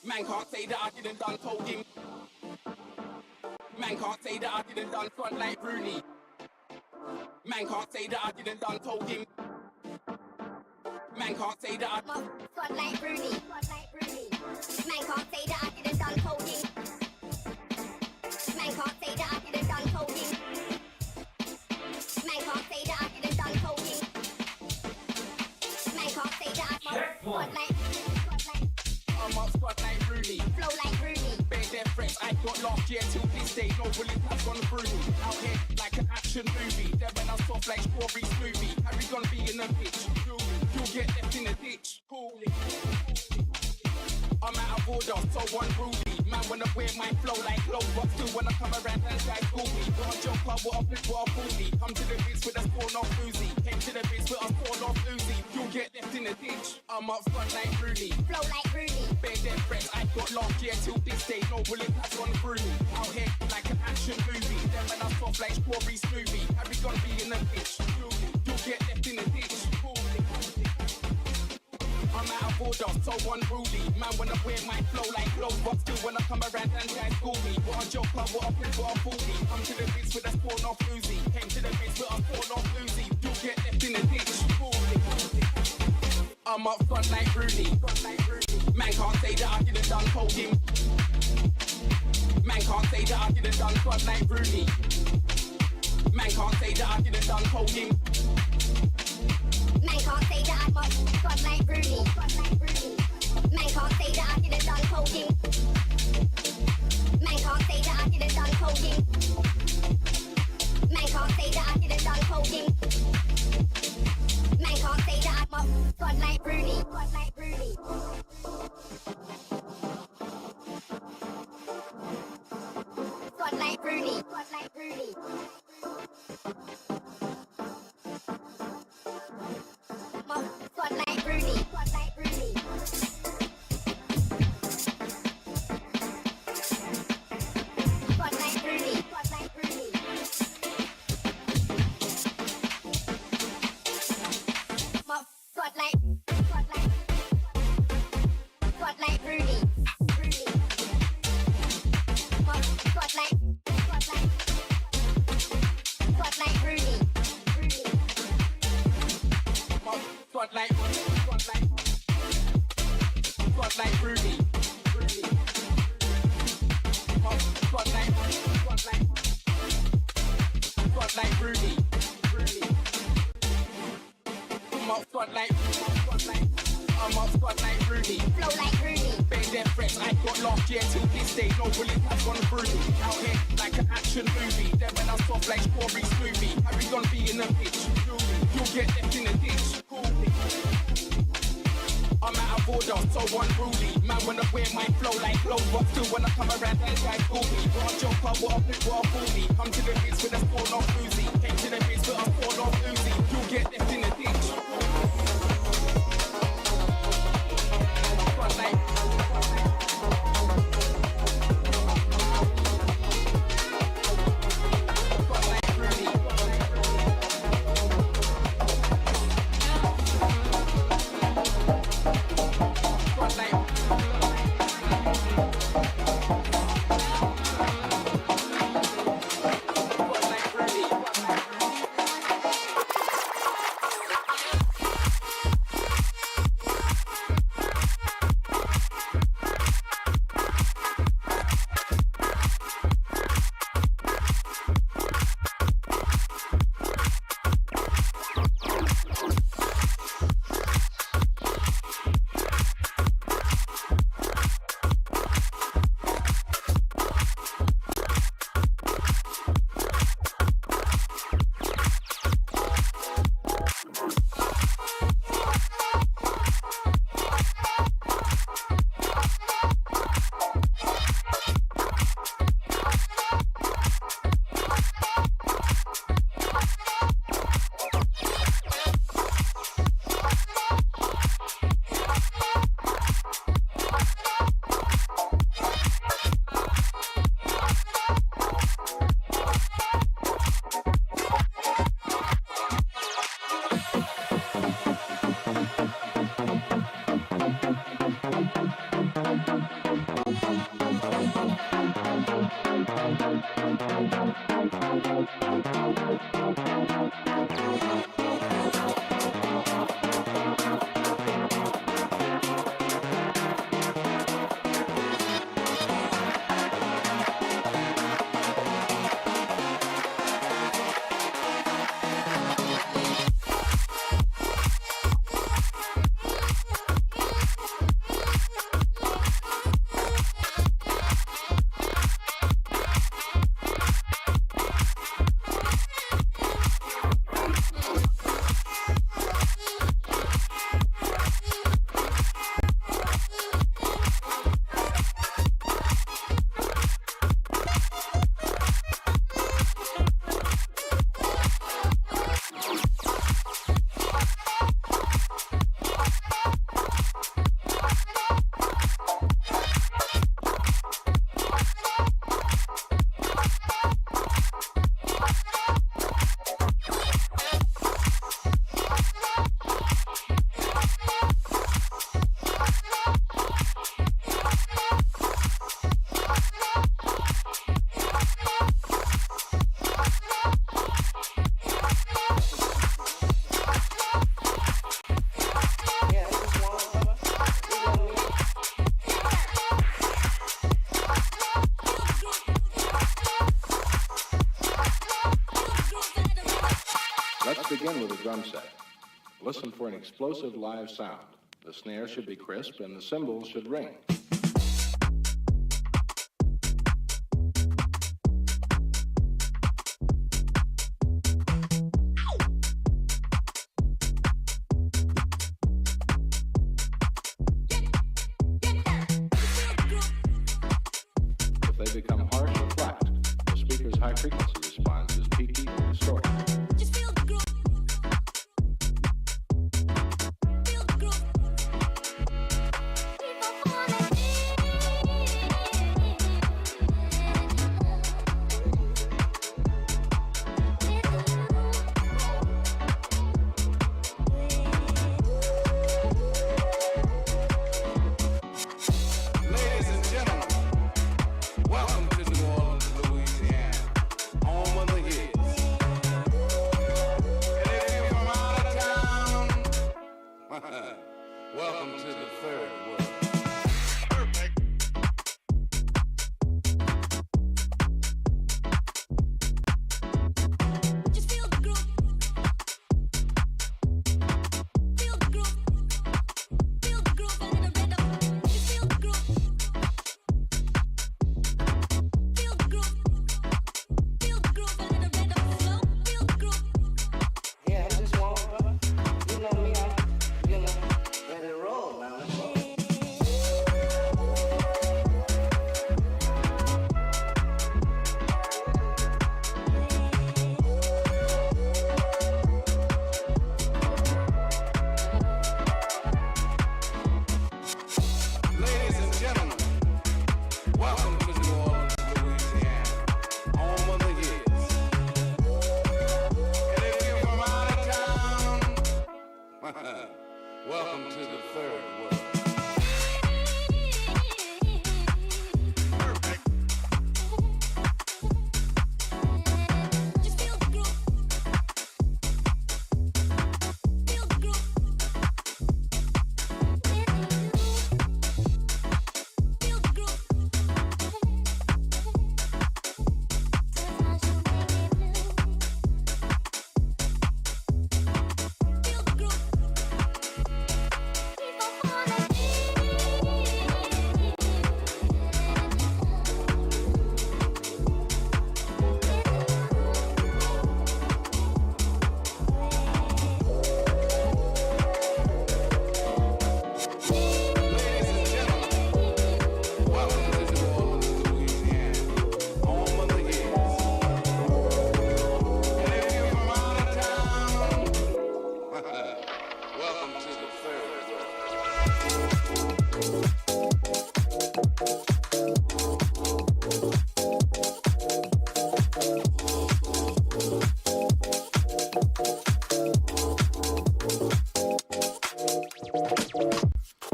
Man can't say that I didn't done told him. Man can't say that I didn't done front like Rooney. Man can't say that I didn't done told him. Man can't say that I front like Rooney. Man can't say that I didn't done told him. Man can't say that I didn't done told him. Man can't say that I didn't done told him. Man can't say that I'm front like. I'm up squad like Rooney. Flow like Rooney. Bare their threats I got last year till this day. No bullet has gone through me. Out here like an action movie. There when I'm soft like strawberry smoothie. Harry gonna be in a bitch. You'll get left in a ditch. Cool. I'm out of order, so unruly. Man wanna wear my flow like clothes, but still wanna come around and guys school me. What a joker, what a flip, what a bully. Come to the bits with a spawn off Uzi. Came to the bits with a spawn off Uzi. You'll get left in a ditch. I'm up front like Rooney. Flow like Rooney. Bare their friends I got last year till this day. No bullet has gone through me. Out here like an action movie. Then when I'm soft like strawberry smoothie. Harry gonna be in a bitch. You'll get left in a ditch. I'm out of order, so unruly. Man wanna wear my flow like clothes, but still wanna come around and guys school me. What a joker, what a flip, what a bully. Come to the bits with a spawn off Uzi. Came to the bits with a spawn off Uzi. You'll get left in a ditch. I'm up front like Rooney. Man can't say that I didn't done told him. Man can't say that I didn't done front like Rooney. Man can't say that I didn't done told him. Man can't say that I'm up front like Rooney. Man can't say that I didn't done told him. Man can't say that I didn't done told him. Man can't say that I didn't done told him. Man can't say that I'm up front like Rooney. Front like Rooney. Front like Rooney. Front like Rooney. Front like Rooney. Front like Rooney. Front like Rooney. Front like Rooney. Front like Rooney. Rooney. Front like Rooney. Rooney. Front like Rooney. Front like Rooney. I'm up front like Rooney. Flow like Rooney. Bare their threats I got last year till this day. No bullet has gone through me. Out here like an action movie. Then when I'm soft like strawberry smoothie. Harry gonna be in a bitch. You'll get left in a ditch. I'm out of order, so unruly. Man wanna wear my flow like clothes, but still wanna come around and guys school me. What a joker, what a flip, what a bully. Come to the bits with a spawn off Uzi. Begin with a drum set. Listen for an explosive live sound. The snare should be crisp and the cymbals should ring. If they become harsh or flat, the speaker's high frequency response is peaky or distorted. Welcome to the third world. Welcome to the third world.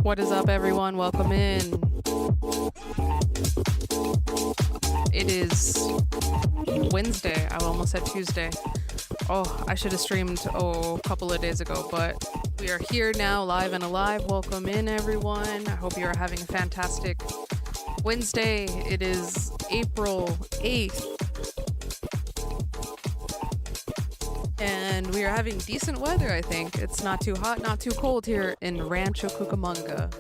What is up, everyone? Welcome in. It is Wednesday. I almost said Tuesday. Oh, I should have streamed a couple of days ago, but we are here now, live and alive. Welcome in, everyone. I hope you are having a fantastic Wednesday. It is April 8th. And we are having decent weather, I think. It's not too hot, not too cold here in Rancho Cucamonga.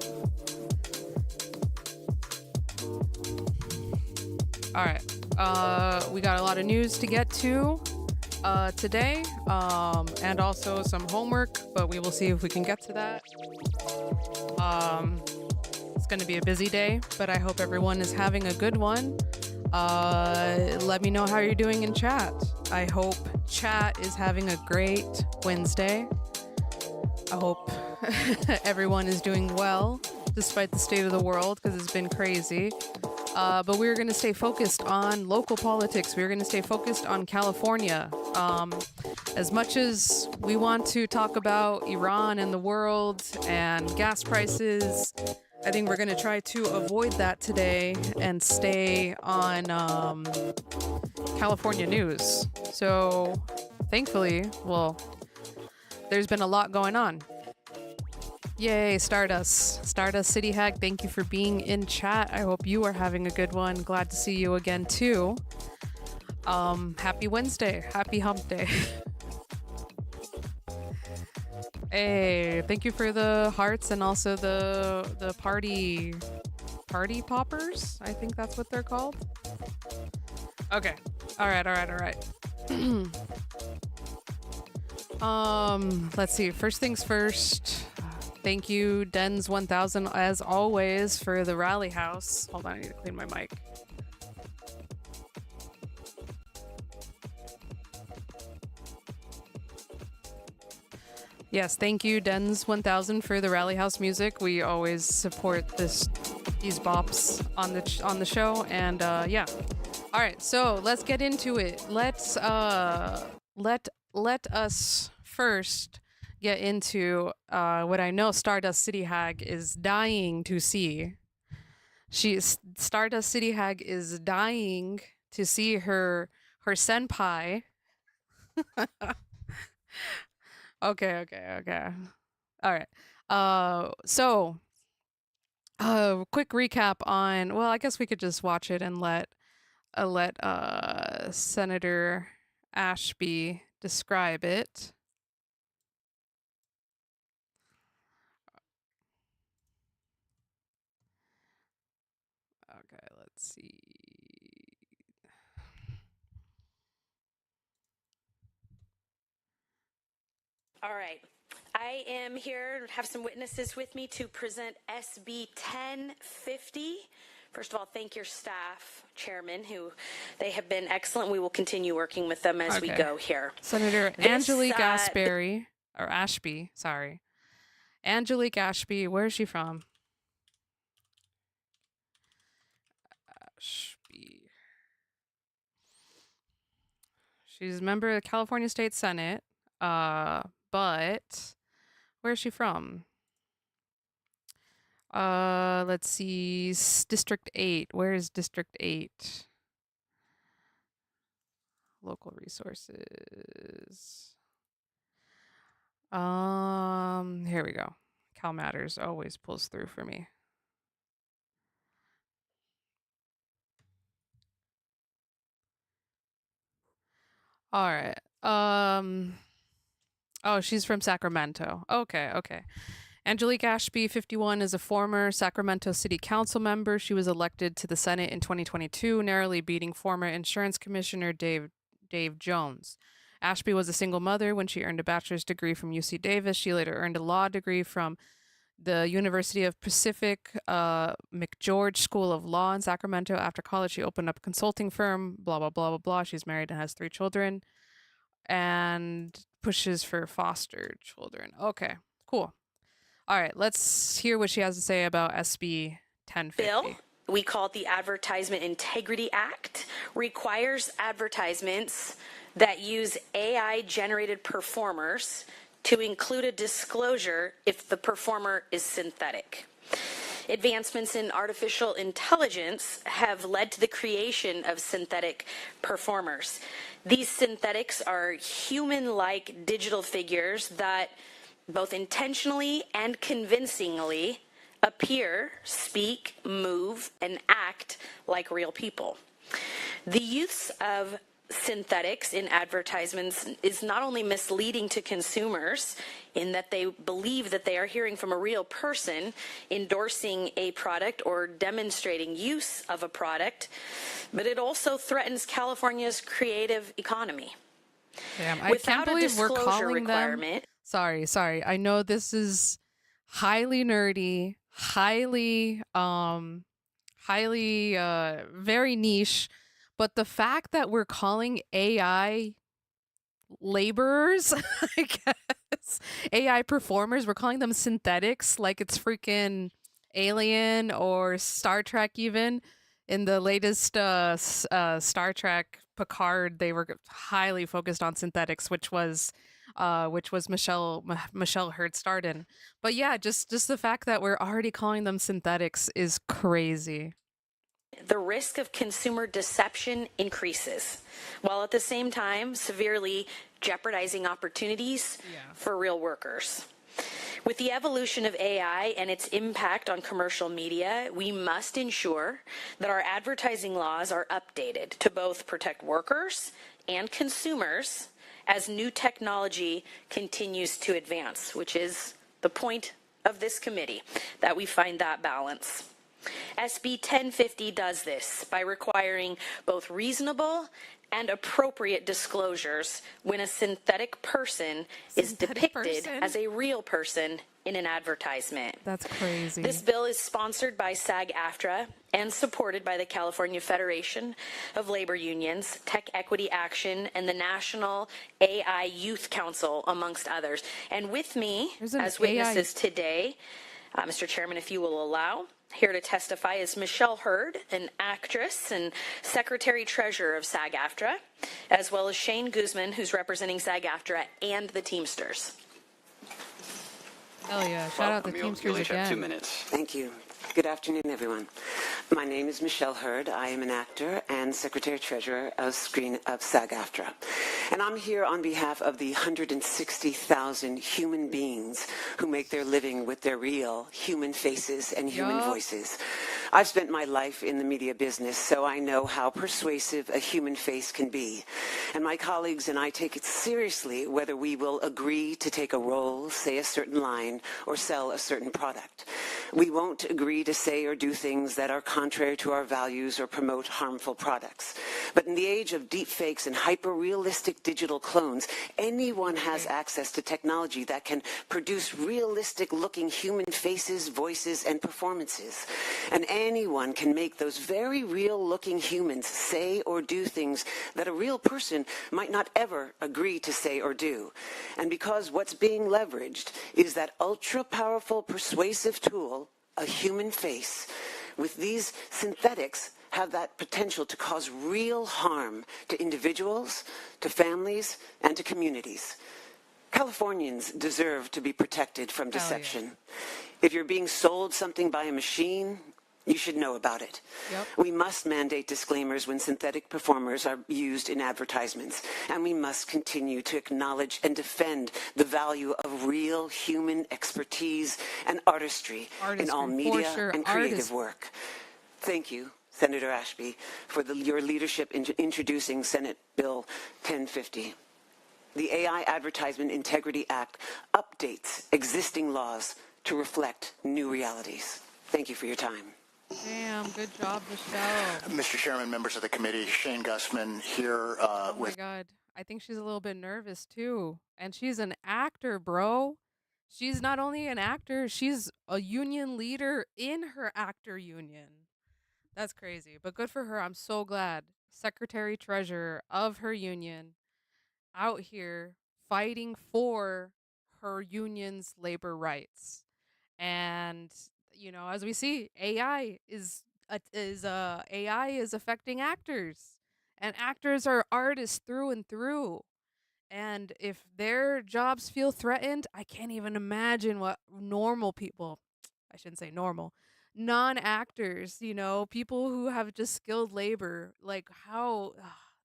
All right. We got a lot of news to get to today, and also some homework, but we will see if we can get to that. It's going to be a busy day, but I hope everyone is having a good one. Let me know how you're doing in chat. I hope chat is having a great Wednesday. I hope everyone is doing well despite the state of the world, because it's been crazy. But we're going to stay focused on local politics. We're going to stay focused on California. As much as we want to talk about Iran and the world and gas prices, I think we're going to try to avoid that today and stay on California news. So thankfully, well, there's been a lot going on. Yay, Stardust. Stardust City Hack, thank you for being in chat. I hope you are having a good one. Glad to see you again, too. Happy Wednesday. Happy hump day. Hey, thank you for the hearts and also the party poppers. I think that's what they're called. Okay. All right. Let's see. First things first. Thank you, Dens1000, as always, for the rally house. Hold on, I need to clean my mic. Yes, thank you, Dens1000, for the rally house music. We always support these bops on the show, and yeah. All right, so let's get into it. Let's let us first get into what I know Stardust City Hag is dying to see. Stardust City Hag is dying to see her senpai. Okay. All right. So quick recap on, well, I guess we could just watch it and let Senator Ashby describe it. Okay, let's see. All right. I am here, have some witnesses with me to present SB 1050. First of all, thank your staff, Chairman, who they have been excellent. We will continue working with them as we go here. Senator Angelique Ashby, sorry. Angelique Ashby, where is she from? Ashby. She's a member of the California State Senate, but where is she from? Let's see, District 8. Where is District 8? Local resources. Here we go. Cal Matters always pulls through for me. All right. Oh, she's from Sacramento. Okay. Angelique Ashby, 51, is a former Sacramento City Council member. She was elected to the Senate in 2022, narrowly beating former Insurance Commissioner Dave Jones. Ashby was a single mother when she earned a bachelor's degree from UC Davis. She later earned a law degree from the University of Pacific McGeorge School of Law in Sacramento. After college, she opened up a consulting firm, blah, blah, blah, blah, blah. She's married and has 3 children and pushes for foster children. Okay, cool. All right, let's hear what she has to say about SB 1050. Bill, we call it the Advertisement Integrity Act, requires advertisements that use AI-generated performers to include a disclosure if the performer is synthetic. Advancements in artificial intelligence have led to the creation of synthetic performers. These synthetics are human-like digital figures that both intentionally and convincingly appear, speak, move, and act like real people. The use of synthetics in advertisements is not only misleading to consumers in that they believe that they are hearing from a real person endorsing a product or demonstrating use of a product, but it also threatens California's creative economy. Damn, I can't believe we're calling them. Sorry. I know this is highly nerdy, very niche, but the fact that we're calling AI laborers, I guess, AI performers, we're calling them synthetics, like it's freaking Alien or Star Trek even. In the latest Star Trek Picard, they were highly focused on synthetics, which was Michelle Hurd starred in. But yeah, just the fact that we're already calling them synthetics is crazy. The risk of consumer deception increases, while at the same time severely jeopardizing opportunities for real workers. With the evolution of AI and its impact on commercial media, we must ensure that our advertising laws are updated to both protect workers and consumers as new technology continues to advance, which is the point of this committee, that we find that balance. SB 1050 does this by requiring both reasonable and appropriate disclosures when a synthetic person is depicted as a real person in an advertisement. That's crazy. This bill is sponsored by SAG-AFTRA and supported by the California Federation of Labor Unions, Tech Equity Action, and the National AI Youth Council, amongst others. And with me as witnesses today, Mr. Chairman, if you will allow, here to testify is Michelle Hurd, an actress and Secretary-Treasurer of SAG-AFTRA, as well as Shane Guzman, who's representing SAG-AFTRA and the Teamsters. Hell yeah. Shout out the Teamsters again. Have 2 minutes. Thank you. Good afternoon, everyone. My name is Michelle Hurd. I am an actor and Secretary-Treasurer of SAG-AFTRA. And I'm here on behalf of the 160,000 human beings who make their living with their real human faces and human voices. I've spent my life in the media business, so I know how persuasive a human face can be. And my colleagues and I take it seriously whether we will agree to take a role, say a certain line, or sell a certain product. We won't agree to say or do things that are contrary to our values or promote harmful products. But in the age of deepfakes and hyper-realistic digital clones, anyone has access to technology that can produce realistic-looking human faces, voices, and performances. And anyone can make those very real-looking humans say or do things that a real person might not ever agree to say or do. And because what's being leveraged is that ultra-powerful persuasive tool, a human face, with these synthetics have that potential to cause real harm to individuals, to families, and to communities. Californians deserve to be protected from deception. If you're being sold something by a machine, you should know about it. We must mandate disclaimers when synthetic performers are used in advertisements, and we must continue to acknowledge and defend the value of real human expertise and artistry in all media and creative work. Thank you, Senator Ashby, for your leadership in introducing Senate Bill 1050. The AI Advertisement Integrity Act updates existing laws to reflect new realities. Thank you for your time. Damn, good job, Michelle. Mr. Chairman, members of the committee, Shane Guzman here oh my God. I think she's a little bit nervous too. And she's an actor, bro. She's not only an actor, she's a union leader in her actor union. That's crazy, but good for her. I'm so glad. Secretary Treasurer of her union out here fighting for her union's labor rights. And you know, as we see, AI is affecting actors, and actors are artists through and through. And if their jobs feel threatened, I can't even imagine what normal people, I shouldn't say normal, non-actors, you know, people who have just skilled labor. Like how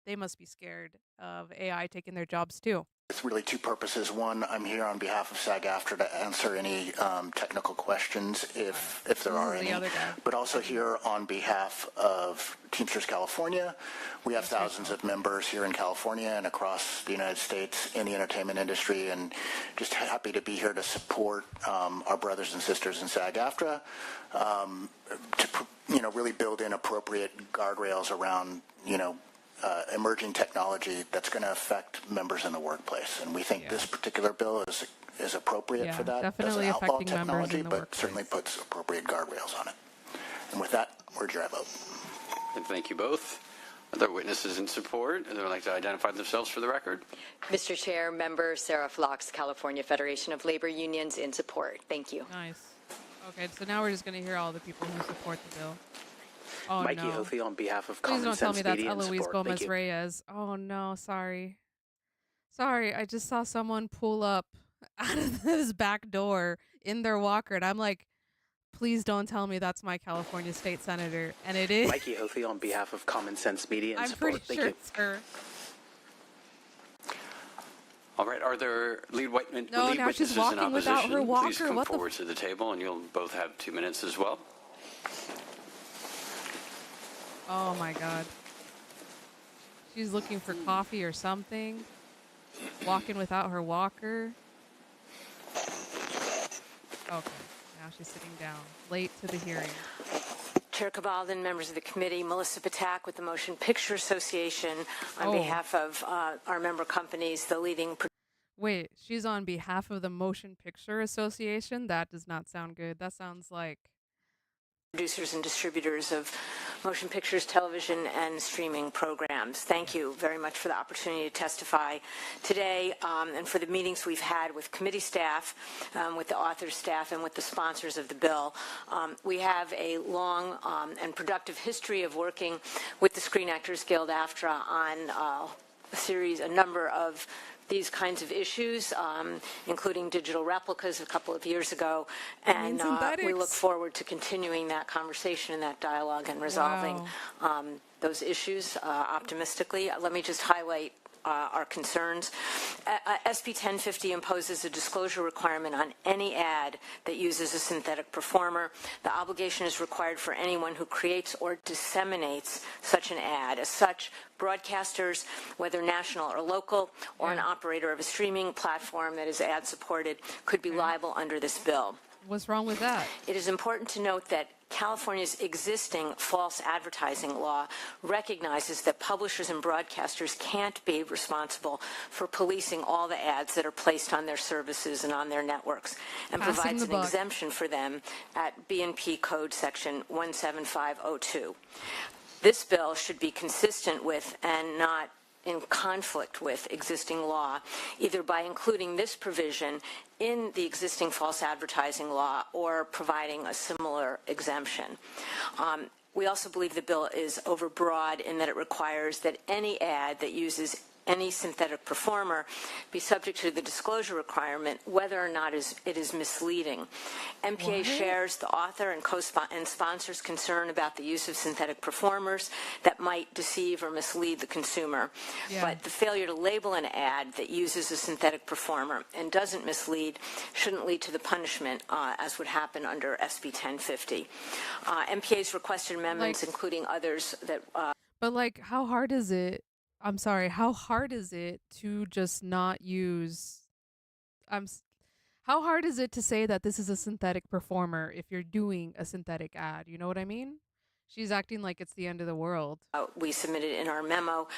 they must be scared of AI taking their jobs too. It's really two purposes. One, I'm here on behalf of SAG-AFTRA to answer any technical questions if there are any, but also here on behalf of Teamsters California. We have thousands of members here in California and across the United States in the entertainment industry, and just happy to be here to support our brothers and sisters in SAG-AFTRA to really build in appropriate guardrails around emerging technology that's going to affect members in the workplace, and we think this particular bill is appropriate for that. Definitely doesn't outlaw affecting members technology, in the but workplace. certainly puts appropriate guardrails on it. And with that, where's your vote? And thank you both. Other witnesses in support, and they would like to identify themselves for the record. Mr. Chair, member Sarah Flox, California Federation of Labor Unions, in support. Thank you. Nice. Okay, so now we're just going to hear all the people who support the bill. Oh, Mikey no. Hofi on behalf of Please Common don't tell Sense me that's Media in Eloise support. Thank Gomez you. Reyes. Oh, no, sorry. Sorry, I just saw someone pull up out of this back door in their walker, and I'm like, please don't tell me that's my California state senator. And it is. Mikey Hofi on behalf of Common Sense Media in I'm support. pretty Thank sure you. it's her. All right, are there lead No, now witnesses she's in walking opposition? without her Please walker. come What the forward to the table, and you'll both have 2 minutes as well. Oh, my God. She's looking for coffee or something. Walking without her walker. Okay, now she's sitting down. Late to the hearing. Chair Cabaldan, members of the committee, Melissa Patak with the Motion Picture Association on behalf of our member companies, the leading. Wait, she's on behalf of the Motion Picture Association? That does not sound good. That sounds like Producers and distributors of motion pictures, television, and streaming programs. Thank you very much for the opportunity to testify today and for the meetings we've had with committee staff, with the author's staff, and with the sponsors of the bill. We have a long and productive history of working with the Screen Actors Guild AFTRA on a number of these kinds of issues, including digital replicas a couple of years ago, and we look forward to continuing that conversation and that dialogue and resolving those issues optimistically. Let me just highlight our concerns. SB 1050 imposes a disclosure requirement on any ad that uses a synthetic performer. The obligation is required for anyone who creates or disseminates such an ad. As such, broadcasters, whether national or local, or an operator of a streaming platform that is ad-supported, could be liable under this bill. What's wrong with that? It is important to note that California's existing false advertising law recognizes that publishers and broadcasters can't be responsible for policing all the ads that are placed on their services and on their networks, and provides an exemption for them at B&P Code Section 17502. This bill should be consistent with and not in conflict with existing law, either by including this provision in the existing false advertising law or providing a similar exemption. We also believe the bill is overbroad in that it requires that any ad that uses any synthetic performer be subject to the disclosure requirement, whether or not it is misleading. MPA shares the author and sponsors' concern about the use of synthetic performers that might deceive or mislead the consumer. But the failure to label an ad that uses a synthetic performer and doesn't mislead shouldn't lead to the punishment as would happen under SB 1050. MPA's requested amendments, including others that... But, like, how hard is it? I'm sorry, how hard is it to just not use... How hard is it to say that this is a synthetic performer if you're doing a synthetic ad? You know what I mean? She's acting like it's the end of the world. We submitted in our memo,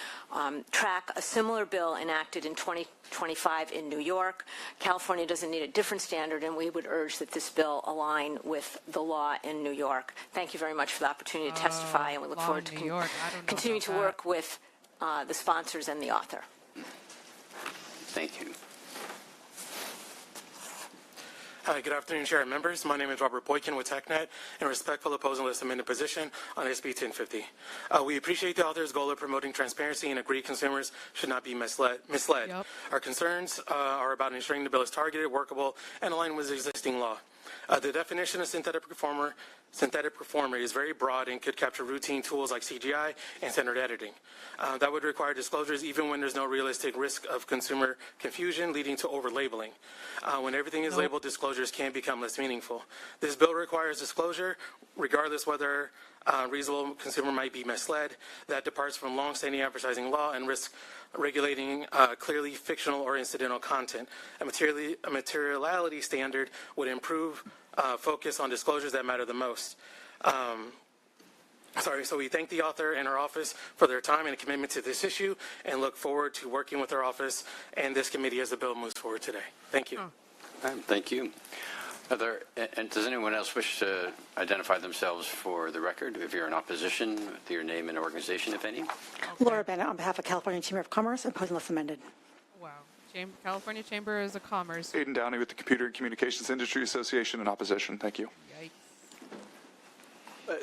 track a similar bill enacted in 2025 in New York. California doesn't need a different standard, and we would urge that this bill align with the law in New York. Thank you very much for the opportunity to testify, and we look forward to continuing to work with the sponsors and the author. Thank you. Hi, good afternoon, Chair and members. My name is Robert Boykin with TechNet, and respectful opposing this amended position on SB 1050. We appreciate the author's goal of promoting transparency and agree consumers should not be misled. Yep. Our concerns are about ensuring the bill is targeted, workable, and aligned with existing law. The definition of synthetic performer synthetic performer is very broad and could capture routine tools like CGI and standard editing. That would require disclosures even when there's no realistic risk of consumer confusion leading to over-labeling. When everything is labeled, disclosures can become less meaningful. This bill requires disclosure regardless whether reasonable consumer might be misled. That departs from long-standing advertising law and risks regulating clearly fictional or incidental content. A materiality standard would improve focus on disclosures that matter the most. So we thank the author and our office for their time and commitment to this issue and look forward to working with our office and this committee as the bill moves forward today. Thank you. All right, thank you. And does anyone else wish to identify themselves for the record? If you're in opposition, with your name and organization, if any. Okay. Laura Bennett on behalf of California Chamber of Commerce, opposing unless amended. Wow. California Chamber of Commerce. Aiden Downey with the Computer and Communications Industry Association in opposition. Thank you. Yikes.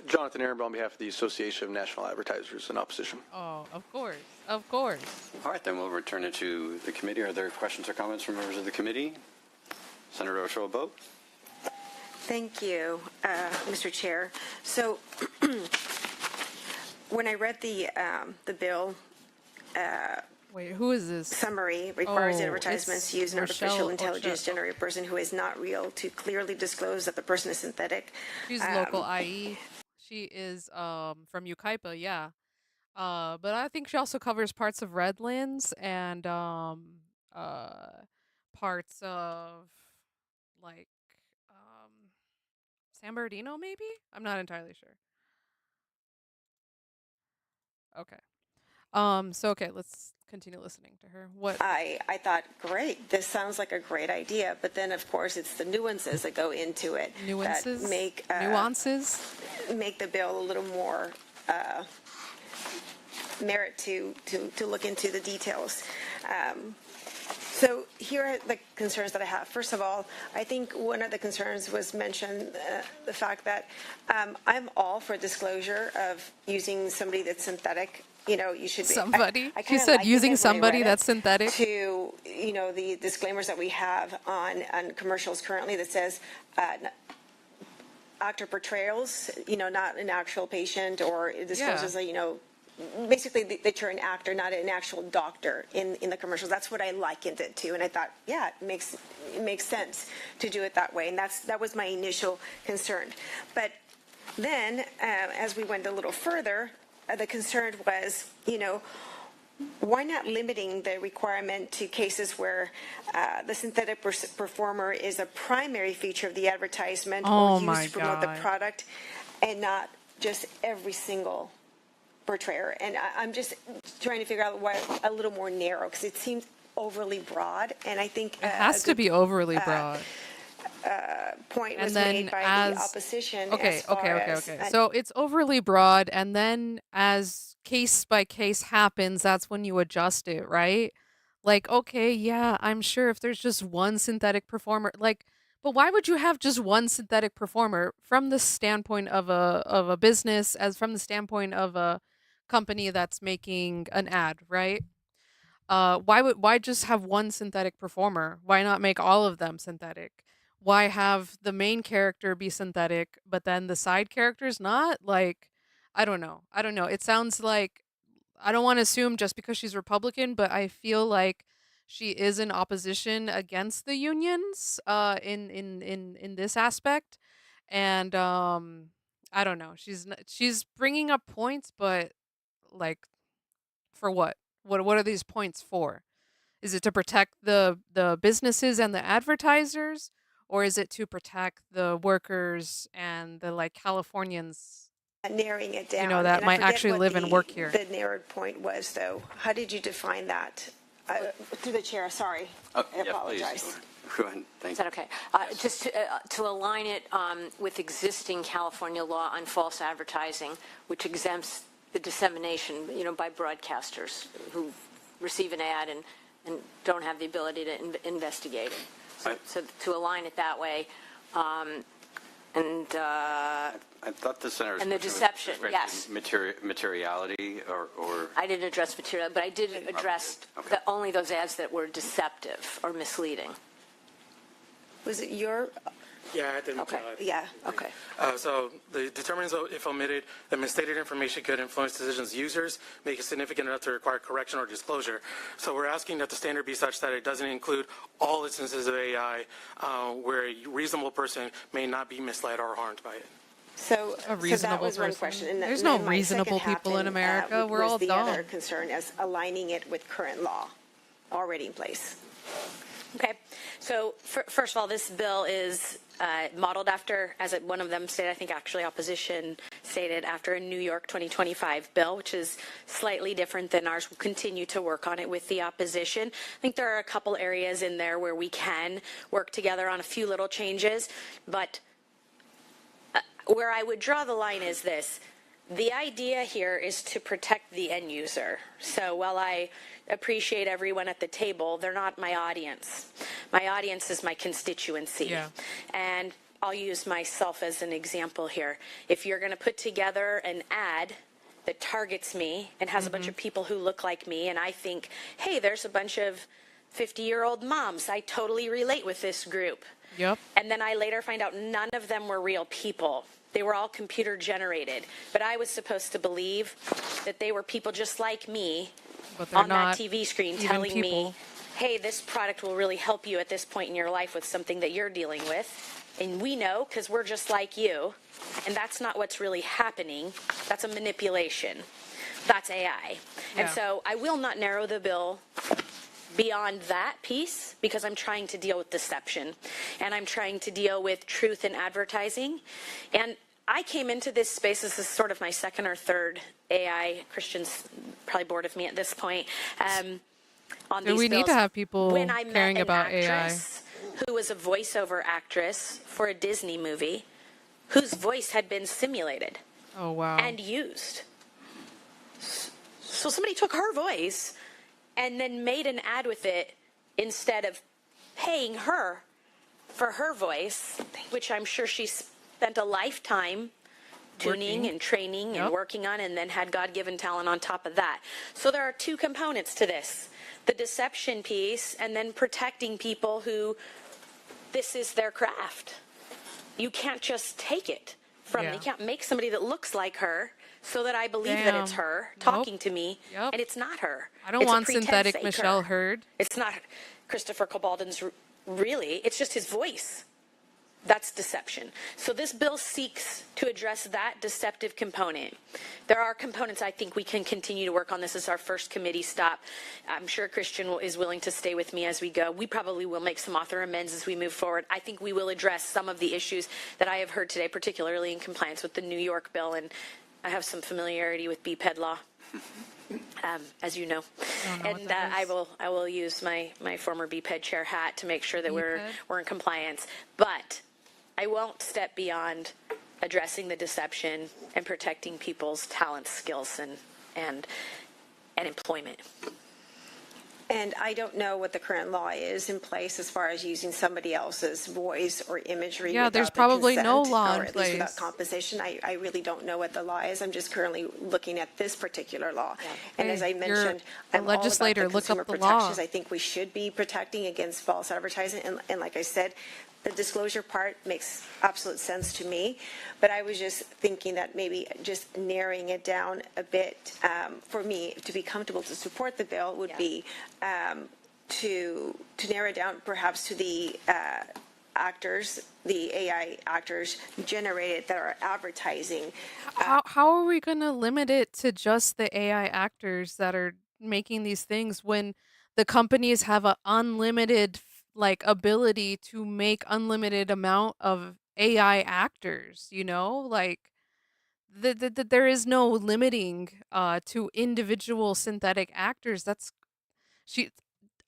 Jonathan Ehrenbaum on behalf of the Association of National Advertisers in opposition. Oh, of course. Of course. All right, then we'll return it to the committee. Are there questions or comments from members of the committee? Senator Ochoa Boat. Thank you, Mr. Chair. So when I read the bill, wait, who is this? Summary requires advertisements use an artificial intelligence generate a person who is not real to clearly disclose that the person is synthetic. She's local IE. She is from Ukaipa, yeah. But I think she also covers parts of Redlands and parts of like San Bernardino, maybe? I'm not entirely sure. Okay. Okay, let's continue listening to her. What I thought, great, this sounds like a great idea, but then of course it's the nuances that go into it nuances that make make the bill a little more merit to look into the details. So here are the concerns that I have. First of all, I think one of the concerns was mentioned the fact that I'm all for disclosure of using somebody that's synthetic. You know, you should be somebody. She said using somebody that's synthetic. To the disclaimers that we have on commercials currently that says actor portrayals. Not an actual patient, or it discloses basically that you're an actor, not an actual doctor in the commercials. That's what I likened it to, and I thought, yeah, it makes sense to do it that way, and that was my initial concern. But then, as we went a little further, the concern was, why not limiting the requirement to cases where the synthetic performer is a primary feature of the advertisement or used to promote the product, and not just every single portrayer? And I'm just trying to figure out why a little more narrow, because it seems overly broad, and I think it has to be overly broad. Point was made by the opposition. Okay. So it's overly broad, and then as case by case happens, that's when you adjust it, right? Like, okay, yeah, I'm sure if there's just one synthetic performer, but why would you have just one synthetic performer from the standpoint of a business, as from the standpoint of a company that's making an ad, right? Why just have one synthetic performer? Why not make all of them synthetic? Why have the main character be synthetic, but then the side characters not? I don't know. It sounds like, I don't want to assume just because she's Republican, but I feel like she is in opposition against the unions in this aspect. And I don't know. She's bringing up points, but for what? What are these points for? Is it to protect the businesses and the advertisers? Or is it to protect the workers and the Californians? Narrowing it down. That might actually live and work here. The narrowed point was, though. How did you define that? Through the chair, sorry. I apologize. Please. Go ahead. Thank you. Is that okay? Just to align it with existing California law on false advertising, which exempts the dissemination, by broadcasters who receive an ad and don't have the ability to investigate it. So to align it that way, I thought the senator's and the deception, yes, materiality or I didn't address material, but I did address only those ads that were deceptive or misleading. Was it your Yeah, I didn't. Okay. Yeah. Okay. So the determines if omitted that misstated information could influence decisions users, make it significant enough to require correction or disclosure. So we're asking that the standard be such that it doesn't include all instances of AI where a reasonable person may not be misled or harmed by it. So, that was one question. And There's and no then my reasonable second people in half America. We're was all the dumb. other concern as aligning it with current law already in place. Okay. So first of all, this bill is modeled after, as one of them stated, I think actually opposition stated, after a New York 2025 bill, which is slightly different than ours. We'll continue to work on it with the opposition. I think there are a couple areas in there where we can work together on a few little changes, but where I would draw the line is this. The idea here is to protect the end user. So while I appreciate everyone at the table, they're not my audience. My audience is my constituency. Yeah. And I'll use myself as an example here. If you're going to put together an ad that targets me and has a bunch of people who look like me, and I think, hey, there's a bunch of 50-year-old moms. I totally relate with this group. Yep. And then I later find out none of them were real people. They were all computer generated. But I was supposed to believe that they were people just like me on that TV screen telling me, hey, this product will really help you at this point in your life with something that you're dealing with. And we know because we're just like you. And that's not what's really happening. That's a manipulation. That's AI. And so I will not narrow the bill beyond that piece because I'm trying to deal with deception and I'm trying to deal with truth in advertising. And I came into this space, this is sort of my second or third AI, Christian's probably bored of me at this point, on these we bills. need to have people when I met caring an about actress who was a voiceover actress for a Disney movie whose voice had been simulated and used. So somebody took her voice and then made an ad with it instead of paying her for her voice, which I'm sure she spent a lifetime tuning and training and working on, and then had God-given talent on top of that. So there are two components to this: the deception piece and then protecting people who this is their craft. You can't just take it from them. You can't make somebody that looks like her so that I believe that it's her talking to me, and it's not her. I don't want synthetic Michelle Hurd. It's not Christopher Cobalden's really. It's just his voice. That's deception. So this bill seeks to address that deceptive component. There are components I think we can continue to work on. This is our first committee stop. I'm sure Christian is willing to stay with me as we go. We probably will make some author amends as we move forward. I think we will address some of the issues that I have heard today, particularly in compliance with the New York bill, and I have some familiarity with BPED law. As you know, and I will use my former BPED chair hat to make sure that we're in compliance. But I won't step beyond addressing the deception and protecting people's talents, skills, and employment. And I don't know what the current law is in place as far as using somebody else's voice or imagery. Yeah, there's without the probably no consent, law or in at least place. without composition. I really don't know what the law is. I'm just currently looking at this particular law. And as I mentioned, I'm legislator. all about the Look consumer up the protections. law. I think we should be protecting against false advertising. And like I said, the disclosure part makes absolute sense to me, but I was just thinking that maybe just narrowing it down a bit for me to be comfortable to support the bill would be to narrow it down perhaps to the actors, the AI actors generated that are advertising. How are we going to limit it to just the AI actors that are making these things when the companies have an unlimited ability to make unlimited amount of AI actors, there is no limiting to individual synthetic actors.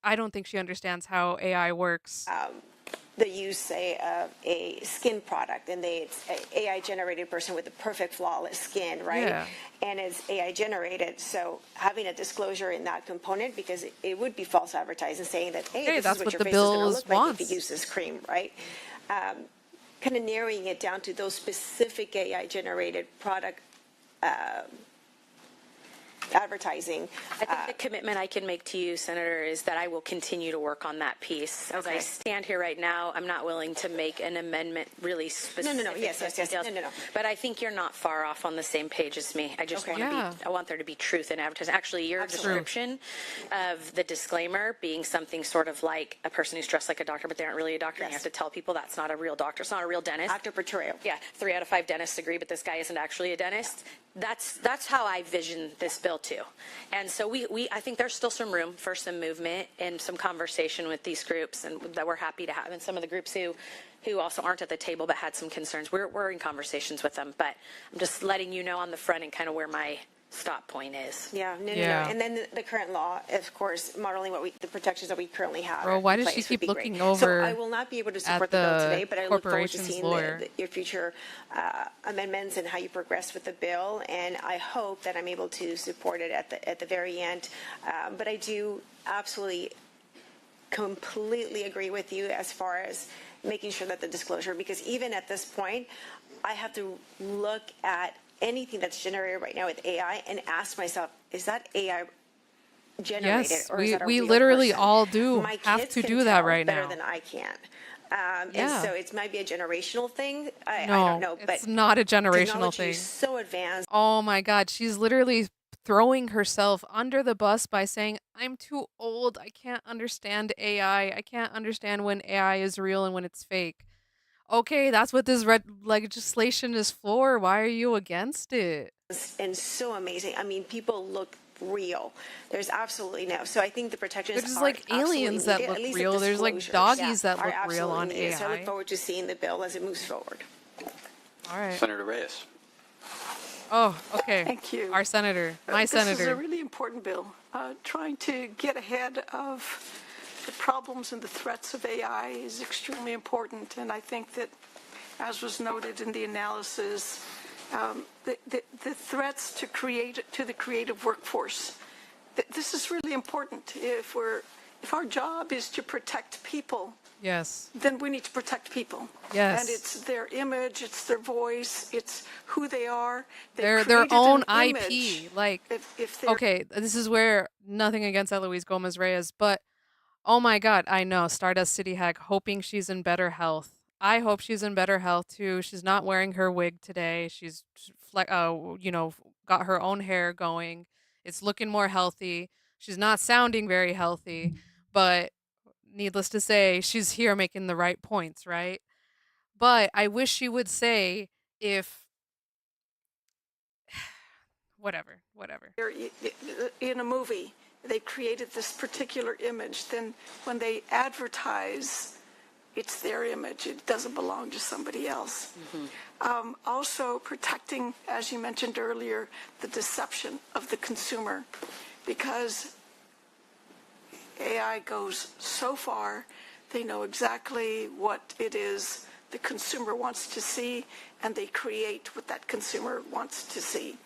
I don't think she understands how AI works. The use, say, of a skin product, and it's an AI-generated person with a perfect, flawless skin, right? Yeah. And it's AI-generated, so having a disclosure in that component, because it would be false advertising, saying that, hey, this that's is what what your the face is going to bill look like wants. if you use this cream, right? Kind of narrowing it down to those specific AI-generated product advertising. I think the commitment I can make to you, Senator, is that I will continue to work on that piece. As I stand here right now, I'm not willing to make an amendment really specific. No. Yes. No. But I think you're not far off on the same page as me. I just want to be. I want there to be truth in advertising. Actually, your description of the disclaimer being something sort of like a person who's dressed like a doctor, but they aren't really a doctor. Yes. And you have to tell people that's not a real doctor. It's not a real dentist. Actor portrayal. Yeah, 3 out of 5 dentists agree, but this guy isn't actually a dentist. That's how I vision this bill too. And so I think there's still some room for some movement and some conversation with these groups, and that we're happy to have. And some of the groups who also aren't at the table but had some concerns, we're in conversations with them. But I'm just letting you know on the front end kind of where my stop point is. No. And then the current law, of course, modeling the protections that we currently have. Bro, why does she keep looking over? So I will not be able to support the bill today, but I look forward to seeing your future amendments and how you progress with the bill. And I hope that I'm able to support it at the very end. But I do absolutely, completely agree with you as far as making sure that the disclosure, because even at this point, I have to look at anything that's generated right now with AI and ask myself, is that AI generated? Yes, or is that a we real literally person? all do My have kids to can do that tell right better now. than I can. And so it might be a generational thing. I No, don't know. But it's not a generational technology thing. is so advanced. Oh my God, she's literally throwing herself under the bus by saying, I'm too old. I can't understand AI. I can't understand when AI is real and when it's fake. Okay, that's what this legislation is for. Why are you against it? And so amazing. I mean, people look real. There's absolutely no. So I think the protections There's are like aliens that look real. There's like doggies that look real on AI. So I look forward to seeing the bill as it moves forward. All right. Senator Reyes. Oh, okay. Thank you. Our senator, my senator. This is a really important bill. Trying to get ahead of the problems and the threats of AI is extremely important, and I think that, as was noted in the analysis, the threats to the creative workforce. This is really important. If our job is to protect people, yes, then we need to protect people. Yes, and it's their image, it's their voice, it's who they are. Their own IP. Like, if okay, this is where nothing against Eloise Gomez Reyes, but oh my God, I know Stardust City Hack, hoping she's in better health. I hope she's in better health too. She's not wearing her wig today. She's, got her own hair going. It's looking more healthy. She's not sounding very healthy, but needless to say, she's here making the right points, right? But I wish she would say if whatever. In a movie, they created this particular image. Then when they advertise, it's their image. It doesn't belong to somebody else. Mm-hmm. Also protecting, as you mentioned earlier, the deception of the consumer, because AI goes so far, they know exactly what it is the consumer wants to see, and they create what that consumer wants to see.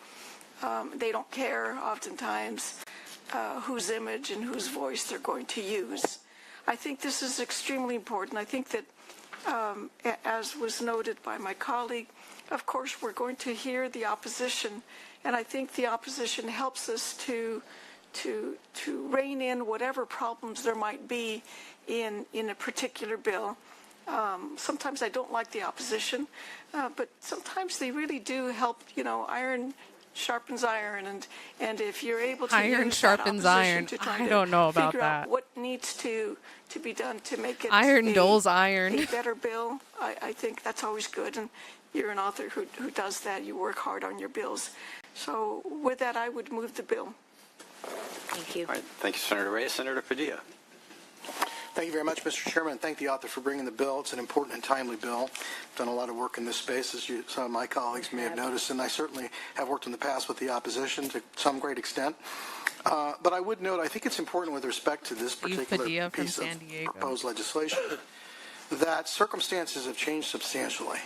They don't care, oftentimes, whose image and whose voice they're going to use. I think this is extremely important. I think that, as was noted by my colleague, of course, we're going to hear the opposition, and I think the opposition helps us to rein in whatever problems there might be in a particular bill. Sometimes I don't like the opposition, but sometimes they really do help. Iron sharpens iron, and if you're able to iron use sharpens that iron, to try I don't know about figure that. Out what needs to be done to make it iron dulls iron. A better bill. I think that's always good, and you're an author who does that. You work hard on your bills. So with that, I would move the bill. Thank you. All right. Thank you, Senator Reyes. Senator Padilla. Thank you very much, Mr. Chairman. Thank the author for bringing the bill. It's an important and timely bill. I've done a lot of work in this space, as some of my colleagues may have noticed, and I certainly have worked in the past with the opposition to some great extent. But I would note, I think it's important with respect to this particular piece of proposed legislation that circumstances have changed substantially.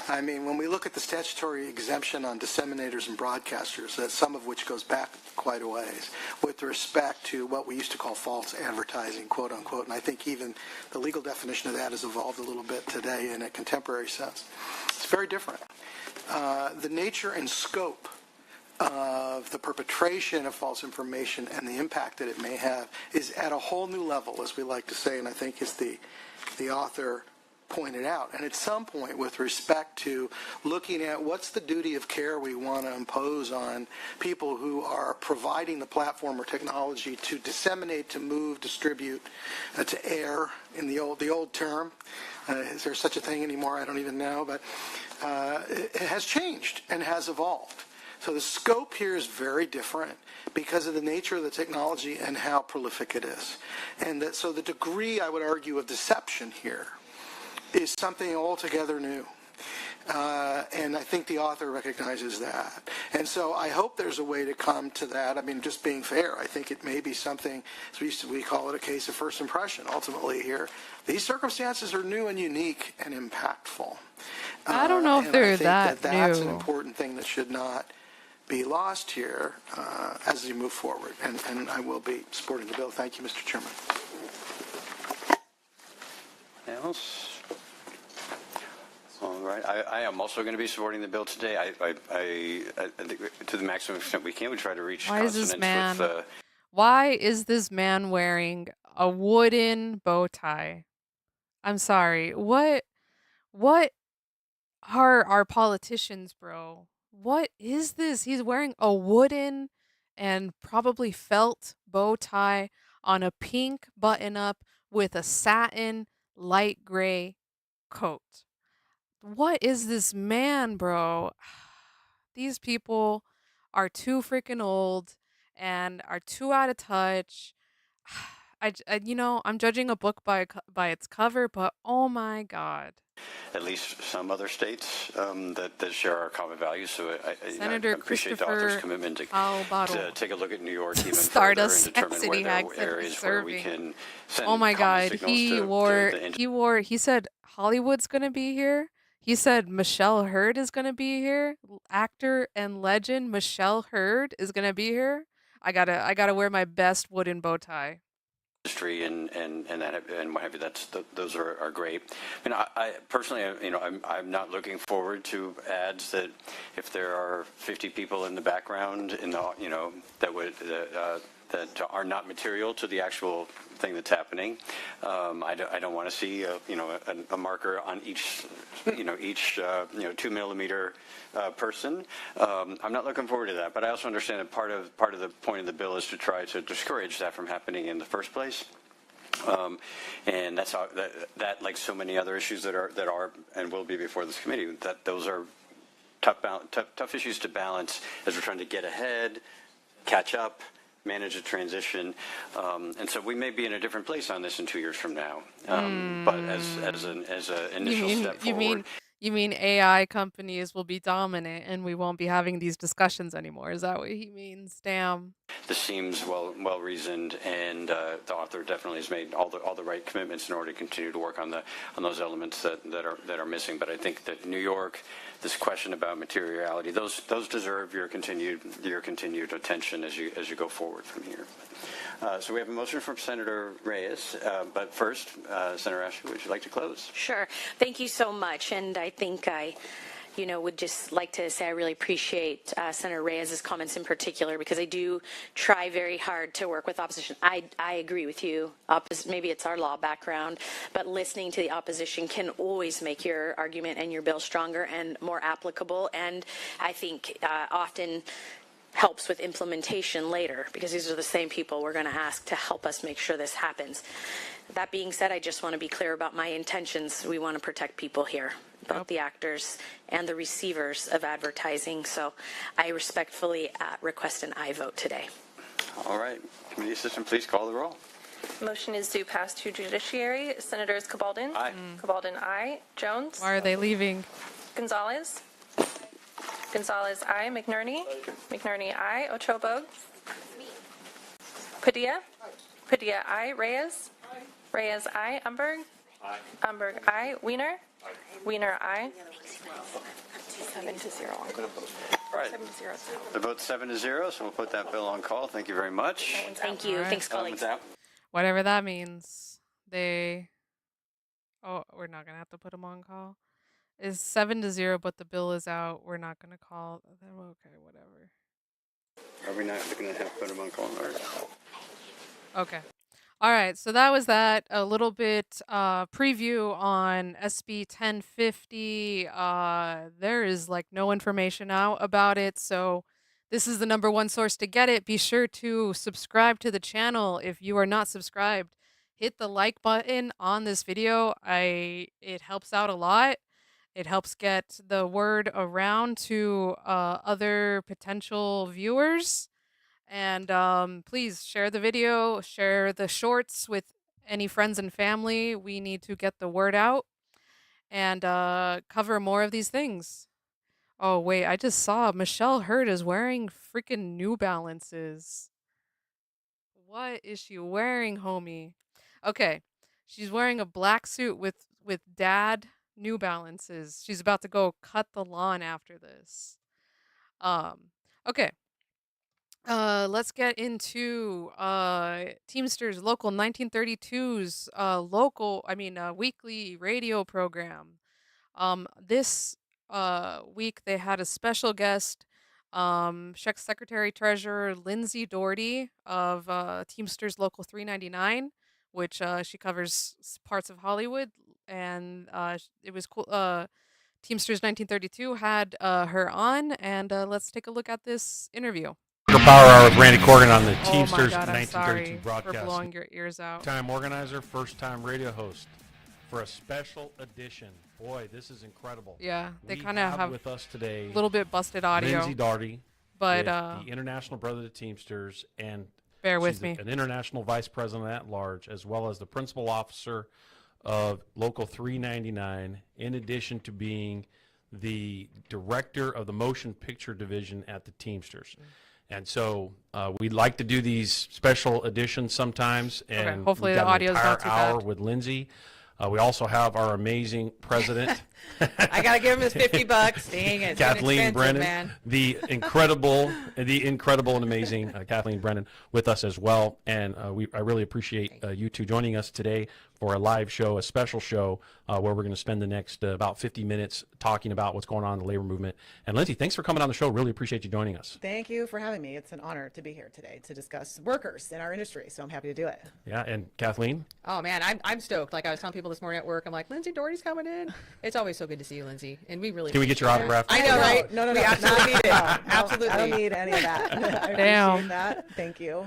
I mean, when we look at the statutory exemption on disseminators and broadcasters, that some of which goes back quite a ways, with respect to what we used to call false advertising, quote unquote, and I think even the legal definition of that has evolved a little bit today in a contemporary sense. It's very different. The nature and scope of the perpetration of false information and the impact that it may have is at a whole new level, as we like to say, and I think as the author pointed out. And at some point, with respect to looking at what's the duty of care we want to impose on people who are providing the platform or technology to disseminate, to move, distribute, to air, in the old term. Is there such a thing anymore? I don't even know, but it has changed and has evolved. So the scope here is very different because of the nature of the technology and how prolific it is. And so the degree, I would argue, of deception here is something altogether new. And I think the author recognizes that. And so I hope there's a way to come to that. I mean, just being fair, I think it may be something, we call it a case of first impression, ultimately here. These circumstances are new and unique and impactful. I don't know if they're that new. That's an new. important thing that should not be lost here as we move forward. And I will be supporting the bill. Thank you, Mr. Chairman. Else? All right. I am also going to be supporting the bill today. I think to the maximum extent we can, we try to reach consonance with. Why is this man wearing a wooden bow tie? I'm sorry. What are our politicians, bro? What is this? He's wearing a wooden and probably felt bow tie on a pink button-up with a satin light gray coat. What is this man, bro? These people are too freaking old and are too out of touch. I'm judging a book by its cover, but oh my God. At least some other states that share our common values. So I appreciate the Christopher author's commitment to take a look at New York even Start further us and determine where there are accent areas where we can send Oh my common God, signals he said Hollywood's gonna be here. He said Michelle Hurd is gonna be here. Actor and legend Michelle Hurd is gonna be here. I gotta wear my best wooden bow tie. industry and what have you. Those are great. I mean, I personally, I'm not looking forward to ads that if there are 50 people in the background that are not material to the actual thing that's happening. I don't want to see a marker on each 2 millimeter person. I'm not looking forward to that, but I also understand that part of the point of the bill is to try to discourage that from happening in the first place. And that's how that like so many other issues that are and will be before this committee, that those are tough issues to balance as we're trying to get ahead, catch up, manage a transition, and so we may be in a different place on this in 2 years from now. But as an initial step forward. You mean AI companies will be dominant and we won't be having these discussions anymore? Is that what he means? Damn. This seems well reasoned, and the author definitely has made all the right commitments in order to continue to work on those elements that are missing. But I think that New York, this question about materiality, those deserve your continued attention as you go forward from here. So we have a motion from Senator Reyes, but first, Senator Ashley, would you like to close? Sure. Thank you so much. And I think I would just like to say I really appreciate Senator Reyes' comments in particular, because I do try very hard to work with opposition. I agree with you. Maybe it's our law background, but listening to the opposition can always make your argument and your bill stronger and more applicable. And I think often helps with implementation later, because these are the same people we're going to ask to help us make sure this happens. That being said, I just want to be clear about my intentions. We want to protect people here, both the actors and the receivers of advertising. So I respectfully request an aye vote today. All right. Committee Assistant, please call the roll. Motion is due pass to judiciary. Senators Cabaldon? Aye. Cabaldon, aye. Jones? Why are they leaving? Gonzalez? Gonzalez, aye. McNerney? McNerney, aye. Ochoa-Bogue? Padilla? Padilla, aye. Reyes? Reyes, aye. Umberg? Aye. Umberg, aye. Wiener? Wiener, aye. 7-0. All right. 7-0. The vote's 7-0, so we'll put that bill on call. Thank you very much. Thank you. All right. Thanks, colleagues. Whatever that means. We're not gonna have to put them on call. It's 7-0, but the bill is out. We're not gonna call. Okay, whatever. Are we not looking to have put them on calling art? Okay. All right. So that was that. A little bit preview on SB 1050. There is like no information out about it. So this is the #1 source to get it. Be sure to subscribe to the channel if you are not subscribed. Hit the like button on this video. It helps out a lot. It helps get the word around to other potential viewers. And please share the video, share the shorts with any friends and family. We need to get the word out and cover more of these things. Oh, wait, I just saw Michelle Hurd is wearing freaking New Balances. What is she wearing, homie? Okay, she's wearing a black suit with dad New Balances. She's about to go cut the lawn after this. Okay. Let's get into Teamsters Local 1932's weekly radio program. This week they had a special guest, Secretary Treasurer Lindsay Doherty of Teamsters Local 399, which she covers parts of Hollywood, and it was cool. Teamsters 1932 had her on, and let's take a look at this interview. Power Hour with Randy Corgan on the Oh my Teamsters God, I'm 1932 sorry broadcast. for blowing your ears out. Time organizer, first time radio host for a special edition. Boy, this is incredible. Yeah, they We kind of have with us today a little bit busted audio. Lindsay Doherty, but the International Brotherhood of Teamsters, and bear with she's me. An international vice president at large, as well as the principal officer of Local 399, in addition to being the director of the motion picture division at the Teamsters. And so we'd like to do these special editions sometimes, and okay, hopefully we've got the audio's an entire not too hour bad. with Lindsay. We also have our amazing president. I gotta give him his $50. Dang it, it's Kathleen Brennan, man. the incredible and amazing Kathleen Brennan with us as well. And I really appreciate you two joining us today for a live show, a special show, where we're going to spend the next about 50 minutes talking about what's going on in the labor movement. And Lindsay, thanks for coming on the show. Really appreciate you joining us. Thank you for having me. It's an honor to be here today to discuss workers in our industry, so I'm happy to do it. Yeah, and Kathleen? Oh, man, I'm stoked. Like I was telling people this morning at work, I'm like, Lindsay Doherty's coming in. It's always so good to see you, Lindsay. And we really Can we get your autograph? I know, right? No. We absolutely need it. Absolutely. I don't need any of that. I appreciate that. Thank you.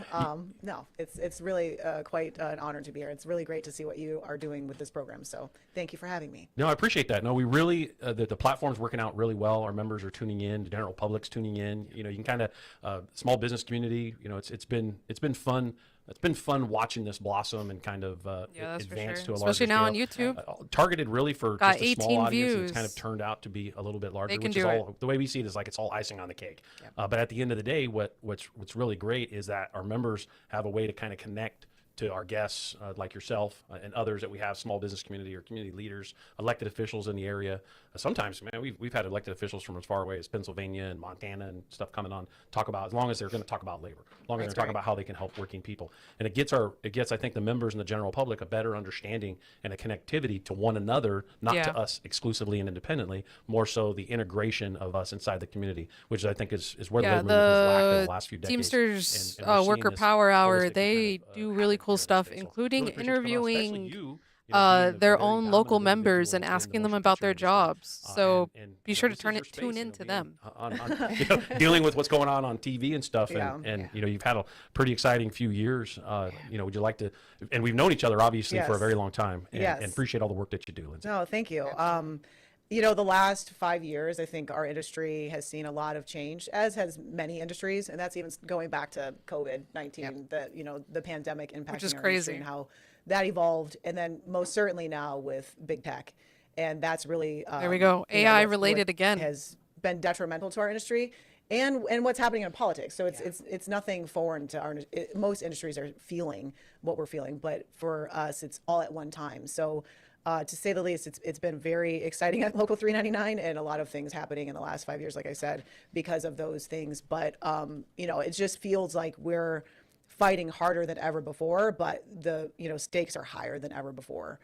No, it's really quite an honor to be here. It's really great to see what you are doing with this program. So thank you for having me. No, I appreciate that. No, we really, the platform's working out really well. Our members are tuning in. The general public's tuning in. You know, you can kind of, small business community, you know, it's been fun. It's been fun watching this blossom and kind of advance to a larger Especially now scale. on YouTube. Targeted really for Got just a small 18 audience. views. It's kind of turned out to be a little bit larger, They can which is do all, the way we see it is like it's all icing on the cake. But at the end of the day, what's really great is that our members have a way to kind of connect to our guests like yourself and others that we have, small business community or community leaders, elected officials in the area. Sometimes, man, we've had elected officials from as far away as Pennsylvania and Montana and stuff coming on, talk about, as long as they're going to talk about labor, as long as they're talking about how they can help working people. And it gets, I think, the members and the general public a better understanding and a connectivity to one another, not to us exclusively and independently, more so the integration of us inside the community, which I think is where the labor movement has lacked in the last few decades. Teamsters and we're seeing Worker this Power Hour, holistic they do really cool stuff, including really appreciate you coming on, especially interviewing you, their own local members and asking them about their jobs. So be sure to tune in to them. Dealing with what's going on TV and stuff, and you know, you've had a pretty exciting few years. You know, would you like to? And we've known each other obviously for a very long time, and appreciate all the work that you do, Lindsay. No, thank you. You know, the last 5 years, I think our industry has seen a lot of change, as has many industries, and that's even going back to COVID-19, the pandemic impacting Which is our crazy. industry and how that evolved, and then most certainly now with big tech, and that's really there we go. AI related again has been detrimental to our industry, and what's happening in politics. So it's nothing foreign to our. Most industries are feeling what we're feeling, but for us, it's all at one time. So. To say the least, it's been very exciting at Local 399, and a lot of things happening in the last 5 years, like I said, because of those things. But you know, it just feels like we're fighting harder than ever before, but the stakes are higher than ever before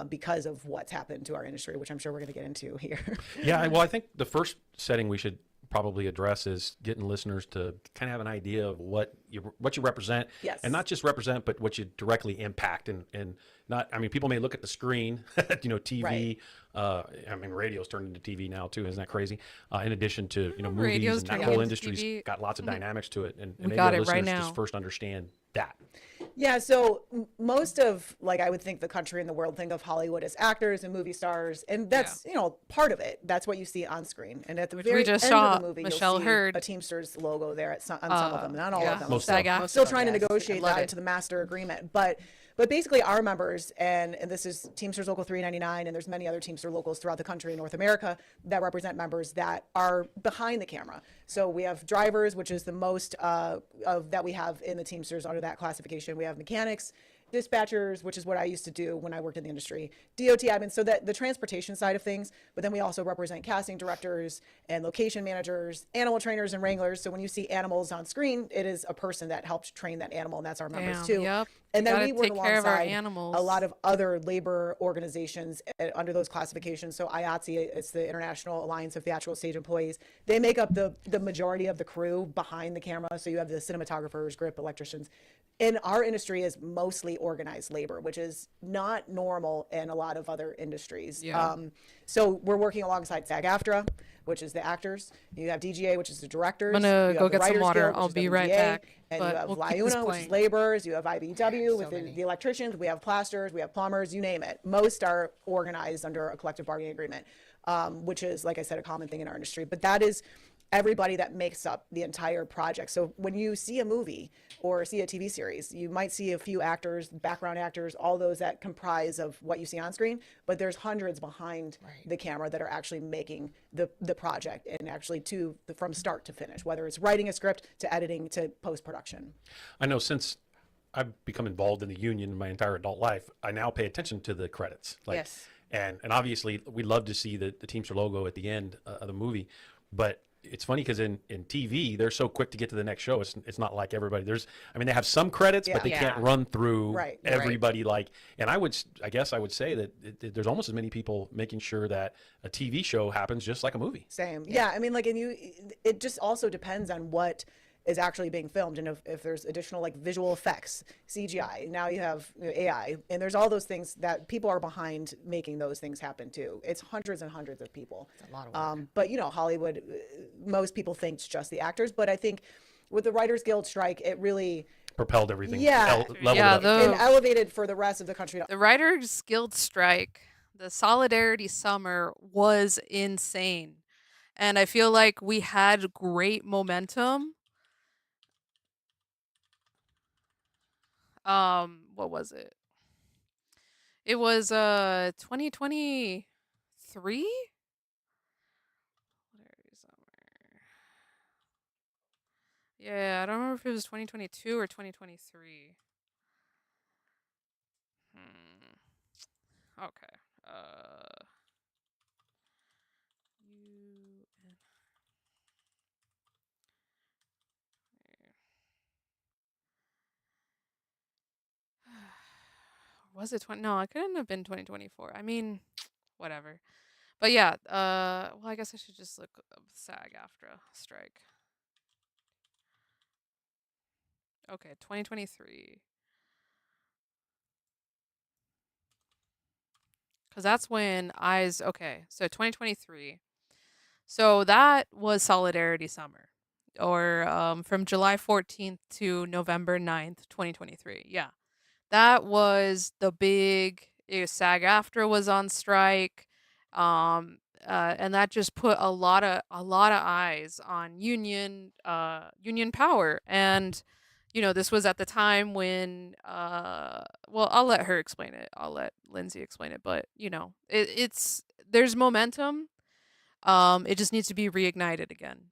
because of what's happened to our industry, which I'm sure we're going to get into here. Yeah, well, I think the first setting we should probably address is getting listeners to kind of have an idea of what you represent, Yes. and not just represent, but what you directly impact. And not, I mean, people may look at the screen, TV. Right. I mean, radio's turned into TV now too. Isn't that crazy? In addition to movies, Radio's and that turning whole into industry's TV. got lots of dynamics to it. And We maybe got our it right listeners now. just first understand that. Yeah, so most of, like, I would think the country and the world think of Hollywood as actors and movie stars, and that's part of it. That's what you see on screen, and at the Which very we just end saw of the movie, Michelle you'll see Hurd. a Teamsters logo there on some of them, not all of them. Most So of them. still trying to Yes. negotiate I love that it. into the master agreement, but basically our members, and this is Teamsters Local 399, and there's many other Teamster locals throughout the country in North America that represent members that are behind the camera. So we have drivers, which is the most of that we have in the Teamsters under that classification. We have mechanics, dispatchers, which is what I used to do when I worked in the industry, DOT admins, so that the transportation side of things, but then we also represent casting directors and location managers, animal trainers and wranglers. So when you see animals on screen, it is a person that helped train that animal, and that's our members too. Yep. And then Gotta we work take care of our alongside animals. a lot of other labor organizations under those classifications. So IATSE, it's the International Alliance of Theatrical Stage Employees. They make up the majority of the crew behind the camera. So you have the cinematographers, grip, electricians. And our industry is mostly organized labor, which is not normal in a lot of other industries. Yeah. So we're working alongside SAG-AFTRA, which is the actors. You have DGA, which is the directors. I'm gonna You have go the get some Writers water. Guild, which I'll is be right WGA, back, And but you have we'll keep this LIUNA, which is playing. laborers. You have IBW with the electricians. We have plasters. We have plumbers. You name it. Most are organized under a collective bargaining agreement, which is, like I said, a common thing in our industry. But that is everybody that makes up the entire project. So when you see a movie or see a TV series, you might see a few actors, background actors, all those that comprise of what you see on screen, but there's hundreds behind the camera that are actually making the project, and actually from start to finish, whether it's writing a script to editing to post-production. I know since I've become involved in the union my entire adult life, I now pay attention to the credits. Yes. And obviously we love to see the Teamster logo at the end of the movie, but it's funny because in TV, they're so quick to get to the next show. It's not like everybody. They have some credits, but they can't run through everybody. And I guess I would say that there's almost as many people making sure that a TV show happens just like a movie. Same. Yeah. I mean, it just also depends on what is actually being filmed, and if there's additional visual effects, CGI. Now you have AI, and there's all those things that people are behind making those things happen too. It's hundreds and hundreds of people. It's a lot of work. But Hollywood, most people think it's just the actors, but I think with the Writers Guild strike, it really propelled everything. Leveled it up. And elevated for the rest of the country. The Writers Guild strike, the Solidarity Summer was insane, and I feel like we had great momentum. What was it? It was 2023? Yeah, I don't remember if it was 2022 or 2023. Okay. Was it 20? No, it couldn't have been 2024. I mean, whatever. But yeah, well, I guess I should just look up SAG-AFTRA strike. Okay, 2023. Because that's when okay, so 2023. So that was Solidarity Summer, or from July 14th to November 9th, 2023. Yeah. That was the big SAG-AFTRA was on strike, and that just put a lot of eyes on union power. And this was at the time when well, I'll let her explain it. I'll let Lindsay explain it. But there's momentum. It just needs to be reignited again.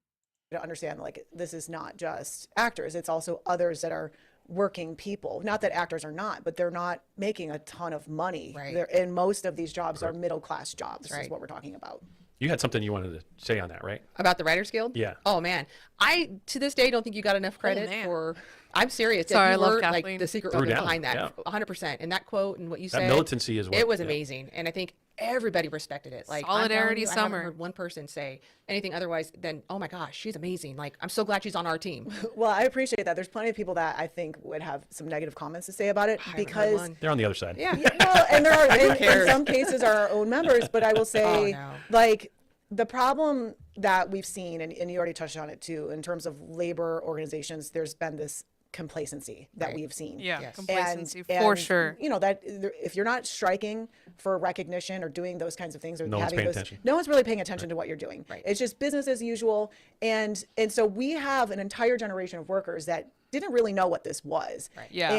To understand, this is not just actors; it's also others that are working people. Not that actors are not, but they're not making a ton of money. Right. And most of these jobs are middle class jobs. Is what we're talking about. You had something you wanted to say on that, right? About the Writers Guild? Yeah. Oh man, I to this day don't think you got enough credit for. I'm serious. Sorry, I you love were Kathleen. the secret Threw weapon down, behind that, yeah. 100%. And that quote and what you said, That militancy is what. it was amazing. And I think everybody respected it. Like, I'm telling Solidarity you, I haven't summer. heard one person say anything otherwise than, oh my gosh, she's amazing. Like, I'm so glad she's on our team. Well, I appreciate that. There's plenty of people that I think would have some negative comments to say about it because They're on the other side. Yeah. well, and there are in cares? some cases are our own members, but I will say no. like the problem that we've seen, and you already touched on it too, in terms of labor organizations, there's been this complacency that we've seen. Yeah, Yes. complacency And, for sure. You know, that if you're not striking for recognition or doing those kinds of things, or No one's having paying those, attention. no one's really paying attention to what you're doing. Right. It's just business as usual. And so we have an entire generation of workers that didn't really know what this was. Right. Yeah.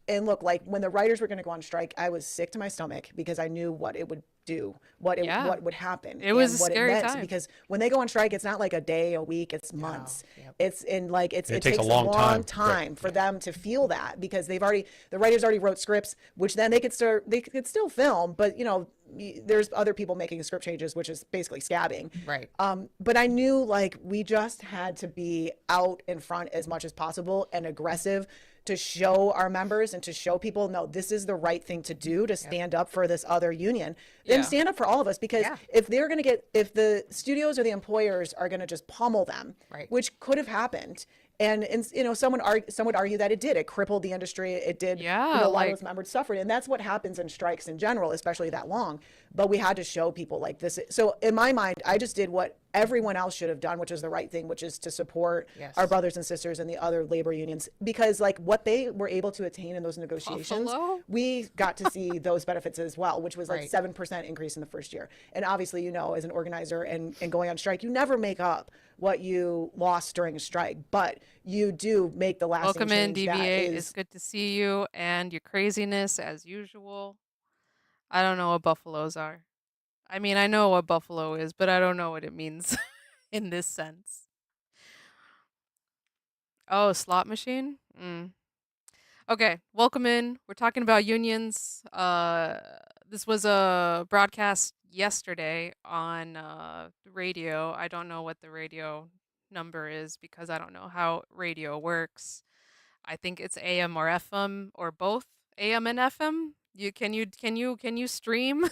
And look, like when the writers were going to go on strike, I was sick to my stomach because I knew what it would do, what would happen. It was and a what scary it meant. time. Because when they go on strike, it's not like a day, a week, it's months. Yep. It's in like it takes takes a long time. time for them to feel that, because the writers already wrote scripts, which then they could still film, but you know, there's other people making script changes, which is basically scabbing. Right. But I knew like we just had to be out in front as much as possible and aggressive to show our members and to show people, no, this is the right thing to do, to stand up for this other union, then stand up for all of us. Because if the studios or the employers are going to just pummel them, Right. which could have happened. And you know, some would argue that it did. It crippled the industry. It did. Yeah, you know, a lot like- of those members suffered, and that's what happens in strikes in general, especially that long. But we had to show people like this. So in my mind, I just did what everyone else should have done, which is the right thing, which is to support Yes. our brothers and sisters and the other labor unions, because like what they were able to attain in those negotiations, Buffalo? we got to see those benefits as well, which was like Right. 7% increase in the first year. And obviously, you know, as an organizer and going on strike, you never make up what you lost during a strike, but you do make the lasting Welcome in, change that DVA. is- It's good to see you and your craziness as usual. I don't know what buffaloes are. I mean, I know what buffalo is, but I don't know what it means in this sense. Oh, slot machine? Okay, welcome in. We're talking about unions. This was a broadcast yesterday on the radio. I don't know what the radio number is because I don't know how radio works. I think it's AM or FM or both AM and FM. Can you stream?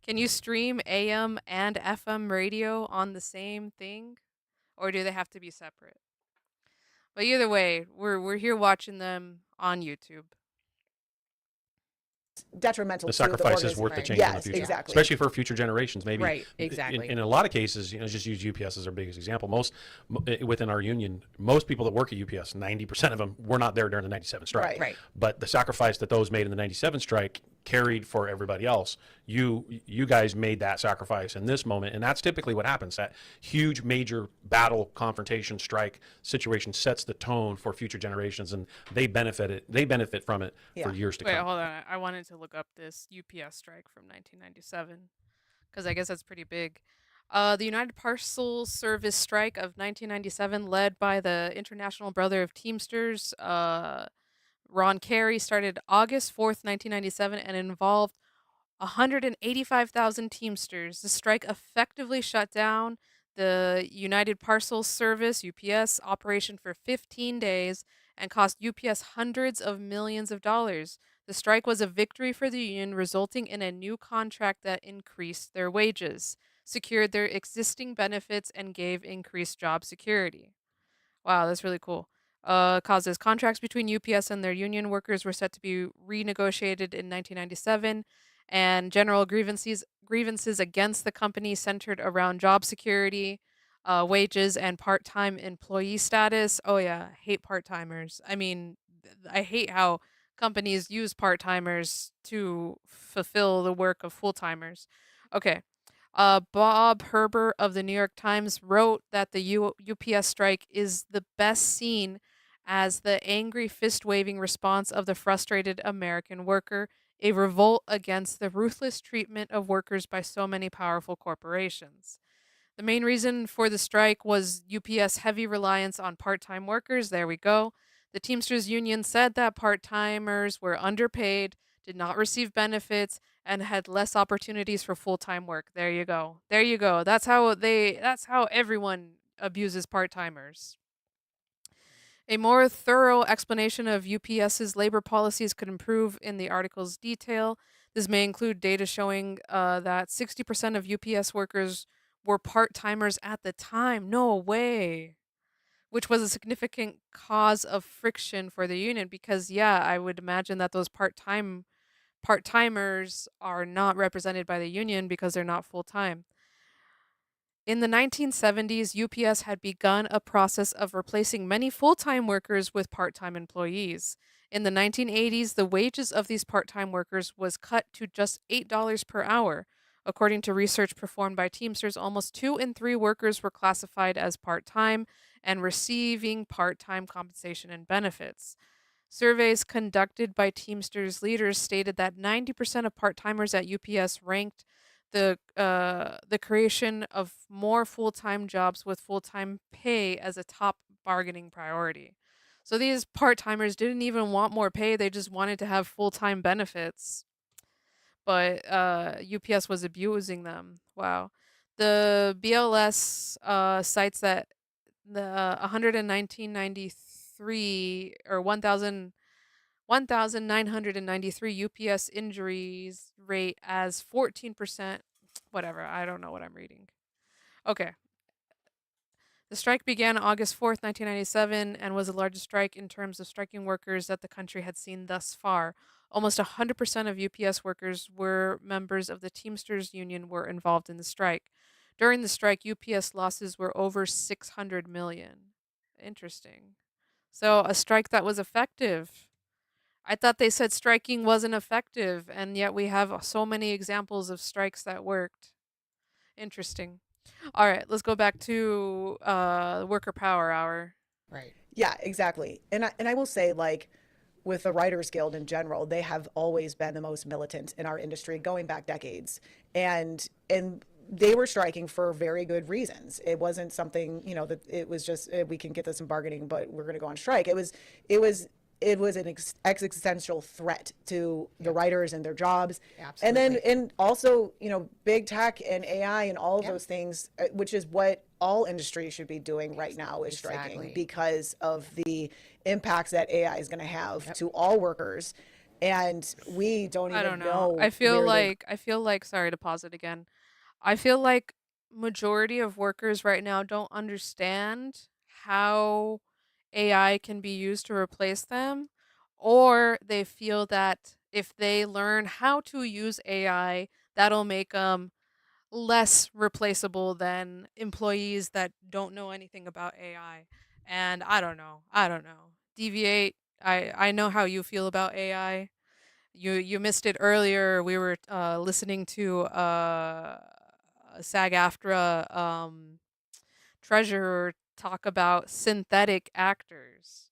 Can you stream AM and FM radio on the same thing, or do they have to be separate? But either way, we're here watching them on YouTube. detrimental The to sacrifice is organization. worth the Right. change Yes, in the future, exactly. especially for future generations. Maybe Right, exactly. In a lot of cases, you know, just use UPS as our biggest example. Within our union, most people that work at UPS, 90% of them were not there during the '97 strike. Right. Right. But the sacrifice that those made in the '97 strike carried for everybody else. You guys made that sacrifice in this moment, and that's typically what happens. That huge, major battle, confrontation, strike situation sets the tone for future generations, and they benefit from it Yeah. for years to Wait, come. hold on. I wanted to look up this UPS strike from 1997 because I guess that's pretty big. The United Parcel Service strike of 1997, led by the International Brother of Teamsters, Ron Carey, started August 4th, 1997, and involved 185,000 Teamsters. The strike effectively shut down the United Parcel Service, UPS, operation for 15 days and cost UPS hundreds of millions of dollars. The strike was a victory for the union, resulting in a new contract that increased their wages, secured their existing benefits, and gave increased job security. Wow, that's really cool. Causes contracts between UPS and their union workers were set to be renegotiated in 1997, and general grievances against the company centered around job security, wages, and part-time employee status. Oh yeah, I hate part-timers. I mean, I hate how companies use part-timers to fulfill the work of full-timers. Okay. Bob Herber of the New York Times wrote that the UPS strike is the best seen as the angry fist-waving response of the frustrated American worker, a revolt against the ruthless treatment of workers by so many powerful corporations. The main reason for the strike was UPS heavy reliance on part-time workers. There we go. The Teamsters Union said that part-timers were underpaid, did not receive benefits, and had less opportunities for full-time work. There you go. There you go. That's how everyone abuses part-timers. A more thorough explanation of UPS's labor policies could improve in the article's detail. This may include data showing that 60% of UPS workers were part timers at the time. No way. Which was a significant cause of friction for the union because, yeah, I would imagine that those part timers are not represented by the union because they're not full time. In the 1970s, UPS had begun a process of replacing many full time workers with part time employees. In the 1980s, the wages of these part time workers was cut to just $8 per hour. According to research performed by Teamsters, almost 2 in 3 workers were classified as part time and receiving part time compensation and benefits. Surveys conducted by Teamsters leaders stated that 90% of part-timers at UPS ranked the creation of more full-time jobs with full-time pay as a top bargaining priority. So these part-timers didn't even want more pay, they just wanted to have full-time benefits. But UPS was abusing them. Wow. The BLS cites that the 11993 or 1,993 UPS injuries rate as 14%. Whatever, I don't know what I'm reading. Okay. The strike began August 4th, 1997, and was the largest strike in terms of striking workers that the country had seen thus far. Almost 100% of UPS workers were members of the Teamsters Union were involved in the strike. During the strike, UPS losses were over 600 million. Interesting. So a strike that was effective. I thought they said striking wasn't effective, and yet we have so many examples of strikes that worked. Interesting. All right, let's go back to worker power hour. Right. Yeah, exactly. And I will say, like, with the Writers Guild in general, they have always been the most militant in our industry, going back decades, and they were striking for very good reasons. It wasn't something, that it was just we can get this in bargaining, but we're going to go on strike. It was an existential threat to the writers and their jobs. Absolutely. And also, big tech and AI and all of those things, which is what all industries should be doing right now, is striking. Exactly. Because of the impacts that AI is going to have to all workers. And we don't even I don't know. I where feel like sorry to pause it again. I feel like majority of workers right now don't understand how AI can be used to replace them, or they feel that if they learn how to use AI, that'll make them less replaceable than employees that don't know anything about AI. And I don't know. I don't know. Deviate. I know how you feel about AI. You missed it earlier. We were listening to SAG-AFTRA treasurer talk about synthetic actors.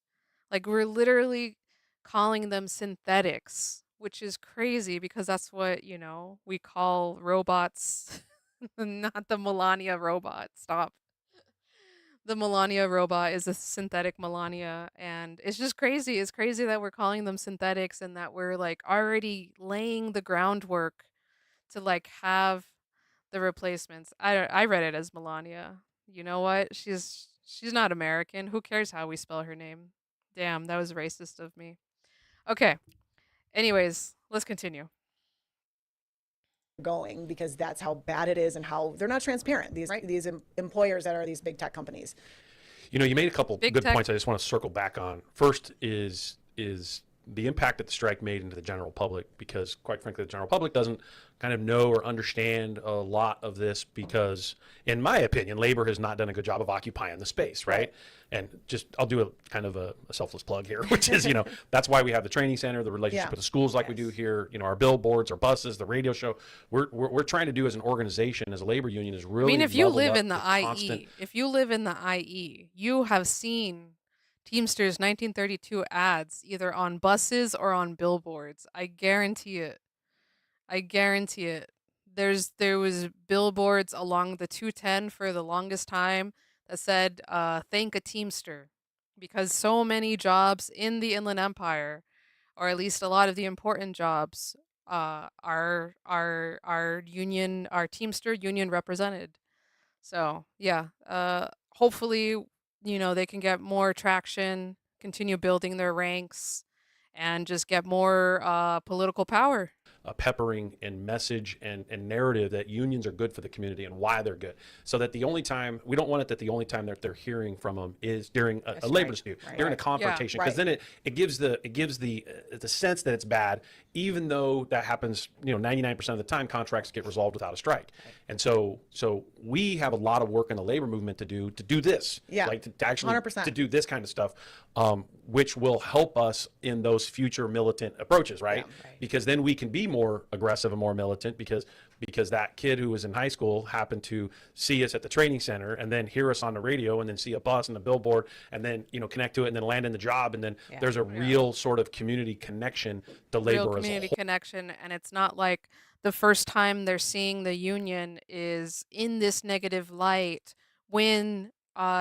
Like we're literally calling them synthetics, which is crazy because that's what, we call robots. Not the Melania robot. Stop. The Melania robot is a synthetic Melania, and it's just crazy. It's crazy that we're calling them synthetics and that we're like already laying the groundwork to like have the replacements. I read it as Melania. You know what? She's not American. Who cares how we spell her name? Damn, that was racist of me. Okay. Anyways, let's continue. going, because that's how bad it is and how they're not transparent. These employers that are these big tech companies. You made a couple Big good tech. points I just want to circle back on. First is the impact that the strike made into the general public, because quite frankly, the general public doesn't kind of know or understand a lot of this because, in my opinion, labor has not done a good job of occupying the space, right? And just, I'll do a kind of a selfless plug here, which is, that's why we have the training center, the relationship with the schools like we do here, our billboards, our buses, the radio show. We're trying to do as an organization, as a labor union, is really If you live level in the up IE, you have seen Teamsters 1932 ads either on buses or on billboards. I guarantee it. There was billboards along the 210 for the longest time that said thank a Teamster, because so many jobs in the Inland Empire, or at least a lot of the important jobs, are Teamster union represented. So yeah, hopefully they can get more traction continue building their ranks and just get more political power. Peppering and message and narrative that unions are good for the community and why they're good. So that the only time, we don't want it that the only time that they're hearing from them is during a labor dispute, during a confrontation, because then it gives the sense that it's bad, even though that happens, 99% of the time contracts get resolved without a strike. And so we have a lot of work in the labor movement to do this, like to actually 100%. to do this kind of stuff, which will help us in those future militant approaches, right? Because then we can be more aggressive and more militant because that kid who was in high school happened to see us at the training center and then hear us on the radio and then see a bus and a billboard and then connect to it and then land in the job, and then there's a real sort of community connection to labor Real as a community whole. connection, and it's not like the first time they're seeing the union is in this negative light when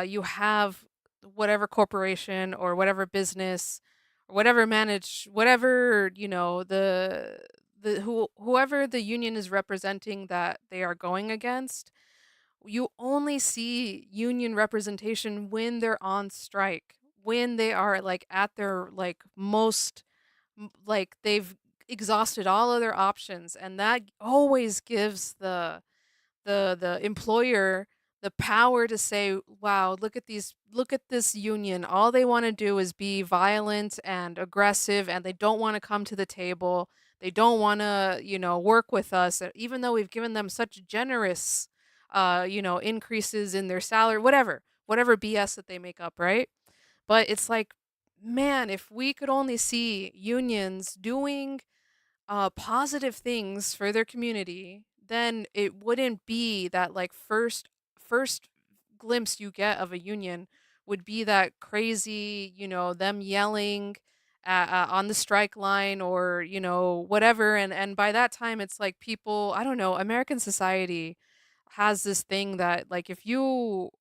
you have whatever corporation or whatever business or whatever whoever the union is representing that they are going against. You only see union representation when they're on strike, when they are like at their like most like they've exhausted all other options, and that always gives the employer the power to say, wow, look at this union, all they want to do is be violent and aggressive, and they don't want to come to the table, they don't want to work with us, even though we've given them such generous increases in their salary, whatever BS that they make up, right? But it's like, man, if we could only see unions doing positive things for their community, then it wouldn't be that like first glimpse you get of a union would be that crazy, them yelling on the strike line or whatever, and by that time it's like people, I don't know, American society has this thing that like if you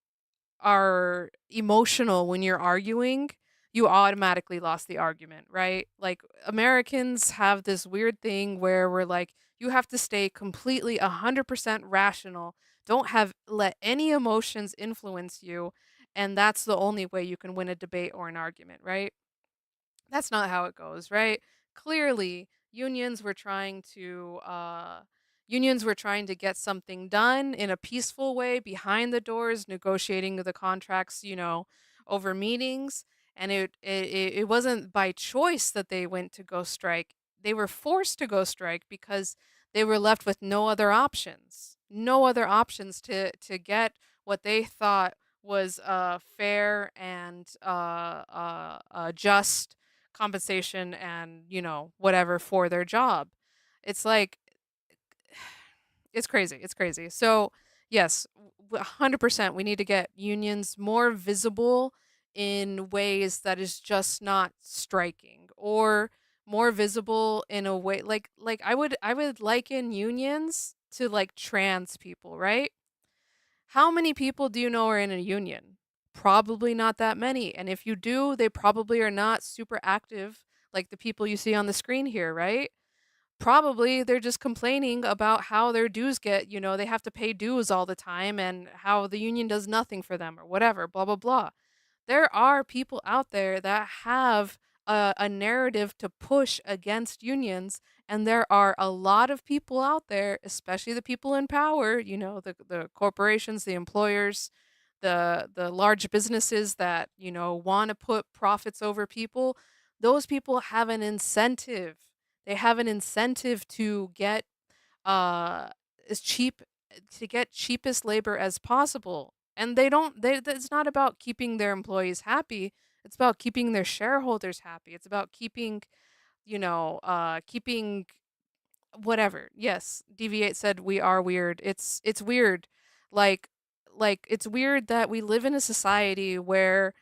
are emotional when you're arguing, you automatically lost the argument, right? Like Americans have this weird thing where we're like, you have to stay completely 100% rational. Don't let any emotions influence you. And that's the only way you can win a debate or an argument, right? That's not how it goes, right? Clearly, unions were trying to get something done in a peaceful way behind the doors, negotiating the contracts, over meetings, and it wasn't by choice that they went to go strike. They were forced to go strike because they were left with no other options. No other options to get what they thought was fair and just compensation and whatever for their job. It's like it's crazy. It's crazy. So yes, 100% we need to get unions more visible in ways that is just not striking, or more visible in a way like I would liken unions to like trans people, right? How many people do you know are in a union? Probably not that many. And if you do, they probably are not super active like the people you see on the screen here, right? Probably they're just complaining about how their dues get, they have to pay dues all the time and how the union does nothing for them or whatever, blah, blah, blah. There are people out there that have a narrative to push against unions, and there are a lot of people out there, especially the people in power, the corporations, the employers, the large businesses that, want to put profits over people. Those people have an incentive. They have an incentive to get uh as cheap to get cheapest labor as possible. And it's not about keeping their employees happy. It's about keeping their shareholders happy. It's about keeping whatever. Yes, Deviate said we are weird. It's weird. Like it's weird that we live in a society where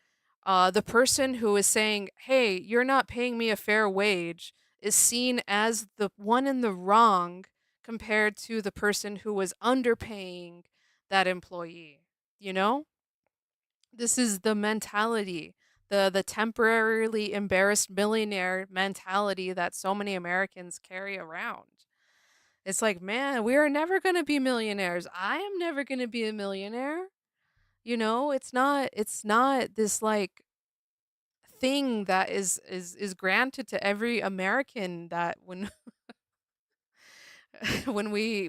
the person who is saying, "Hey, you're not paying me a fair wage," is seen as the one in the wrong compared to the person who was underpaying that employee. You know? This is the mentality, the temporarily embarrassed millionaire mentality that so many Americans carry around. It's like, man, we are never going to be millionaires. I am never going to be a millionaire. It's not this like thing that is granted to every American, that when when we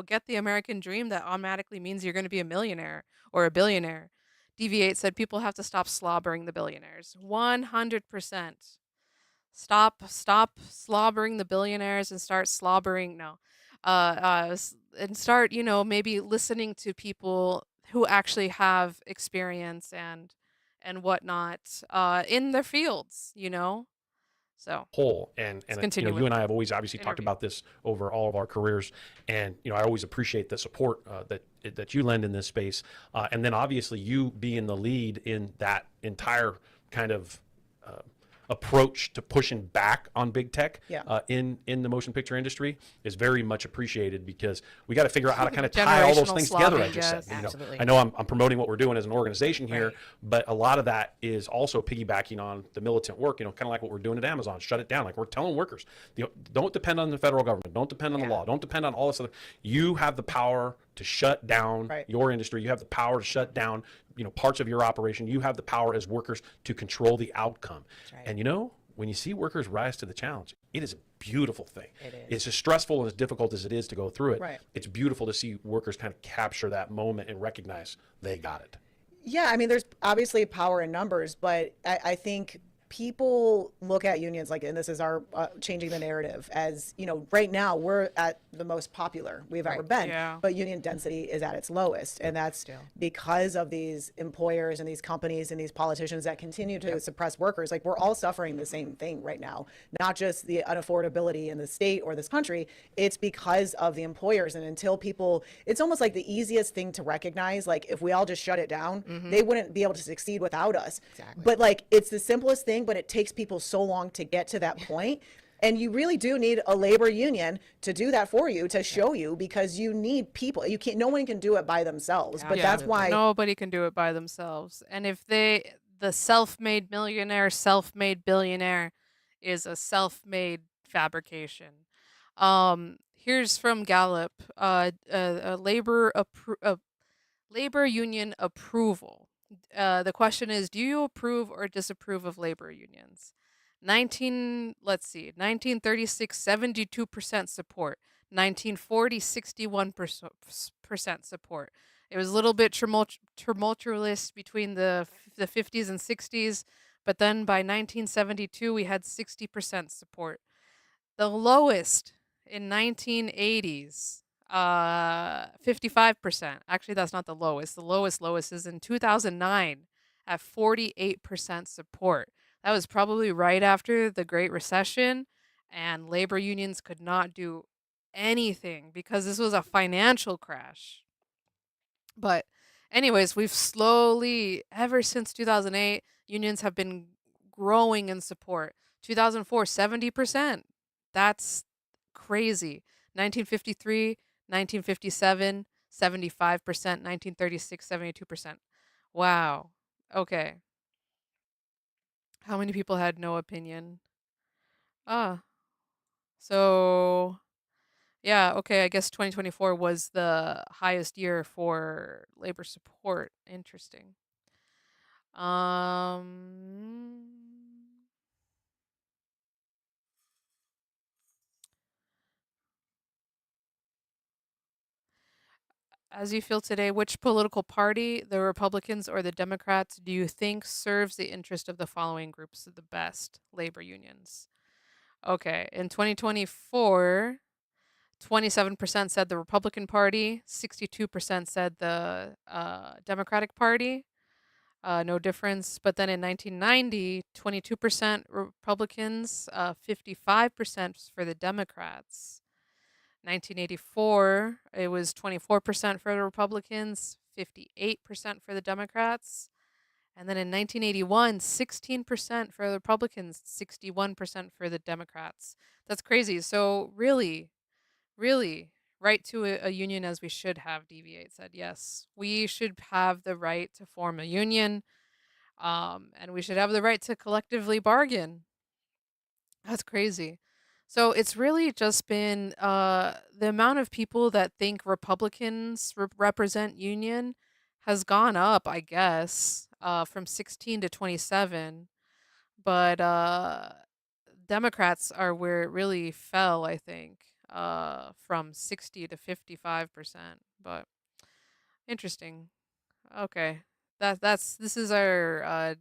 get the American dream, that automatically means you're going to be a millionaire or a billionaire. DV8 said people have to stop slobbering the billionaires. 100%. Stop slobbering the billionaires and start slobbering, no. And start, maybe listening to people who actually have experience and whatnot in their fields. So whole. And let's and continue you with and I the have always obviously talked interview. about this over all of our careers, and I always appreciate the support that you lend in this space, and then obviously you being the lead in that entire kind of approach to pushing back on big tech Yeah. in the motion picture industry is very much appreciated, because we got to figure out how to kind of tie all those Generational things together. I slobbing, just yes. said, Absolutely. I know I'm promoting what we're doing as an organization here, Right. but a lot of that is also piggybacking on the militant work, kind of like what we're doing at Amazon. Shut it down. Like, we're telling workers, don't depend on the federal government, don't depend on the law, don't depend on all this other. You have the power to shut down Right. your industry. You have the power to shut down parts of your operation. You have the power as workers to control the outcome. right. And when you see workers rise to the challenge, it is a beautiful thing. It is. It's as stressful and as difficult as it is to go through it. Right. It's beautiful to see workers kind of capture that moment and recognize they got it. Yeah, I mean, there's obviously power in numbers, but I think people look at unions like, and this is our changing the narrative, as right now we're at the most popular we've ever been, Yeah. but union density is at its lowest, and that's because of these employers and these companies and these politicians that continue to suppress workers. Like, we're all suffering the same thing right now, not just the unaffordability in the state or this country. It's because of the employers, and until people, it's almost like the easiest thing to recognize. Like, if we all just shut it down, they wouldn't be able to succeed without us. Exactly. But like, it's the simplest thing, but it takes people so long to get to that point. And you really do need a labor union to do that for you, to show you, because you need people. You can't, no one can do it by themselves, but that's why. Nobody can do it by themselves. And if the self-made millionaire, self-made billionaire is a self-made fabrication. Here's from Gallup, labor union approval. The question is, do you approve or disapprove of labor unions? 1936, 72% support. 1940, 61% support. It was a little bit tumultuous between the 50s and 60s, but then by 1972, we had 60% support. The lowest in 1980s, 55%. Actually, that's not the lowest. The lowest is in 2009 at 48% support. That was probably right after the Great Recession, and labor unions could not do anything because this was a financial crash. But anyways, we've slowly, ever since 2008, unions have been growing in support. 2004, 70%. That's crazy. 1953, 1957, 75%, 1936, 72%. Wow. Okay. How many people had no opinion? So yeah, okay, I guess 2024 was the highest year for labor support. Interesting. As you feel today, which political party, the Republicans or the Democrats, do you think serves the interest of the following groups the best? Labor unions. Okay, in 2024, 27% said the Republican Party, 62% said the Democratic Party. No difference. But then in 1990, 22% Republicans, 55% for the Democrats. 1984, it was 24% for the Republicans, 58% for the Democrats. And then in 1981, 16% for the Republicans, 61% for the Democrats. That's crazy. So really, right to a union as we should have, DV8 said. Yes, we should have the right to form a union, and we should have the right to collectively bargain. That's crazy. So it's really just been the amount of people that think Republicans represent union has gone up, I guess, from 16 to 27. but Democrats are where it really fell, I think, from 60 to 55%. But interesting. Okay, this is our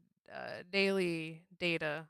daily data.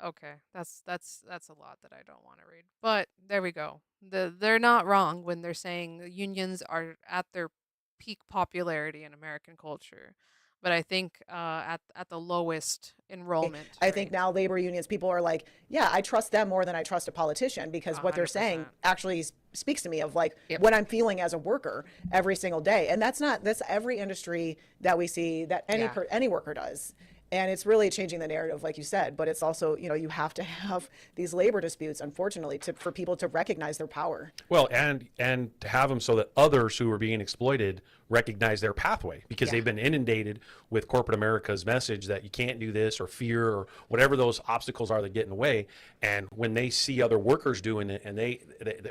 Okay, that's a lot that I don't want to read. But there we go. They're not wrong when they're saying the unions are at their peak popularity in American culture. But I think at the lowest enrollment. I think now labor unions, people are like, yeah, I trust them more than I trust a politician, because what they're saying actually speaks to me of like what I'm feeling as a worker every single day. And that's every industry that we see that any worker does. And it's really changing the narrative, like you said, but it's also, you have to have these labor disputes, unfortunately, for people to recognize their power. Well, and to have them so that others who are being exploited recognize their pathway, because they've been inundated with corporate America's message that you can't do this, or fear, or whatever those obstacles are that get in the way. And when they see other workers doing it, and they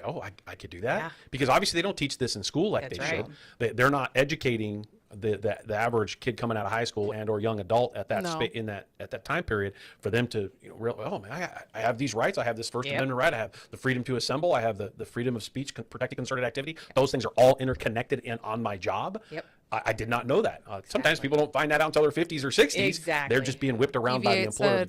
oh, I could do that, because obviously they don't teach this in school like they should. They're not educating the average kid coming out of high school and or young adult at that at that time period, for them to oh man, I have these rights, I have this First Amendment right, I have the freedom to assemble, I have the freedom of speech, protected concerted activity. Those things are all interconnected and on my job. I did not know that. Sometimes people don't find that out until their 50s or 60s. They're just being whipped around by the employer.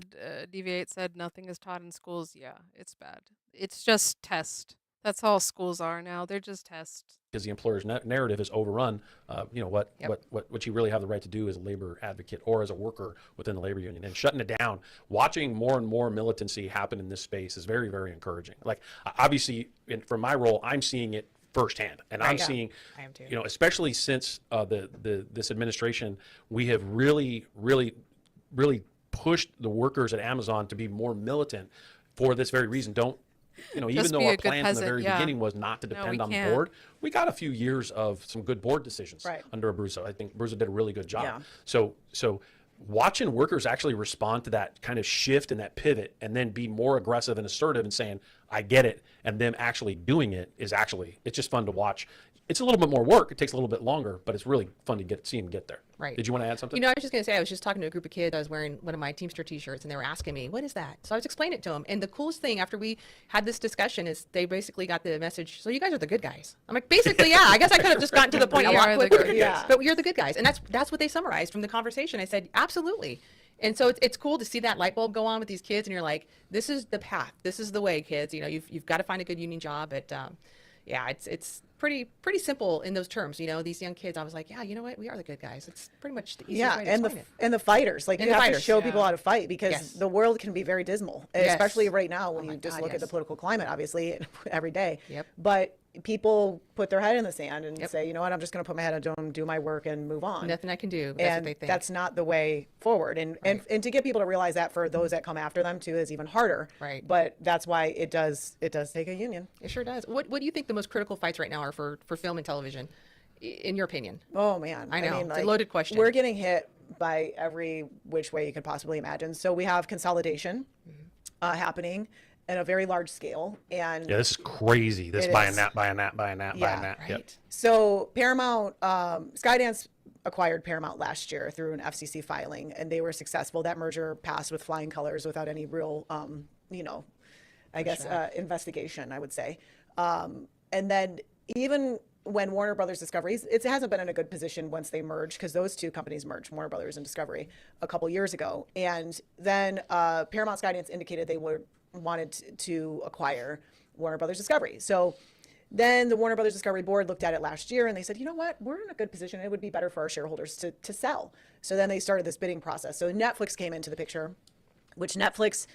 Deviate said nothing is taught in schools. Yeah, it's bad. It's just test. That's all schools are now. They're just tests. Because the employer's narrative is overrun. What you really have the right to do as a labor advocate or as a worker within the labor union, and shutting it down. Watching more and more militancy happen in this space is very, very encouraging. Like, obviously, from my role, I'm seeing it firsthand, and I'm seeing, especially since this administration, we have really pushed the workers at Amazon to be more militant for this very reason. Even though our plan from the very beginning was not to depend on the board, we got a few years of some good board decisions under Abruzzo. I think Abruzzo did a really good job. So watching workers actually respond to that kind of shift and that pivot, and then be more aggressive and assertive and saying, I get it, and them actually doing it it's just fun to watch. It's a little bit more work. It takes a little bit longer, but it's really fun to see them get there. Right. Did you want to add something? I was just going to say, I was just talking to a group of kids. I was wearing one of my Teamster t-shirts, and they were asking me, what is that? So I was explaining it to them. And the coolest thing after we had this discussion is they basically got the message, so you guys are the good guys. I'm like, basically, yeah. I guess I could have just gotten to the point a lot quicker. But you're the good guys. And that's what they summarized from the conversation. I said, absolutely. And so it's cool to see that light bulb go on with these kids, and you're like, this is the path. This is the way, kids. You've got to find a good union job. But it's pretty simple in those terms. These young kids, I was like, yeah, you know what? We are the good guys. It's pretty much the easiest way to explain it. And the fighters. Like, you have to show people how to fight, because the world can be very dismal, especially right now when you just look at the political climate, obviously, every day. But people put their head in the sand and say, you know what, I'm just going to put my head down, do my work, and move on. Nothing I can do. That's and what they think. That's not the way forward. And to get people to realize that for those that come after them too is even harder. Right. But that's why it does take a union. It sure does. What do you think the most critical fights right now are for film and television, in your opinion? Oh man, I know, it's a loaded question. We're getting hit by every which way you could possibly imagine. So we have consolidation happening at a very large scale, and this is crazy. This buying that, buying that, buying that, buying that. Right. Yep. So Paramount, Skydance acquired Paramount last year through an FCC filing, and they were successful. That merger passed with flying colors without any real, investigation, I would say. And then even when Warner Brothers Discovery, it hasn't been in a good position once they merged, because those two companies merged, Warner Brothers and Discovery, a couple years ago. And then Paramount Skydance indicated they wanted to acquire Warner Brothers Discovery. So then the Warner Brothers Discovery board looked at it last year, and they said, you know what, we're in a good position. It would be better for our shareholders to sell. So then they started this bidding process. So Netflix came into the picture, which Netflix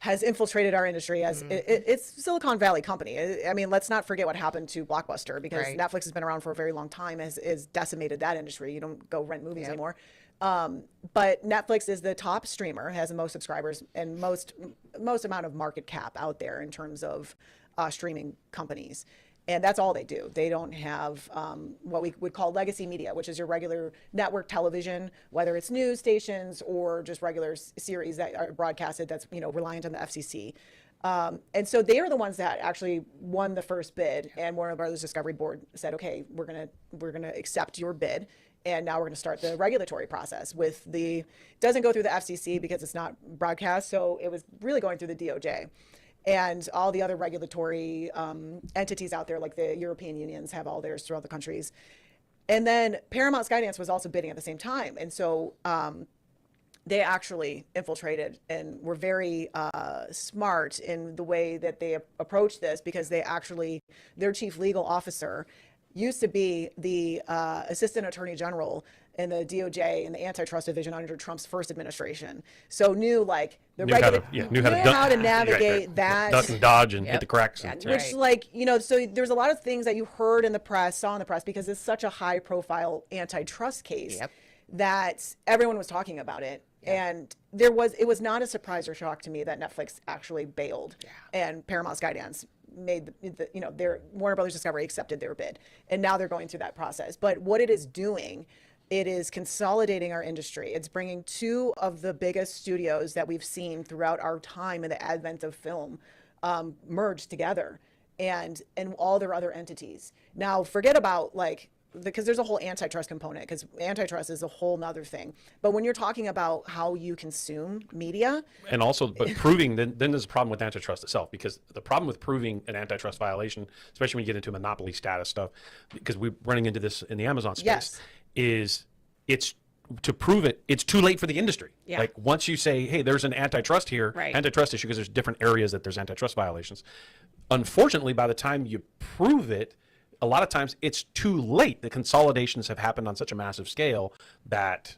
has infiltrated our industry as it's Silicon Valley company. I mean, let's not forget what happened to Blockbuster, because Netflix has been around for a very long time, has decimated that industry. You don't go rent movies anymore. But Netflix is the top streamer, has the most subscribers and most amount of market cap out there in terms of streaming companies. And that's all they do. They don't have what we would call legacy media, which is your regular network television, whether it's news stations or just regular series that are broadcasted that's reliant on the FCC. And so they are the ones that actually won the first bid, and Warner Brothers Discovery Board said, okay, we're gonna accept your bid. And now we're going to start the regulatory process with the, doesn't go through the FCC because it's not broadcast. So it was really going through the DOJ. And all the other regulatory entities out there, like the European unions, have all theirs throughout the countries. And then Paramount Skydance was also bidding at the same time. And so they actually infiltrated and were very smart in the way that they approached this, because they actually, their chief legal officer used to be the assistant attorney general in the DOJ in the antitrust division under Trump's first administration. So knew like the knew how to navigate that, duck and dodge and hit the cracks. Which like, you know, so there's a lot of things that you heard in the press, saw in the press, because it's such a high profile antitrust case that everyone was talking about it. And it was not a surprise or shock to me that Netflix actually bailed and Paramount Skydance made the you know, their Warner Brothers Discovery accepted their bid, and now they're going through that process. But what it is doing, it is consolidating our industry. It's bringing two of the biggest studios that we've seen throughout our time in the advent of film merged together, and all their other entities. Now forget about like, because there's a whole antitrust component, because antitrust is a whole nother thing. But when you're talking about how you consume media, and also, but proving, then there's a problem with antitrust itself, because the problem with proving an antitrust violation, especially when you get into monopoly status stuff, because we're running into this in the Amazon space, is it's to prove it, it's too late for the industry. Like once you say, hey, there's an antitrust here, antitrust issue, because there's different areas that there's antitrust violations. Unfortunately, by the time you prove it, a lot of times it's too late. The consolidations have happened on such a massive scale that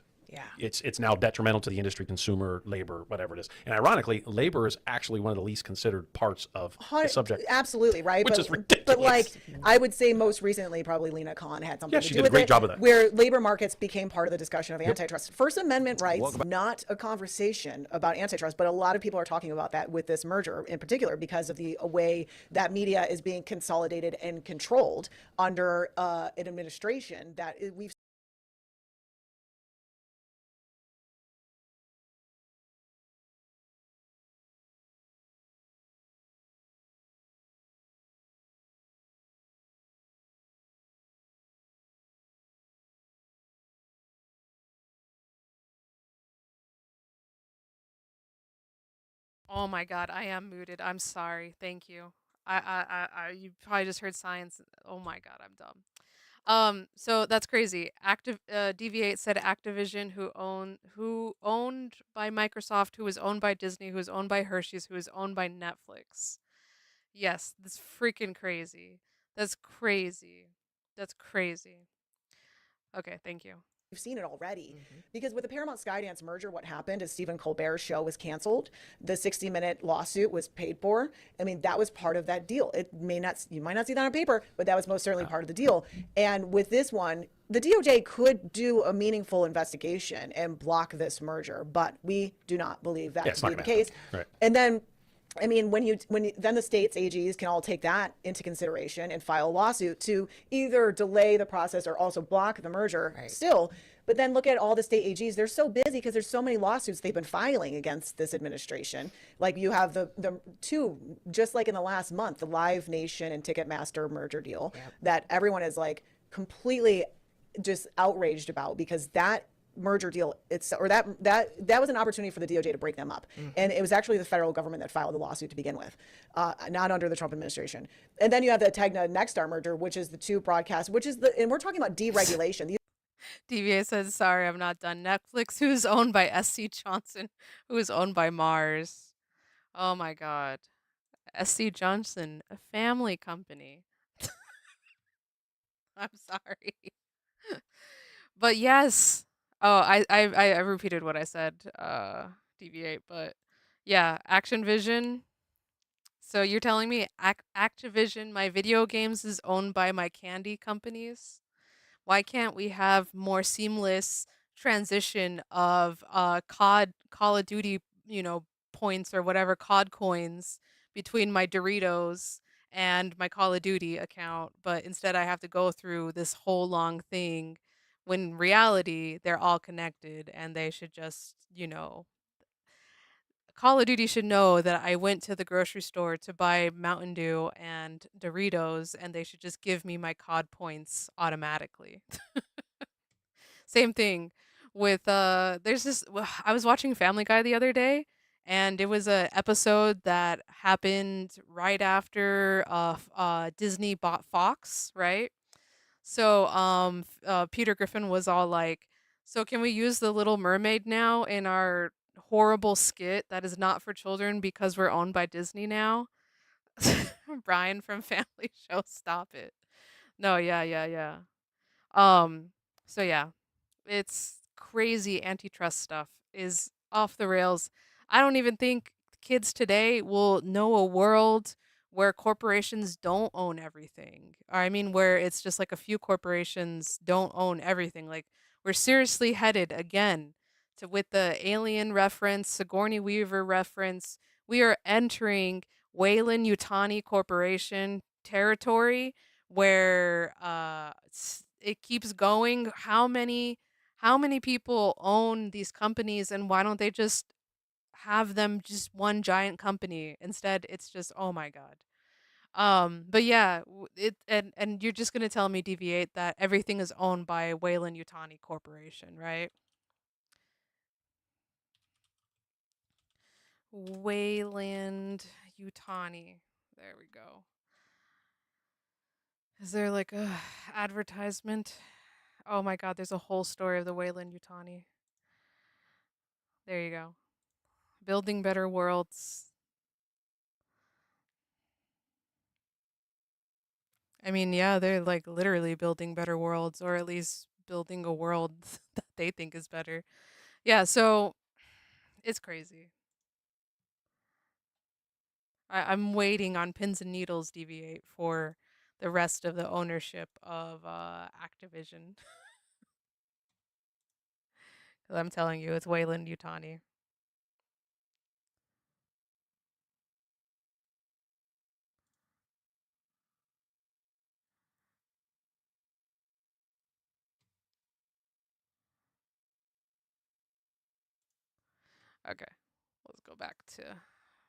it's now detrimental to the industry, consumer, labor, whatever it is. And ironically, labor is actually one of the least considered parts of the subject. Absolutely, right? Which is ridiculous. But like, I would say most recently, probably Lena Khan had something to she do did with a great it, job of that. where labor markets became part of the discussion of antitrust. First Amendment rights, not a conversation about antitrust, but a lot of people are talking about that with this merger in particular, because of the way that media is being consolidated and controlled under an administration that we've Oh my God, I am muted. I'm sorry. Thank you. You probably just heard science. Oh my God, I'm dumb. So that's crazy. Deviate said Activision, who owned by Microsoft, who was owned by Disney, who was owned by Hershey's, who was owned by Netflix. Yes, that's freaking crazy. That's crazy. That's crazy. Okay, thank you. We've seen it already, because with the Paramount Skydance merger, what happened is Stephen Colbert's show was canceled. The 60-minute lawsuit was paid for. I mean, that was part of that deal. You might not see that on paper, but that was most certainly part of the deal. And with this one, the DOJ could do a meaningful investigation and block this merger, but we do not believe that to be the case. Right. And then, I mean, then the state's AGs can all take that into consideration and file a lawsuit to either delay the process or also block the merger still. But then look at all the state AGs. They're so busy because there's so many lawsuits they've been filing against this administration. Like you have the two, just like in the last month, the Live Nation and Ticketmaster merger deal that everyone is like completely just outraged about, because that merger deal, that was an opportunity for the DOJ to break them up. And it was actually the federal government that filed the lawsuit to begin with, not under the Trump administration. And then you have the Tegna Nexstar merger, which is the two broadcasts, and we're talking about deregulation. DVA says, sorry, I'm not done. Netflix, who's owned by SC Johnson, who is owned by Mars. Oh my God. SC Johnson, a family company. I'm sorry. But yes. Oh, I repeated what I said, Deviate, but yeah, Action Vision. So you're telling me Activision, my video games, is owned by my candy companies? Why can't we have more seamless transition of Call of Duty, points or whatever COD coins between my Doritos and my Call of Duty account, but instead I have to go through this whole long thing when in reality they're all connected and they should just, Call of Duty should know that I went to the grocery store to buy Mountain Dew and Doritos, and they should just give me my COD points automatically. Same thing with there's this I was watching Family Guy the other day, and it was a episode that happened right after Disney bought Fox, right? So Peter Griffin was all like, "So can we use the Little Mermaid now in our horrible skit that is not for children because we're owned by Disney now?" Brian from Family Show, stop it. No, yeah, yeah, yeah. Um, so yeah, it's crazy antitrust stuff is off the rails. I don't even think kids today will know a world where corporations don't own everything. Or I mean, where it's just like a few corporations don't own everything. Like we're seriously headed again to with the Alien reference, Sigourney Weaver reference. We are entering Wayland Yutani Corporation territory where it keeps going. How many people own these companies, and why don't they just have them just one giant company? Instead, it's just, oh my god. But yeah, it and you're just gonna tell me, Deviate, that everything is owned by Wayland Yutani Corporation, right? Wayland Yutani. There we go. Is there like a advertisement? Oh my god, there's a whole story of the Wayland Yutani. There you go. Building better worlds. I mean, yeah, they're like literally building better worlds, or at least building a world that they think is better. Yeah, so it's crazy. I'm waiting on pins and needles, Deviate, for the rest of the ownership of Activision. 'Cause I'm telling you, it's Wayland Yutani. Okay, let's go back to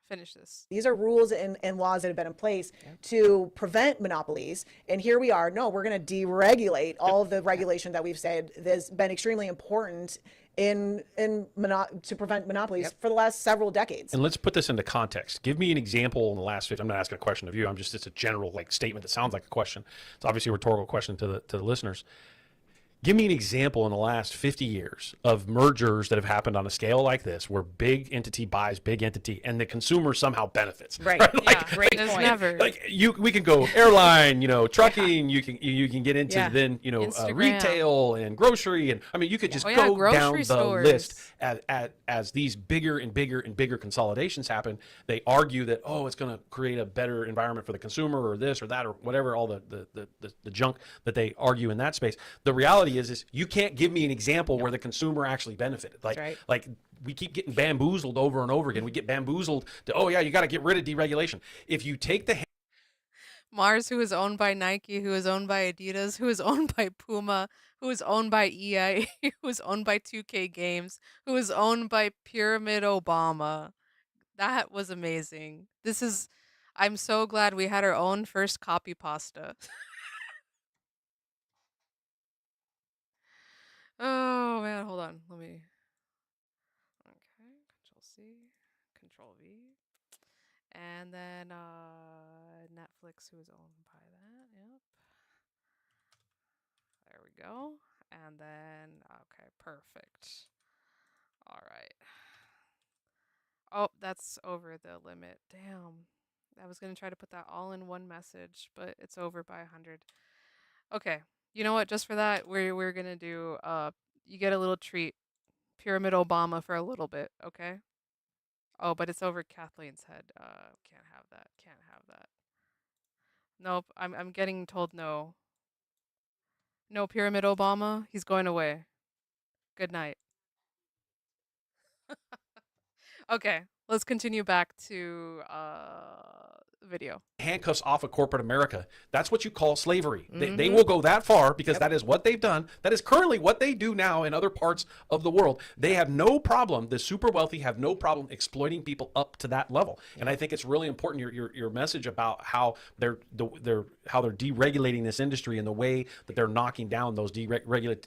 finish this. These are rules and laws that have been in place to prevent monopolies. And here we are. No, we're going to deregulate all of the regulation that we've said has been extremely important to prevent monopolies for the last several decades. And let's put this into context. Give me an example in the last 50. I'm not asking a question of you. It's a general like statement that sounds like a question. It's obviously a rhetorical question to the listeners. Give me an example in the last 50 years of mergers that have happened on a scale like this, where big entity buys big entity, and the consumer somehow benefits. Right. Like, Yeah. Great There's point. never. Like we can go airline, trucking. You can get into then Instagram. retail and grocery, and I mean you could just Oh, yeah, go grocery down the stores. list as these bigger and bigger and bigger consolidations happen. They argue that it's going to create a better environment for the consumer, or this or that or whatever, all the junk that they argue in that space. The reality is you can't give me an example where the consumer actually benefited. Like we keep getting bamboozled over and over again. We get bamboozled to, you got to get rid of deregulation. If you take the Mars, who is owned by Nike, who is owned by Adidas, who is owned by Puma, who is owned by EA, who is owned by 2K Games, who is owned by Pyramid Obama. That was amazing. I'm so glad we had our own first copy pasta. Oh man, hold on. Let me. Okay, Control C, Control V. And then Netflix, who is owned by that. Yep. There we go. And then, okay, perfect. All right. Oh, that's over the limit. Damn. I was going to try to put that all in one message, but it's over by 100. Okay. You know what? Just for that, we're going to do you get a little treat. Pyramid Obama for a little bit, okay? Oh, but it's over Kathleen's head. Can't have that. Can't have that. Nope. I'm getting told no. No Pyramid Obama. He's going away. Good night. Okay, let's continue back to video. Handcuffs off of corporate America. That's what you call slavery. They will go that far because that is what they've done. That is currently what they do now in other parts of the world. They have no problem, the super wealthy have no problem exploiting people up to that level. And I think it's really important, your message about how they're deregulating this industry and the way that they're knocking down those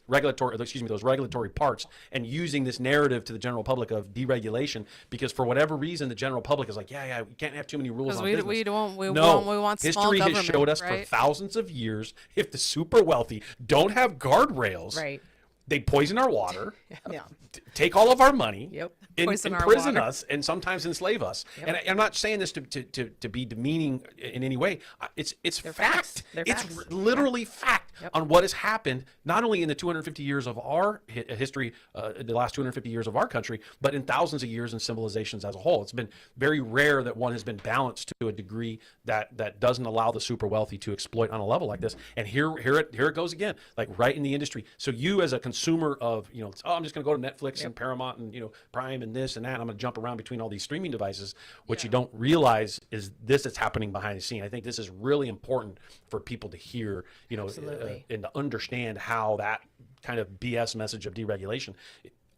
regulatory parts and using this narrative to the general public of deregulation, because for whatever reason the general public is like, we can't have too many rules on business. We want small history has government, showed us right? for thousands of years, if the super wealthy don't have guardrails, Right. they poison our water, Yeah. take all of our money, Poison our imprison water. us, and sometimes enslave us. And I'm not saying this to be demeaning in any way. It's fact. facts. They're It's facts. literally fact on what has happened, not only in the 250 years of our history, the last 250 years of our country, but in thousands of years in civilizations as a whole. It's been very rare that one has been balanced to a degree that doesn't allow the super wealthy to exploit on a level like this. And here it goes again, like right in the industry. So you as a consumer of, I'm just going to go to Netflix and Paramount and, Prime and this and that, I'm going to jump around between all these streaming devices. What you don't realize is this is happening behind the scene. I think this is really important for people to hear, and to understand how that kind of BS message of deregulation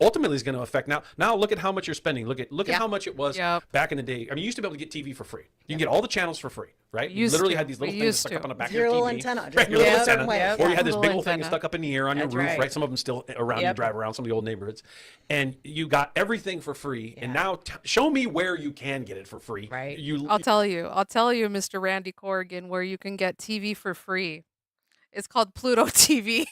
ultimately is going to affect now look at how much you're spending. Look at how much it was back in the day. I mean, you used to be able to get TV for free. You can get all the channels for free, right? You literally had these little things stuck up on the back of your little TV. antenna. Right, your little antenna. Yep. Or you had this Little big old thing antenna. stuck up in the air on your That's roof, right. right? Some of them still around, you drive around some of the old neighborhoods. And you got everything for free. And now show me where you can get it for free. Right. I'll tell you, Mr. Randy Corrigan, where you can get TV for free. It's called Pluto TV.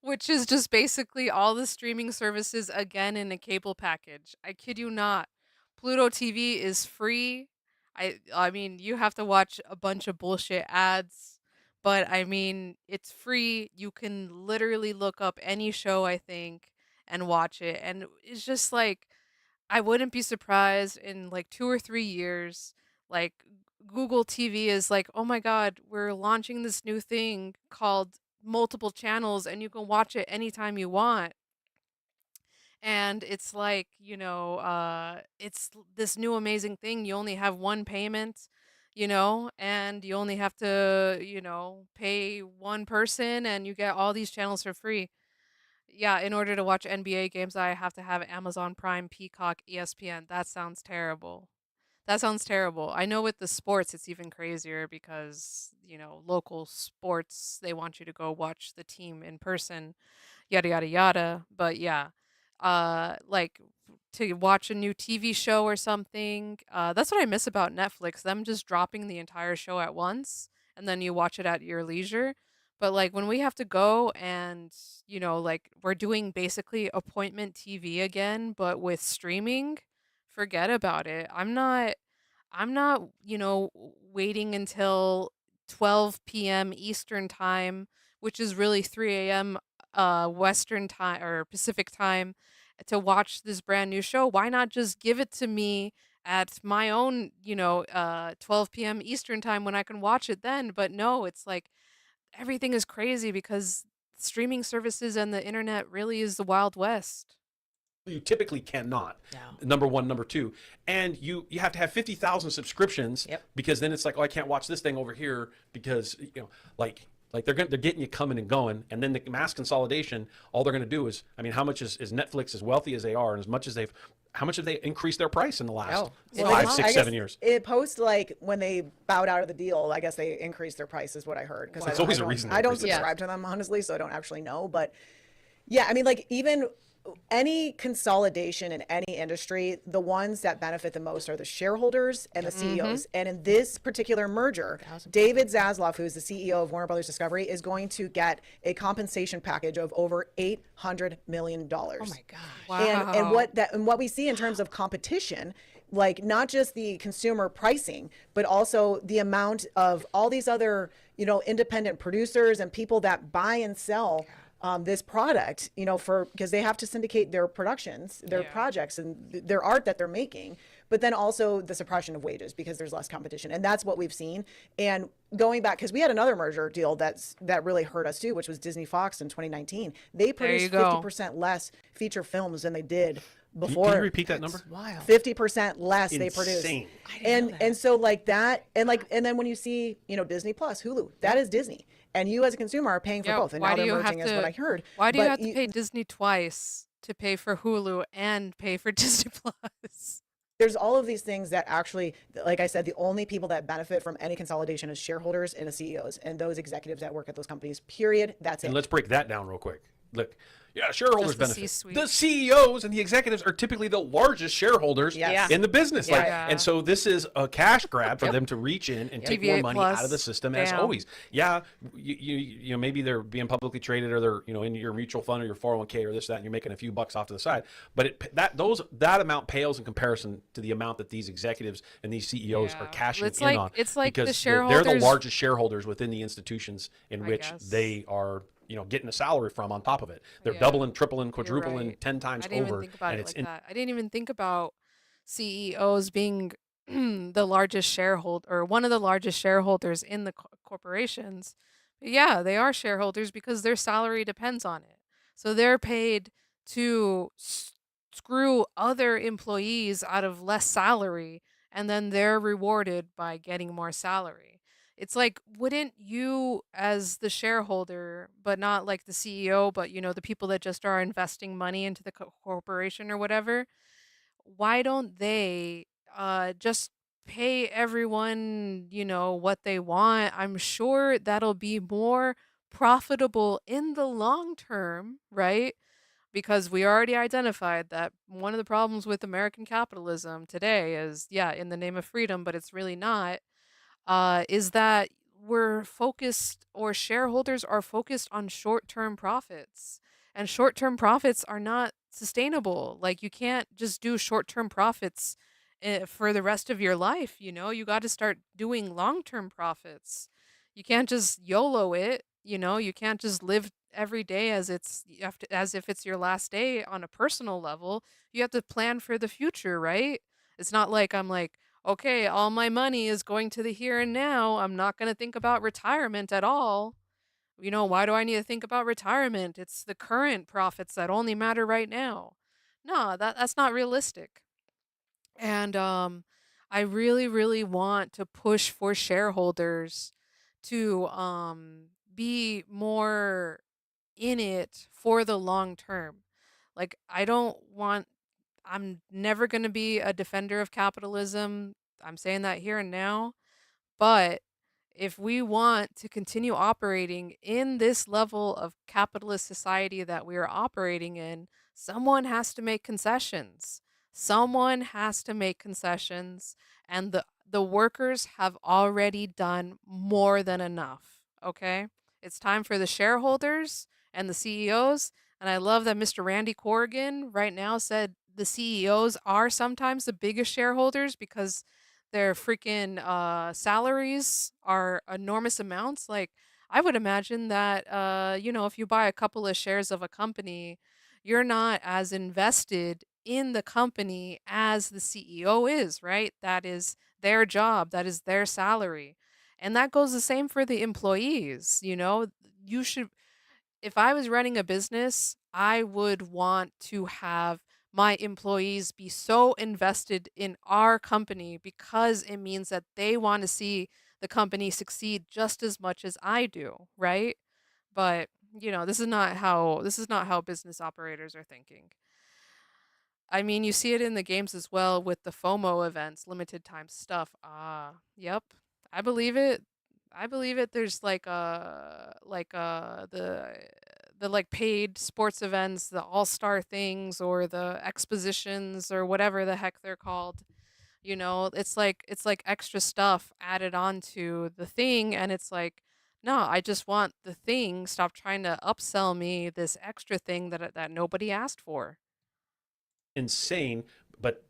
Which is just basically all the streaming services again in a cable package. I kid you not. Pluto TV is free. I mean, you have to watch a bunch of bullshit ads, but I mean, it's free. You can literally look up any show, I think, and watch it. And it's just like, I wouldn't be surprised in like 2 or 3 years, like Google TV is like, oh my God, we're launching this new thing called multiple channels and you can watch it anytime you want. And it's like, it's this new amazing thing. You only have one payment, and you only have to, pay one person and you get all these channels for free. Yeah, in order to watch NBA games, I have to have Amazon Prime, Peacock, ESPN. That sounds terrible. I know with the sports, it's even crazier because, local sports, they want you to go watch the team in person, yada, yada, yada. But yeah, like to watch a new TV show or something, that's what I miss about Netflix, them just dropping the entire show at once and then you watch it at your leisure. But like when we have to go and, like we're doing basically appointment TV again, but with streaming, forget about it. I'm not, waiting until 12 p.m. Eastern time, which is really 3 a.m. Western time or Pacific time to watch this brand new show. Why not just give it to me at my own, 12 p.m. Eastern time when I can watch it then? But no, it's like everything is crazy because streaming services and the internet really is the Wild West. You typically cannot. Number one, number two, and you have to have 50,000 subscriptions because then it's like, oh, I can't watch this thing over here because like they're getting you coming and going, and then the mass consolidation. All they're going to do is, I mean, how much is Netflix, as wealthy as they are, and as much as how much have they increased their price in the last 5, 6, 7 years? It post like when they bowed out of the deal, I guess they increased their price, is what I heard. Well, it's always a reason. I don't subscribe to them honestly, so I don't actually know. But yeah, I mean, like even any consolidation in any industry, the ones that benefit the most are the shareholders and the CEOs. And in this particular merger, David Zaslav, who's the CEO of Warner Brothers Discovery, is going to get a compensation package of over $800 million. Oh my gosh. Wow. And what we see in terms of competition, like not just the consumer pricing, but also the amount of all these other, independent producers and people that buy and sell this product, because they have to syndicate their productions, their projects and their art that they're making, but then also the suppression of wages because there's less competition. And that's what we've seen. And going back, because we had another merger deal that really hurt us too, which was Disney Fox in 2019. They produced 50% less feature films than they did before. Can you repeat that number? Wow. 50% less they produce. Insane. And so like that, and then when you see, Disney Plus, Hulu, that is Disney. And you as a consumer are paying for both. And now they're merging is what I heard. Why do you But have to pay Disney twice to pay for Hulu and pay for Disney Plus? There's all of these things that actually, like I said, the only people that benefit from any consolidation is shareholders and the CEOs and those executives that work at those companies, period. That's it. And let's break that down real quick. Look, yeah, shareholders Just the benefit. C-suite. The CEOs and the executives are typically the largest shareholders Yes. in the business. Yeah. Like, Yeah. and so this is a cash grab for them to reach in and take more TVA money plus out of the system as down. always. Yeah, maybe they're being publicly traded or they're in your mutual fund or your 401k or this that, and you're making a few bucks off to the side. But that amount pales in comparison to the amount that these executives and these CEOs Yeah. are cashing It's in like- on. it's like the because they're the shareholders- largest shareholders within the institutions in I which guess. they are getting a salary from on top of it. They're Yeah. doubling, tripling, You're quadrupling, right. 10 times I didn't over. even think about and it it's like that. I didn't even think about CEOs being the largest shareholder or one of the largest shareholders in the corporations. But yeah, they are shareholders because their salary depends on it. So they're paid to screw other employees out of less salary, and then they're rewarded by getting more salary. It's like, wouldn't you, as the shareholder, but not like the CEO, but the people that just are investing money into the corporation or whatever, why don't they just pay everyone, what they want? I'm sure that'll be more profitable in the long term, right? Because we already identified that one of the problems with American capitalism today is, yeah, in the name of freedom, but it's really not, is that we're focused, or shareholders are focused on short-term profits. And short-term profits are not sustainable. Like, you can't just do short-term profits for the rest of your life, You got to start doing long-term profits. You can't just YOLO it, You can't just live every day as as if it's your last day on a personal level. You have to plan for the future, right? It's not like I'm like, okay, all my money is going to the here and now. I'm not going to think about retirement at all. Why do I need to think about retirement? It's the current profits that only matter right now. No, that's not realistic. And I really, really want to push for shareholders to be more in it for the long term. Like, I'm never going to be a defender of capitalism. I'm saying that here and now. But if we want to continue operating in this level of capitalist society that we are operating in, someone has to make concessions. Someone has to make concessions, and the workers have already done more than enough. Okay? It's time for the shareholders and the CEOs. And I love that Mr. Randy Corrigan right now said the CEOs are sometimes the biggest shareholders because their freaking salaries are enormous amounts. Like, I would imagine that, if you buy a couple of shares of a company, you're not as invested in the company as the CEO is, right? That is their job, that is their salary. And that goes the same for the employees. You should, if I was running a business, I would want to have my employees be so invested in our company because it means that they want to see the company succeed just as much as I do, right? But, this is not how business operators are thinking. I mean, you see it in the games as well with the FOMO events, limited time stuff. Yep. I believe it. I believe it. There's the like paid sports events, the all-star things or the expositions or whatever the heck they're called. It's like extra stuff added onto the thing, and it's like, no, I just want the thing. Stop trying to upsell me this extra thing that nobody asked for. Insane, but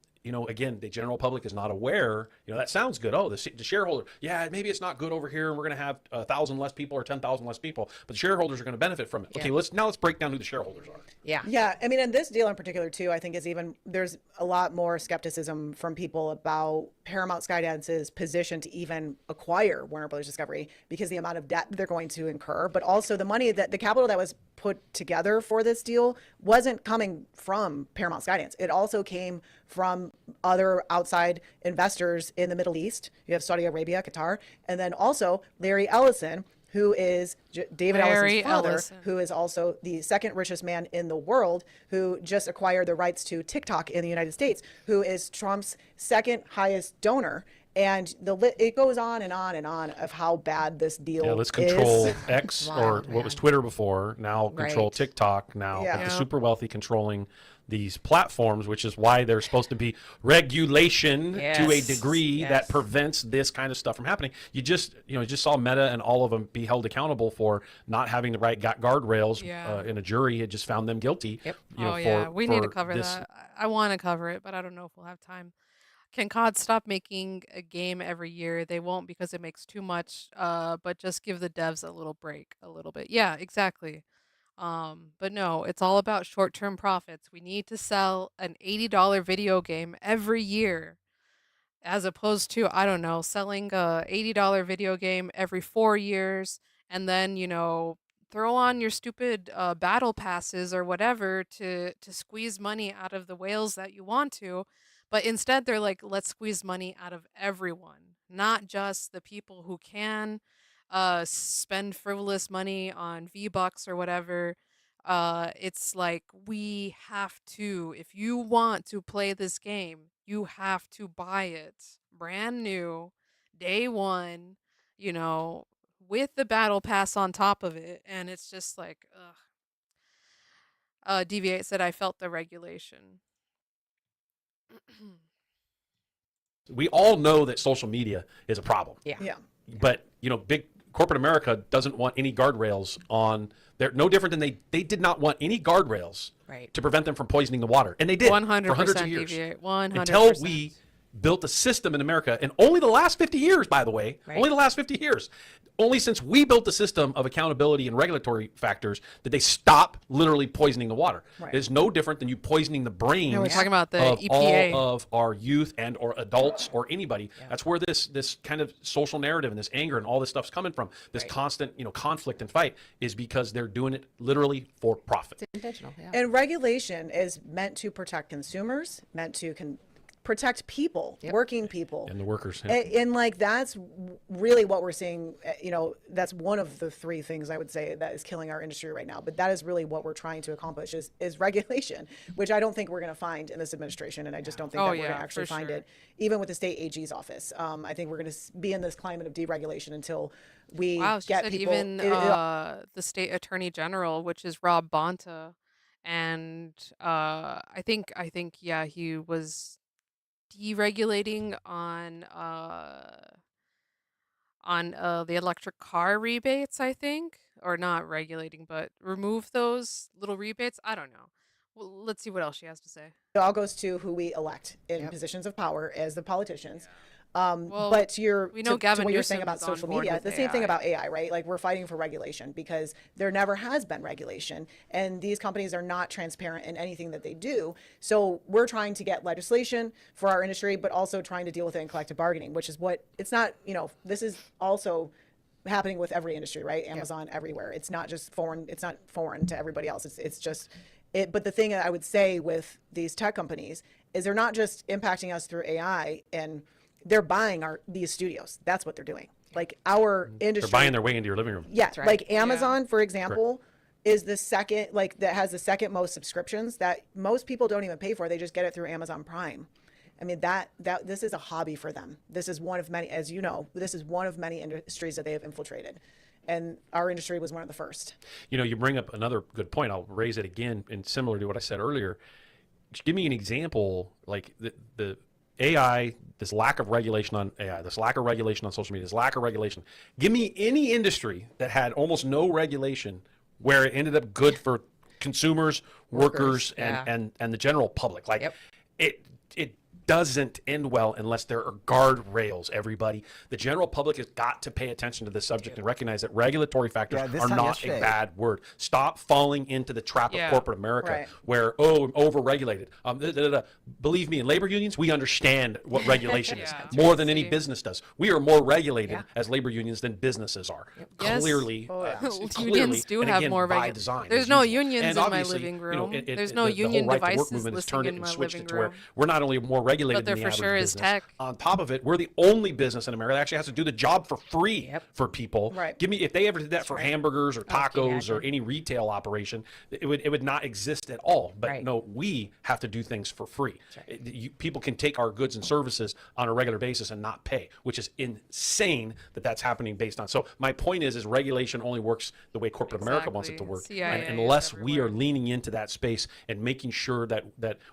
again, the general public is not aware. That sounds good. Oh, the shareholder, yeah, maybe it's not good over here, and we're going to have 1,000 less people or 10,000 less people, but the shareholders are going to benefit from it. Yeah. Okay, let's break down who the shareholders are. Yeah. I mean, and this deal in particular too, I think there's a lot more skepticism from people about Paramount Skydance's position to even acquire Warner Brothers Discovery because the amount of debt they're going to incur, but also the money that the capital that was put together for this deal wasn't coming from Paramount Skydance. It also came from other outside investors in the Middle East. You have Saudi Arabia, Qatar, and then also Larry Ellison, who is David Ellison's father, who is also the second richest man in the world, who just acquired the rights to TikTok in the United States, who is Trump's second highest donor. And it goes on and on and on of how bad this deal is. Yeah, let's control X, or what was Twitter before, now control TikTok, now with the super wealthy controlling these platforms, which is why there's supposed to be regulation to a degree that prevents this kind of stuff from happening. You just saw Meta and all of them be held accountable for not having the right guardrails. In a jury had just found them guilty. We need to cover that. I want to cover it, but I don't know if we'll have time. Can COD stop making a game every year? They won't, because it makes too much, but just give the devs a little break, a little bit. Yeah, exactly. But no, it's all about short-term profits. We need to sell an $80 video game every year, as opposed to, I don't know, selling a $80 video game every 4 years, and then, throw on your stupid battle passes or whatever to squeeze money out of the whales that you want to. But instead, they're like, let's squeeze money out of everyone, not just the people who can spend frivolous money on V-Bucks or whatever. It's like, we have to, if you want to play this game, you have to buy it brand new, day one, with the battle pass on top of it. And it's just like, ugh. Deviate said, I felt the regulation. We all know that social media is a problem. Yeah. But, big corporate America doesn't want any guardrails on. They're no different than they did not want any guardrails to prevent them from poisoning the water. And they did 100% for hundreds of years. Deviate. 100%. Until we built a system in America, and only the last 50 years, by the way, only the last 50 years, only since we built the system of accountability and regulatory factors did they stop literally poisoning the water. It's no different than you poisoning the brains we're talking about the of EPA. all of our youth and or adults or anybody. That's where this kind of social narrative and this anger and all this stuff's coming from. This constant conflict and fight is because they're doing it literally for profit. It's intentional. Yeah. And regulation is meant to protect consumers, meant to protect people, working people, and the workers. And like, that's really what we're seeing. That's one of the three things I would say that is killing our industry right now. But that is really what we're trying to accomplish is regulation, which I don't think we're going to find in this administration. And I just don't think that we're going to actually find it, even with the state AG's office. I think we're going to be in this climate of deregulation until we get people. Even the state attorney general, which is Rob Bonta, and I think he was deregulating on the electric car rebates, I think, or not regulating, but remove those little rebates. I don't know. Well, let's see what else she has to say. It all goes to who we elect in positions of power as the politicians. Well, but to we know to Gavin what you're Newsom saying about is on social board media, with the same thing AI. about AI, right? Like, we're fighting for regulation because there never has been regulation, and these companies are not transparent in anything that they do. So we're trying to get legislation for our industry, but also trying to deal with it in collective bargaining, which is what it's not. This is also happening with every industry, right? Amazon everywhere. It's not just foreign. It's not foreign to everybody else. It's just it. But the thing that I would say with these tech companies is they're not just impacting us through AI, and they're buying these studios. That's what they're doing. Like, our industry. They're buying their way into your living room. Yeah, like Amazon, for example, is the second, that has the second most subscriptions that most people don't even pay for. They just get it through Amazon Prime. I mean, that this is a hobby for them. This is one of many, as you know, this is one of many industries that they have infiltrated. And our industry was one of the first. You bring up another good point. I'll raise it again, and similar to what I said earlier. Give me an example, like the AI, this lack of regulation on AI, this lack of regulation on social media, this lack of regulation. Give me any industry that had almost no regulation where it ended up good for consumers, workers, and the general public. Like, it doesn't end well unless there are guardrails, everybody. The general public has got to pay attention to this subject and recognize that regulatory factors are not a bad word. Stop falling into the trap of corporate America where, overregulated. Believe me, in labor unions, we understand what regulation is more than any business does. We are more regulated as labor unions than businesses are. Clearly, unions do and have again, more by regulation. design. There's as no usual. unions And in my obviously, living you know, room. There's no the union whole right to work devices movement has listing turned it in and my switched living it to where room. we're not only more regulated But there than the for average sure is business. tech. On top of it, we're the only business in America that actually has to do the job for free for people. Right. Give me, if they ever did that for hamburgers or tacos or any retail operation, it would not exist at all. But no, we have to do things for free. People can take our goods and services on a regular basis and not pay, which is insane that that's happening based on. So my point is regulation only works the way corporate America wants it to work. And unless we are leaning into that space and making sure that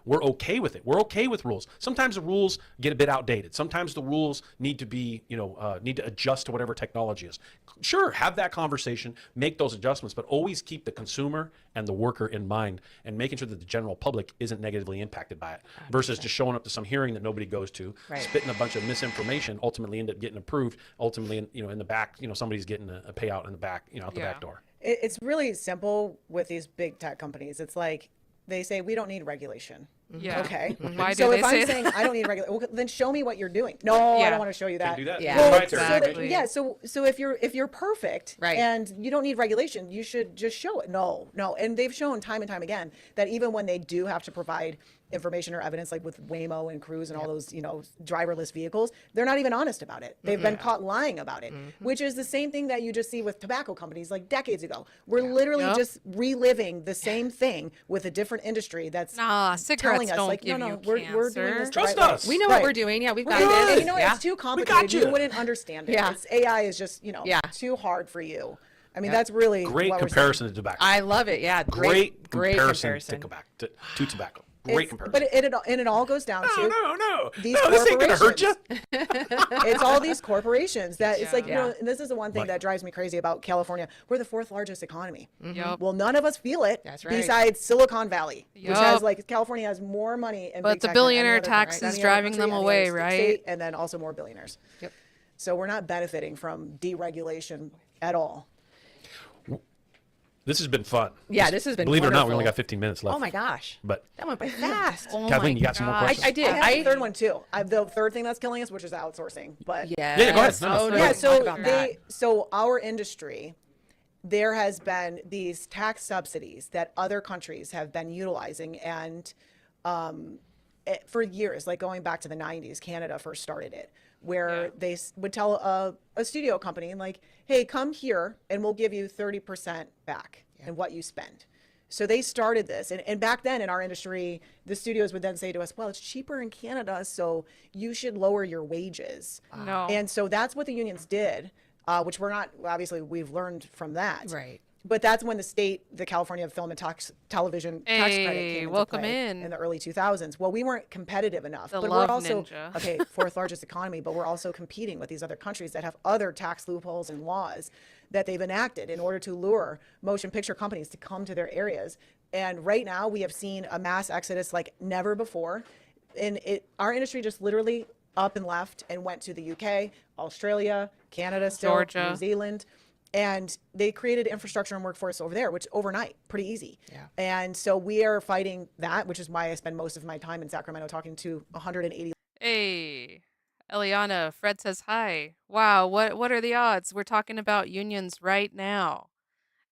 we're okay with it. We're okay with rules. Sometimes the rules get a bit outdated. Sometimes the rules need to be, need to adjust to whatever technology is. Sure, have that conversation, make those adjustments, but always keep the consumer and the worker in mind and making sure that the general public isn't negatively impacted by it versus just showing up to some hearing that nobody goes to, spitting a bunch of misinformation, ultimately end up getting approved. Ultimately, in the back, somebody's getting a payout in the back, out the back door. It's really simple with these big tech companies. It's like they say, we don't need regulation. Yeah. Okay. Why so do if they I'm say saying I don't need regulation, well, then show me what you're doing. No, I don't want to show you that. Can't do that. Yeah. Well, exactly. So if you're perfect and you don't need regulation, you should just show it. No. And they've shown time and time again that even when they do have to provide information or evidence, like with Waymo and Cruise and all those, driverless vehicles, they're not even honest about it. They've been caught lying about it, which is the same thing that you just see with tobacco companies like decades ago. We're literally just reliving the same thing with a different industry that's cigarettes telling us don't like, give no, you we're doing this the Trust right way. us. We know what we're doing. Yeah, we've got And this. it's too We complicated. got You you. wouldn't understand it. Yeah. AI is just, too hard for you. I mean, that's really Great what we're comparison saying. to tobacco. I love it. Yeah, Great great comparison comparison. to tobacco. Great comparison. But it all goes down to No. these This ain't gonna hurt corporations. you. It's all these corporations that it's like, Yeah. and this is the one thing Right. that drives me crazy about California. We're the fourth largest economy. Yep. Well, none of us feel it. That's right. Besides Silicon Valley, which Yup. has California has more money and But the billionaire tax is driving them away, right? And then also more billionaires. Yep. So we're not benefiting from deregulation at all. This has been fun. Yeah, this has been Believe it or not, we wonderful. only got 15 minutes left. Oh my gosh. But That went by fast. Kathleen, you got some more questions? I did. I have the third one too. The third thing that's killing us, which is outsourcing. But Yeah. Yeah, go ahead. No, Oh, no. no. yeah, Talk so about that. so our industry, there has been these tax subsidies that other countries have been utilizing, and for years, like going back to the 90s, Canada first started it, where they would tell a studio company like, hey, come here and we'll give you 30% back in what you spend. So they started this. And back then in our industry, the studios would then say to us, well, it's cheaper in Canada, so you should lower your wages. No. And so that's what the unions did, which we're not, obviously, we've learned from that. Right. But that's when the California Film and Television Tax Credit came into welcome play in. the early 2000s. Well, we weren't competitive enough. The but love we're also, ninja. okay, fourth largest economy, but we're also competing with these other countries that have other tax loopholes and laws that they've enacted in order to lure motion picture companies to come to their areas. And right now we have seen a mass exodus like never before. And our industry just literally up and left and went to the UK, Australia, Canada, still, Georgia. New Zealand. And they created infrastructure and workforce over there, which overnight, pretty easy. Yeah. And so we are fighting that, which is why I spend most of my time in Sacramento talking to 180. Hey, Eliana, Fred says hi. Wow, what are the odds? We're talking about unions right now.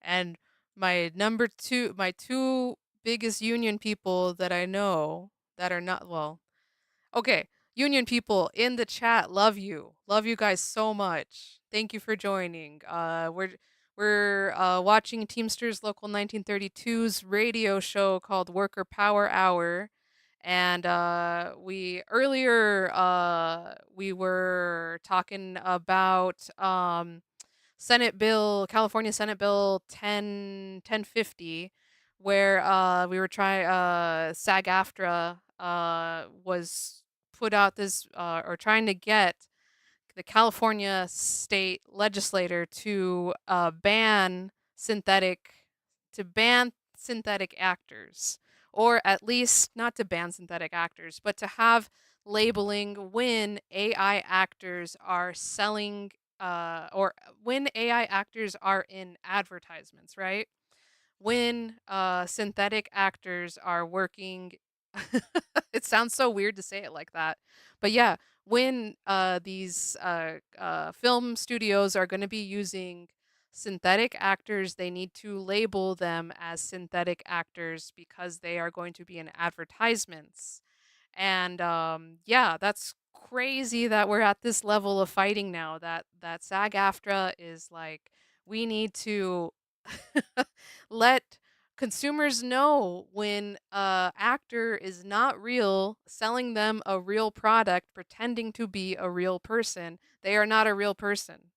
And my two biggest union people that I know that are not, well, okay, union people in the chat, love you. Love you guys so much. Thank you for joining. We're watching Teamsters Local 1932's radio show called Worker Power Hour. And we were talking about California Senate Bill 1050, where we were trying SAG-AFTRA was put out this or trying to get the California state legislator to ban synthetic actors, or at least not to ban synthetic actors, but to have labeling when AI actors are selling or when AI actors are in advertisements, right? When synthetic actors are working, it sounds so weird to say it like that, but yeah, when these film studios are going to be using synthetic actors, they need to label them as synthetic actors because they are going to be in advertisements. And yeah, that's crazy that we're at this level of fighting now. That SAG-AFTRA is like, we need to let consumers know when a actor is not real, selling them a real product, pretending to be a real person. They are not a real person.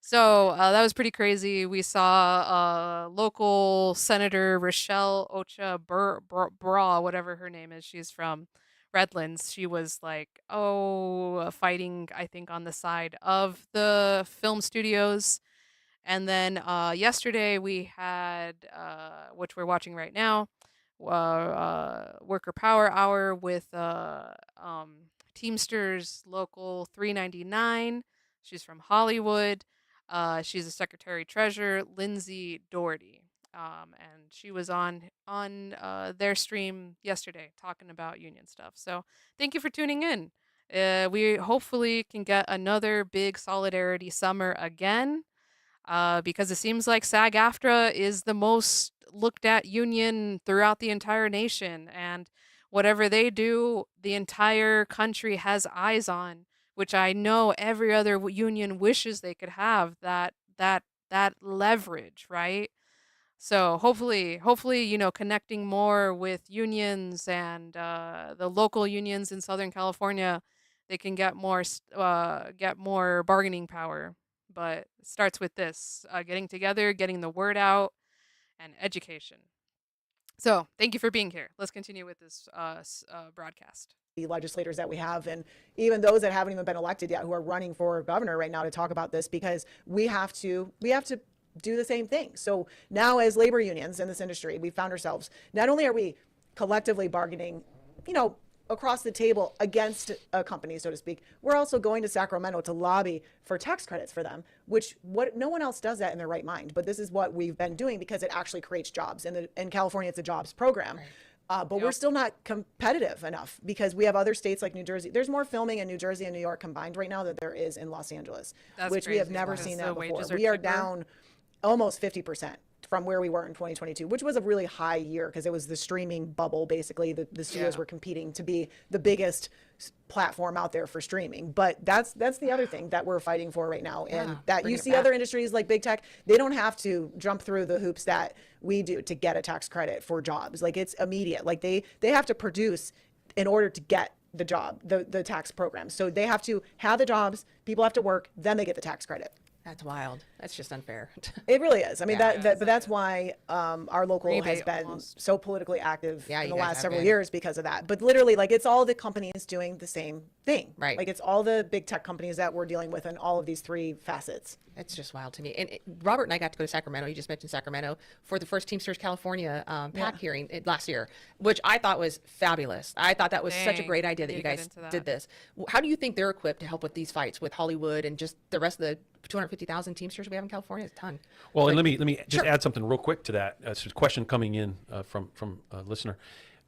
So that was pretty crazy. We saw local Senator Rochelle Ocha Bra, whatever her name is. She's from Redlands. She was like, fighting, I think, on the side of the film studios. And then yesterday we had, which we're watching right now, Worker Power Hour with Teamsters Local 399. She's from Hollywood. She's a Secretary Treasurer, Lindsay Doherty. And she was on their stream yesterday talking about union stuff. So thank you for tuning in. We hopefully can get another big solidarity summer again, because it seems like SAG-AFTRA is the most looked at union throughout the entire nation, and whatever they do, the entire country has eyes on, which I know every other union wishes they could have that leverage, right? So hopefully, connecting more with unions and the local unions in Southern California, they can get more bargaining power. But it starts with this: getting together, getting the word out, and education. So thank you for being here. Let's continue with this broadcast. The legislators that we have, and even those that haven't even been elected yet, who are running for governor right now, to talk about this, because we have to do the same thing. So now, as labor unions in this industry, we found ourselves, not only are we collectively bargaining, across the table against a company, so to speak, we're also going to Sacramento to lobby for tax credits for them, which no one else does that in their right mind. But this is what we've been doing because it actually creates jobs. In California, it's a jobs program. Right. But we're still not competitive enough because we have other states like New Jersey. There's more filming in New Jersey and New York combined right now than there is in Los Angeles, which we have never seen that before. We are down almost 50% from where we were in 2022, which was a really high year because it was the streaming bubble. Basically, the studios were competing to be the biggest platform out there for streaming. But that's the other thing that we're fighting for right now. And that you see other industries like big tech, they don't have to jump through the hoops that we do to get a tax credit for jobs. Like, it's immediate. Like, they have to produce in order to get the job, the tax program. So they have to have the jobs, people have to work, then they get the tax credit. That's wild. That's just unfair. It really is. I mean, but that's why our local has been so politically active in the last several years because of that. But literally, like, it's all the companies doing the same thing. Right. Like, it's all the big tech companies that we're dealing with in all of these three facets. It's just wild to me. And Robert and I got to go to Sacramento. You just mentioned Sacramento for the first Teamsters California PAC hearing last year, which I thought was fabulous. I thought that was such a great idea that you guys did this. How do you think they're equipped to help with these fights with Hollywood and just the rest of the 250,000 Teamsters we have in California? It's a ton. Well, and let me just add something real quick to that. It's a question coming in from a listener.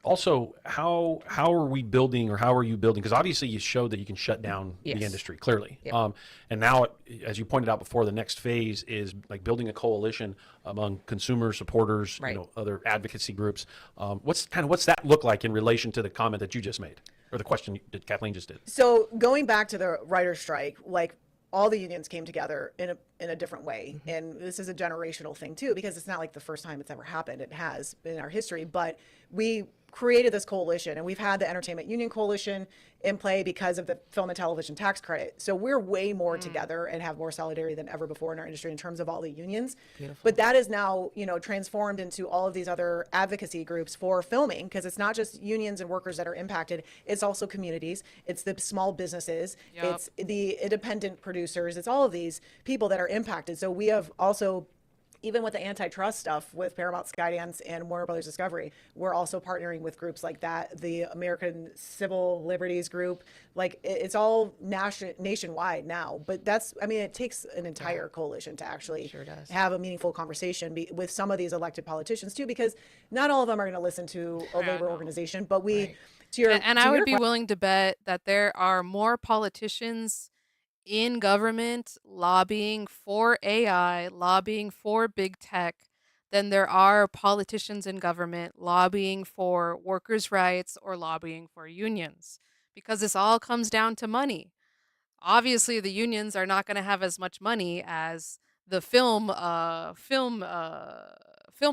Also, how are we building, or how are you building? Because obviously you showed that you can shut down the industry, clearly. Yep. And now, as you pointed out before, the next phase is like building a coalition among consumer supporters, other advocacy groups. What's that look like in relation to the comment that you just made, or the question that Kathleen just did? So going back to the writer's strike, like, all the unions came together in a different way. Mm-hmm. And this is a generational thing too, because it's not like the first time it's ever happened. It has in our history, but we created this coalition, and we've had the Entertainment Union Coalition in play because of the film and television tax credit. So we're way more together and have more solidarity than ever before in our industry in terms of all the unions. Beautiful. But that is now, transformed into all of these other advocacy groups for filming, because it's not just unions and workers that are impacted. It's also communities. It's the small businesses. Yep. It's the independent producers. It's all of these people that are impacted. So we have also even with the antitrust stuff with Paramount, Skydance, and Warner Brothers Discovery, we're also partnering with groups like that, the American Civil Liberties Group. Like it's all nationwide now. But that's, I mean, it takes an entire coalition to actually have a meaningful conversation with some of these elected politicians too, because not all of them are going to listen to a labor organization. But we, and I would be willing to bet that there are more politicians in government lobbying for AI, lobbying for big tech, than there are politicians in government lobbying for workers' rights or lobbying for unions. Because this all comes down to money. Obviously, the unions are not going to have as much money as the film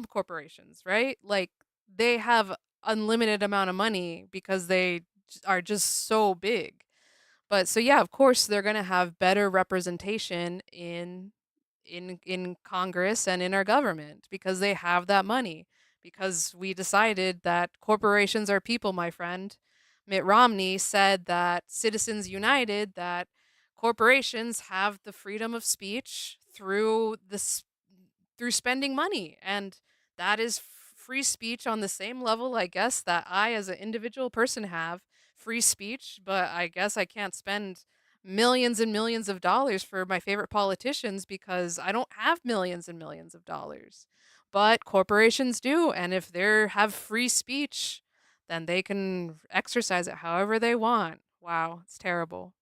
corporations, right? Like they have unlimited amount of money because they are just so big. But so yeah, of course they're going to have better representation in Congress and in our government because they have that money. Because we decided that corporations are people, my friend. Mitt Romney said that Citizens United, that corporations have the freedom of speech through through spending money, and that is free speech on the same level, I guess, that I as an individual person have free speech, but I guess I can't spend millions and millions of dollars for my favorite politicians because I don't have millions and millions of dollars. But corporations do, and if they have free speech, then they can exercise it however they want. Wow, it's terrible.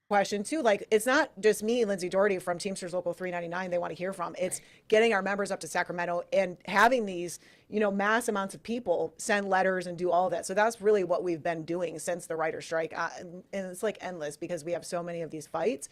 Question too, like it's not just me, Lindsay Doherty from Teamsters Local 399 they want to hear from. It's getting our members up to Sacramento and having these, mass amounts of people send letters and do all of that. So that's really what we've been doing since the writer strike. And it's like endless because we have so many of these fights.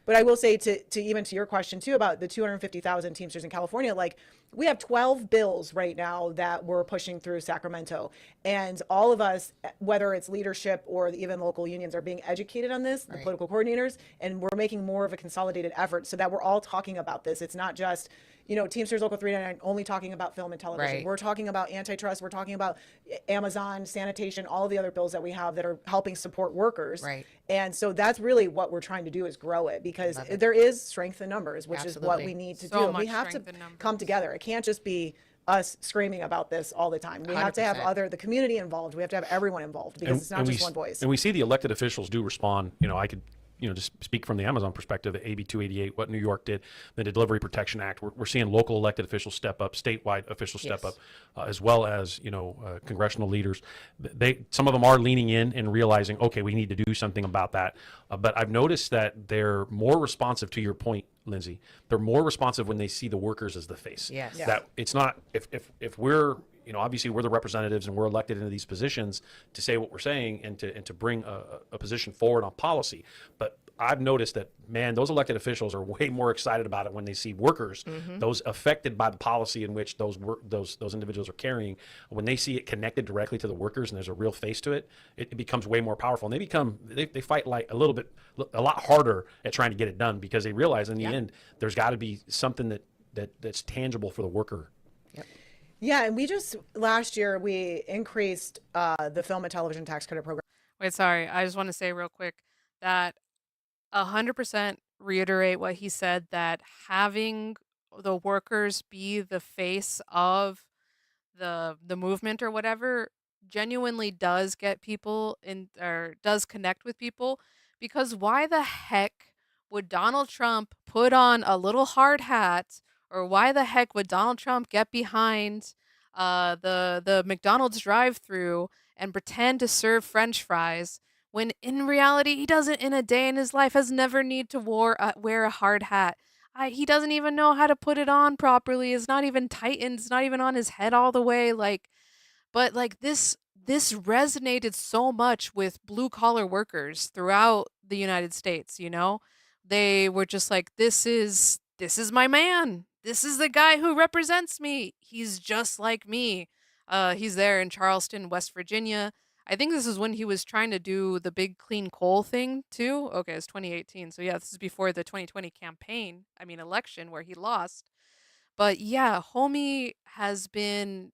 But I will say to even to your question too about the 250,000 Teamsters in California, like we have 12 bills right now that we're pushing through Sacramento, and all of us, whether it's leadership or even local unions, are being educated on this, the political coordinators, and we're making more of a consolidated effort so that we're all talking about this. It's not just Teamsters Local 399 only talking about film and television. We're talking about antitrust. We're talking about Amazon, sanitation, all the other bills that we have that are helping support workers. And so that's really what we're trying to do is grow it because there is strength in numbers, which is what we need to do. We have to come together. It can't just be us screaming about this all the time. We have to have the community involved. We have to have everyone involved because it's not just one voice. And we see the elected officials do respond. I could just speak from the Amazon perspective, AB 288, what New York did, the Delivery Protection Act. We're seeing local elected officials step up, statewide officials step up, as well as congressional leaders. Some of them are leaning in and realizing, okay, we need to do something about that. But I've noticed that they're more responsive to your point, Lindsay. They're more responsive when they see the workers as the face. That it's not if we're obviously we're the representatives and we're elected into these positions to say what we're saying and to bring a position forward on policy. But I've noticed that, man, those elected officials are way more excited about it when they see workers, those affected by the policy in which those individuals are carrying. When they see it connected directly to the workers and there's a real face to it, it becomes way more powerful. And they fight like a lot harder at trying to get it done because they realize in the end there's got to be something that's tangible for the worker. Yeah, and last year we increased the film and television tax credit program. Wait, sorry. I just want to say real quick that 100% reiterate what he said, that having the workers be the face of the movement or whatever genuinely does get people in, or does connect with people, because why the heck would Donald Trump put on a little hard hat, or why the heck would Donald Trump get behind the McDonald's drive-through and pretend to serve French fries when in reality he doesn't, in a day in his life, has never need to wear a hard hat. He doesn't even know how to put it on properly. It's not even tightened. It's not even on his head all the way. But this resonated so much with blue collar workers throughout the United States. They were just like, this is my man. This is the guy who represents me. He's just like me. He's there in Charleston, West Virginia. I think this is when he was trying to do the big clean coal thing too. Okay, it's 2018. So yeah, this is before the 2020 election where he lost. But yeah, homie has been,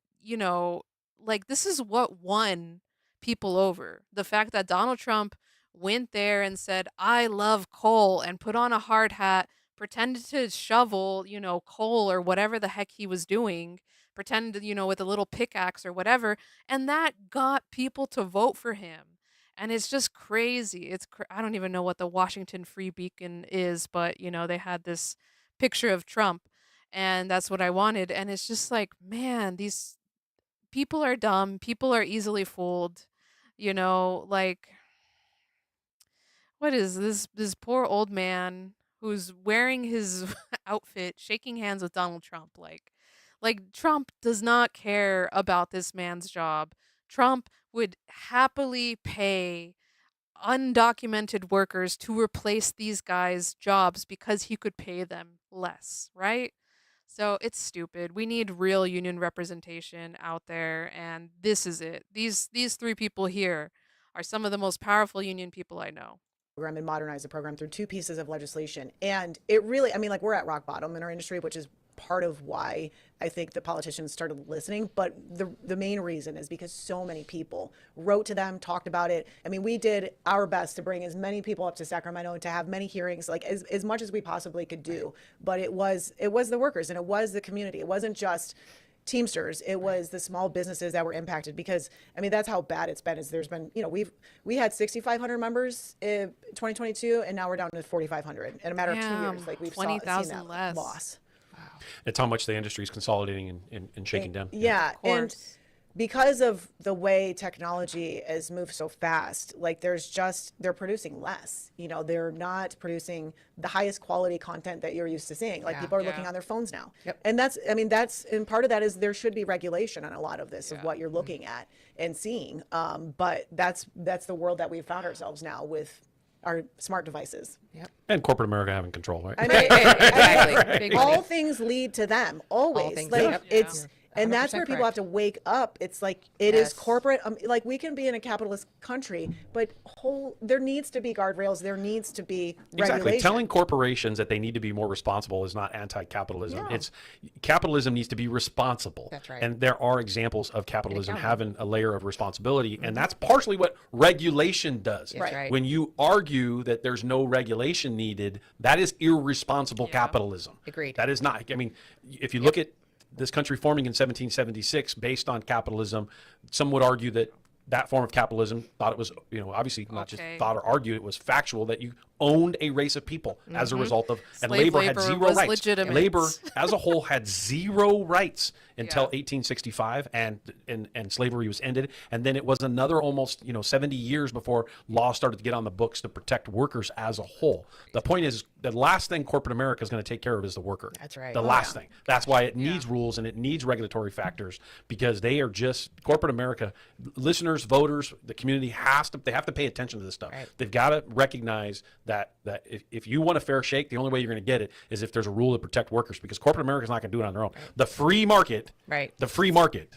this is what won people over. The fact that Donald Trump went there and said, I love coal, and put on a hard hat, pretended to shovel, coal or whatever the heck he was doing, pretended, with a little pickaxe or whatever, and that got people to vote for him. And it's just crazy. I don't even know what the Washington Free Beacon is, but they had this picture of Trump, and that's what I wanted. And it's just like, man, these people are dumb. People are easily fooled. Like, what is this poor old man who's wearing his outfit, shaking hands with Donald Trump? Like Trump does not care about this man's job. Trump would happily pay undocumented workers to replace these guys' jobs because he could pay them less, right? So it's stupid. We need real union representation out there, and this is it. These three people here are some of the most powerful union people I know. Program and modernize the program through 2 pieces of legislation. And it really, I mean, like, we're at rock bottom in our industry, which is part of why I think the politicians started listening. But the main reason is because so many people wrote to them, talked about it. I mean, we did our best to bring as many people up to Sacramento and to have many hearings, like as much as we possibly could do. But it was the workers and it was the community. It wasn't just Teamsters, it was the small businesses that were impacted, because I mean that's how bad it's been. Is there's been, we had 6,500 members in 2022, and now we're down to 4,500 in a matter of 2 years. Like we've 20,000 seen that less loss. It's how much the industry is consolidating and shaking down. Yeah, and because of the way technology has moved so fast, like they're producing less. They're not producing the highest quality content that you're used to seeing. Like people are looking on their phones now. Yep. And and part of that is there should be regulation on a lot of this of what you're looking at and seeing. But that's the world that we've found ourselves now with our smart devices. Yep. And corporate America having control, right? I mean, Exactly. all things lead to them, always. things, Like yep. it's. And that's 100% where people correct. have to wake up. It's like it is corporate. Like we can be in a capitalist country, but there needs to be guardrails. There needs to be regulation. Exactly. Telling corporations that they need to be more responsible is not anti-capitalism. Yeah. It's capitalism needs to be responsible. That's right. And there are examples of capitalism having a layer of responsibility, and that's partially what regulation does. That's right. When you argue that there's no regulation needed, that is irresponsible capitalism. Agreed. That is not. I mean, if you look at this country forming in 1776 based on capitalism, some would argue that that form of capitalism thought it was, obviously not just thought or argued, it was factual that you owned a race of people as a result of, and labor had zero rights. Legitimate. Labor as a whole had zero rights until 1865, and slavery was ended. And then it was another almost 70 years before laws started to get on the books to protect workers as a whole. The point is, the last thing corporate America is going to take care of is the worker. That's right. The last thing. That's why it needs rules and it needs regulatory factors, because they are just corporate America. Listeners, voters, the community have to pay attention to this stuff. Right. They've got to recognize that if you want a fair shake, the only way you're going to get it is if there's a rule to protect workers, because corporate America is not going to do it on their own. The free market. Right. The free market.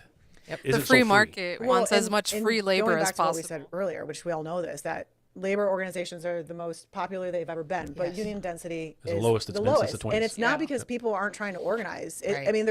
Yep. The free market wants as much free labor going as back to what possible. we said earlier, which we all know this, that labor organizations are the most popular they've ever been, but union density is the lowest it's the been since lowest. the 20s. And it's not because people aren't trying to organize. Right. I mean,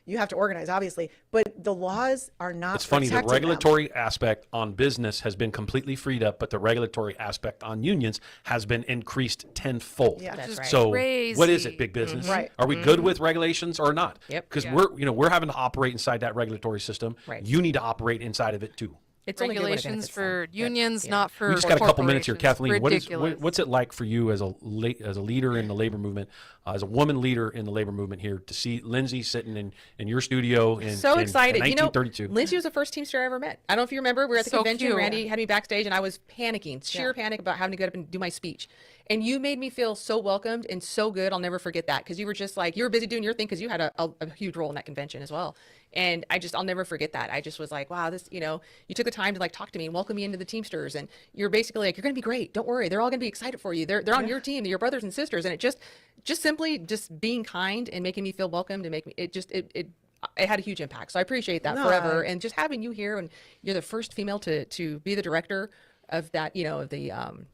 you have to organize, obviously, but the laws are not. It's funny, the protecting them. regulatory aspect on business has been completely freed up, but the regulatory aspect on unions has been increased tenfold. Yeah, That's right. So Crazy. what is it, big business? Right. Are we good with regulations or not? Yep. Because we're having to operate inside that regulatory system. Right. You need to operate inside of it too. It's only good when it Regulations benefits them. for unions, not for We just got a couple minutes here, corporations. Kathleen. Ridiculous. What's it like for you as a leader in the labor movement, as a woman leader in the labor movement here, to see Lindsay sitting in your studio in So excited. in 1932? Lindsay was the first Teamster I ever met. I don't know if you remember. We were at the So convention. cute. Randy had me backstage, and I was panicking, sheer panic about having to get up and do my speech. And you made me feel so welcomed and so good. I'll never forget that, because you were just like, you were busy doing your thing because you had a huge role in that convention as well. And I'll never forget that. I just was like, wow, this, you took the time to like talk to me and welcome me into the Teamsters. And you're basically like, you're going to be great. Don't worry. They're all going to be excited for you. They're on your team. They're your brothers and sisters. And it just simply being kind and making me feel welcomed and make me, it had a huge impact. So I appreciate that forever. And just having you here, and you're the first female to be the director of that, of the, I'm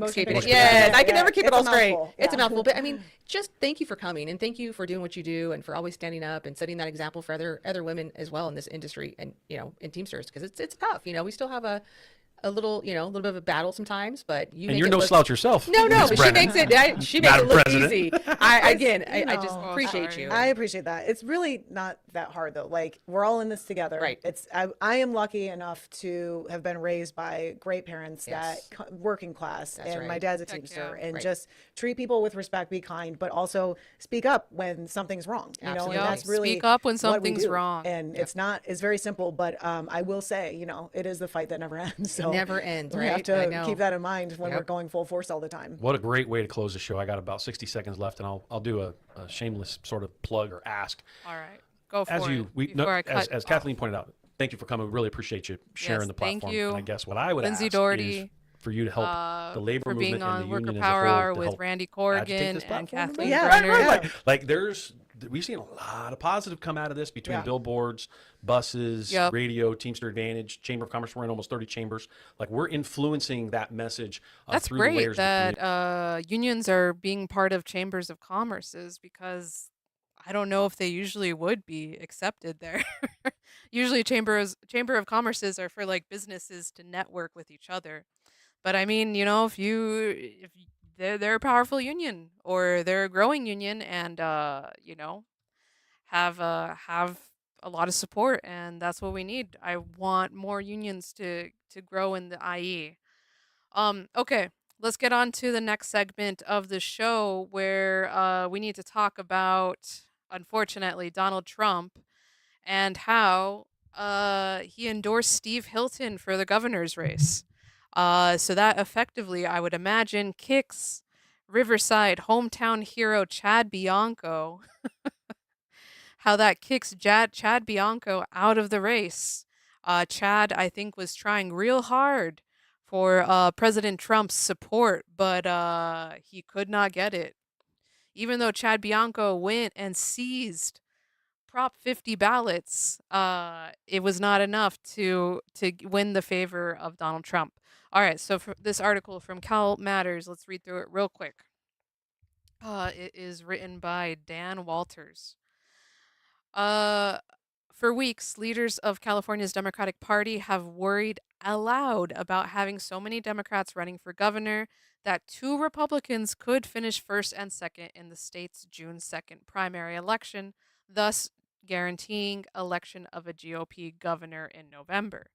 escaping it. Yes, I can never keep it all straight. It's a mouthful. But I mean, just thank you for coming, and thank you for doing what you do, and for always standing up and setting that example for other women as well in this industry, and in Teamsters, because it's tough. We still have a little, a little bit of a battle sometimes, but you And make you're it no look, slouch yourself. No, Ms. but Brennan. she makes it Madam look President. easy. I just appreciate you. I appreciate that. It's really not that hard though. Like we're all in this together. Right. I am lucky enough to have been raised by great parents Yes. that working class, That's and my right. dad's a Heck Teamster, yeah. and Right. just treat people with respect, be kind, but also speak up when something's wrong. You know, Absolutely. and that's really Speak up when what we something's do. wrong. And it's very simple, but I will say, it is the fight that never ends. So never ends, we have right? I to know. keep that in mind when Yep. we're going full force all the time. What a great way to close the show. I got about 60 seconds left, and I'll do a shameless sort of plug or ask. All right. Go for As it. you, before I cut as Kathleen pointed out, thank you for coming. We really appreciate you sharing Yes, the thank platform. you. And I guess what I would Lindsay ask Doherty, is for you to help the labor for being movement and on the Worker union Power as a whole Hour to with help Randy agitate Corrigan this and platform. Kathleen Yeah, Brenner. Like we've seen a lot of positive come out of this between Yeah. billboards, buses, Yep. radio, Teamster Advantage, Chamber of Commerce. We're in almost 30 chambers. Like we're influencing that message That's through the great layers of the community. that unions are being part of chambers of commerces because I don't know if they usually would be accepted there. Usually chamber of commerces are for like businesses to network with each other. But I mean, if they're a powerful union or they're a growing union and have a lot of support, and that's what we need. I want more unions to grow in the IE. Okay, let's get on to the next segment of the show where we need to talk about, unfortunately, Donald Trump and how he endorsed Steve Hilton for the governor's race. So that effectively, I would imagine, kicks Riverside hometown hero Chad Bianco. How that kicks Chad Bianco out of the race. Chad, I think, was trying real hard for President Trump's support, but he could not get it. Even though Chad Bianco went and seized Prop 50 ballots, it was not enough to win the favor of Donald Trump. All right, so for this article from Cal Matters, let's read through it real quick. It is written by Dan Walters. For weeks, leaders of California's Democratic Party have worried aloud about having so many Democrats running for governor that two Republicans could finish first and second in the state's June 2nd primary election, thus guaranteeing election of a GOP governor in November.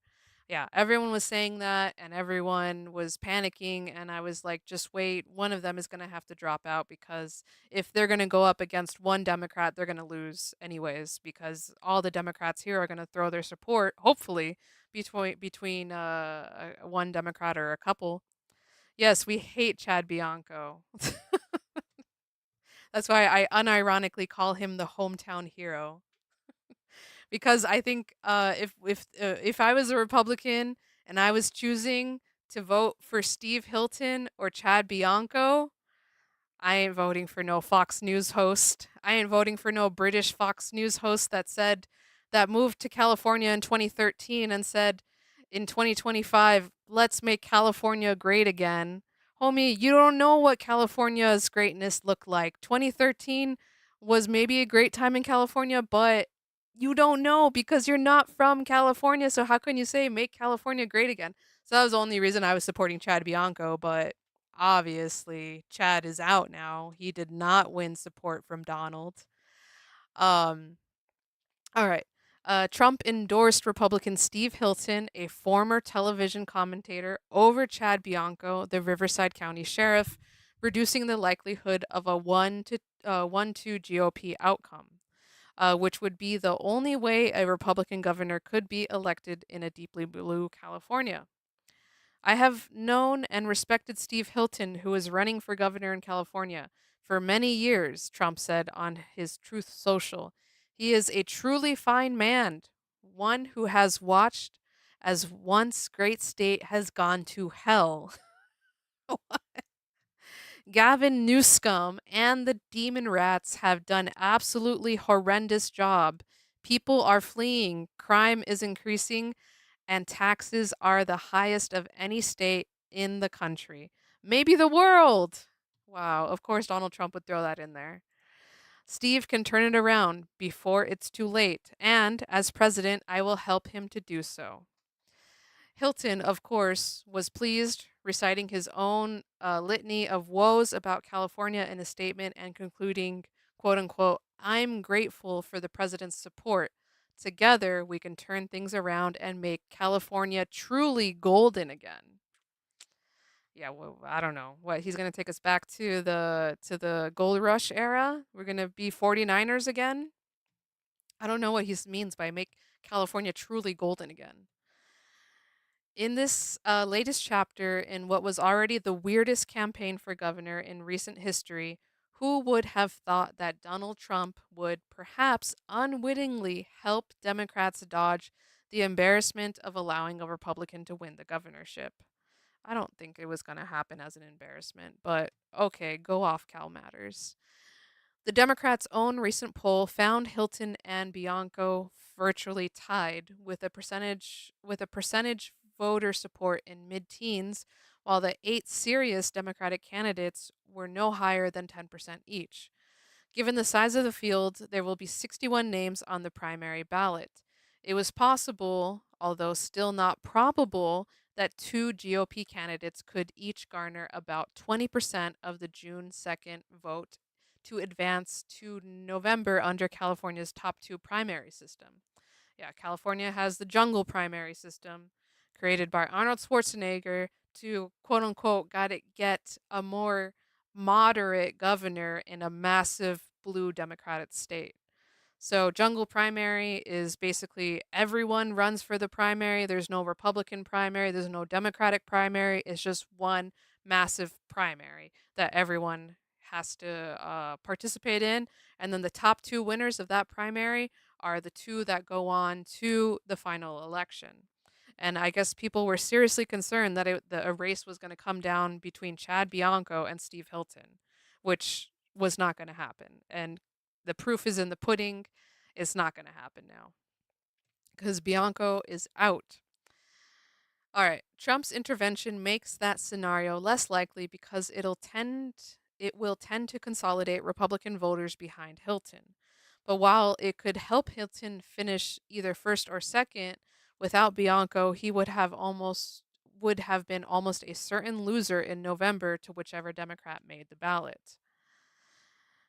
Yeah, everyone was saying that and everyone was panicking, and I was like, just wait, one of them is going to have to drop out because if they're going to go up against one Democrat, they're going to lose anyways because all the Democrats here are going to throw their support, hopefully, between one Democrat or a couple. Yes, we hate Chad Bianco. That's why I unironically call him the hometown hero. Because I think if I was a Republican and I was choosing to vote for Steve Hilton or Chad Bianco, I ain't voting for no Fox News host. I ain't voting for no British Fox News host that moved to California in 2013 and said in 2025, let's make California great again. Homie, you don't know what California's greatness looked like. 2013 was maybe a great time in California, but you don't know because you're not from California. So how can you say make California great again? So that was the only reason I was supporting Chad Bianco, but obviously Chad is out now. He did not win support from Donald. Um all right. Trump endorsed Republican Steve Hilton, a former television commentator, over Chad Bianco, the Riverside County sheriff, reducing the likelihood of a 1-2 GOP outcome, which would be the only way a Republican governor could be elected in a deeply blue California. I have known and respected Steve Hilton, who is running for governor in California, for many years, Trump said on his Truth Social. He is a truly fine man, one who has watched as once great state has gone to hell. Gavin Newsom and the Demon Rats have done absolutely horrendous job. People are fleeing, crime is increasing, and taxes are the highest of any state in the country. Maybe the world. Wow, of course Donald Trump would throw that in there. Steve can turn it around before it's too late, and as president, I will help him to do so. Hilton, of course, was pleased, reciting his own litany of woes about California in a statement and concluding, quote unquote, "I'm grateful for the president's support. Together, we can turn things around and make California truly golden again." Yeah, well, I don't know. What, he's going to take us back to the gold rush era? We're going to be 49ers again? I don't know what he means by make California truly golden again. In this latest chapter, in what was already the weirdest campaign for governor in recent history, who would have thought that Donald Trump would perhaps unwittingly help Democrats dodge the embarrassment of allowing a Republican to win the governorship? I don't think it was going to happen as an embarrassment, but okay, go off, Cal Matters. The Democrats' own recent poll found Hilton and Bianco virtually tied with a percentage voter support in mid-teens, while the 8 serious Democratic candidates were no higher than 10% each. Given the size of the field, there will be 61 names on the primary ballot. It was possible, although still not probable, that 2 GOP candidates could each garner about 20% of the June 2nd vote to advance to November under California's top 2 primary system. Yeah, California has the jungle primary system created by Arnold Schwarzenegger to quote unquote gotta get a more moderate governor in a massive blue Democratic state. So, jungle primary is basically everyone runs for the primary. There's no Republican primary, there's no Democratic primary. It's just one massive primary that everyone has to participate in. And then the top 2 winners of that primary are the 2 that go on to the final election. And I guess people were seriously concerned that a race was going to come down between Chad Bianco and Steve Hilton, which was not going to happen. And the proof is in the pudding. It's not going to happen now because Bianco is out. All right, Trump's intervention makes that scenario less likely because it will tend to consolidate Republican voters behind Hilton. But while it could help Hilton finish either first or second, without Bianco, he would have been almost a certain loser in November to whichever Democrat made the ballot.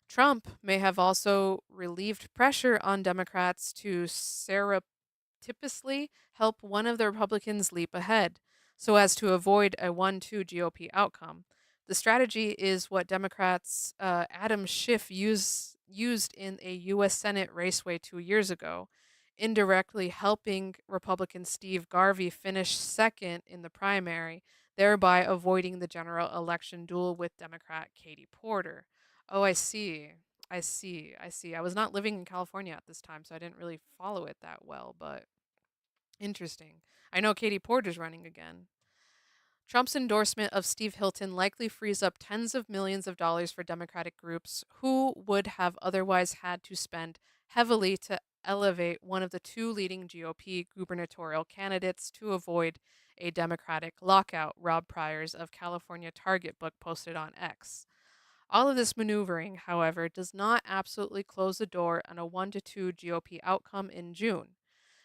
Trump may have also relieved pressure on Democrats to surreptitiously help one of the Republicans leap ahead, so as to avoid a 1-2 GOP outcome. The strategy is what Democrats Adam Schiff used in a U.S. Senate raceway 2 years ago, indirectly helping Republican Steve Garvey finish second in the primary, thereby avoiding the general election duel with Democrat Katie Porter. Oh, I see. I see. I see. I was not living in California at this time, so I didn't really follow it that well, but interesting. I know Katie Porter's running again. Trump's endorsement of Steve Hilton likely frees up tens of millions of dollars for Democratic groups who would have otherwise had to spend heavily to elevate one of the 2 leading GOP gubernatorial candidates to avoid a Democratic lockout, Rob Pryor's of California Target book posted on X. All of this maneuvering, however, does not absolutely close the door on a 1-2 GOP outcome in June.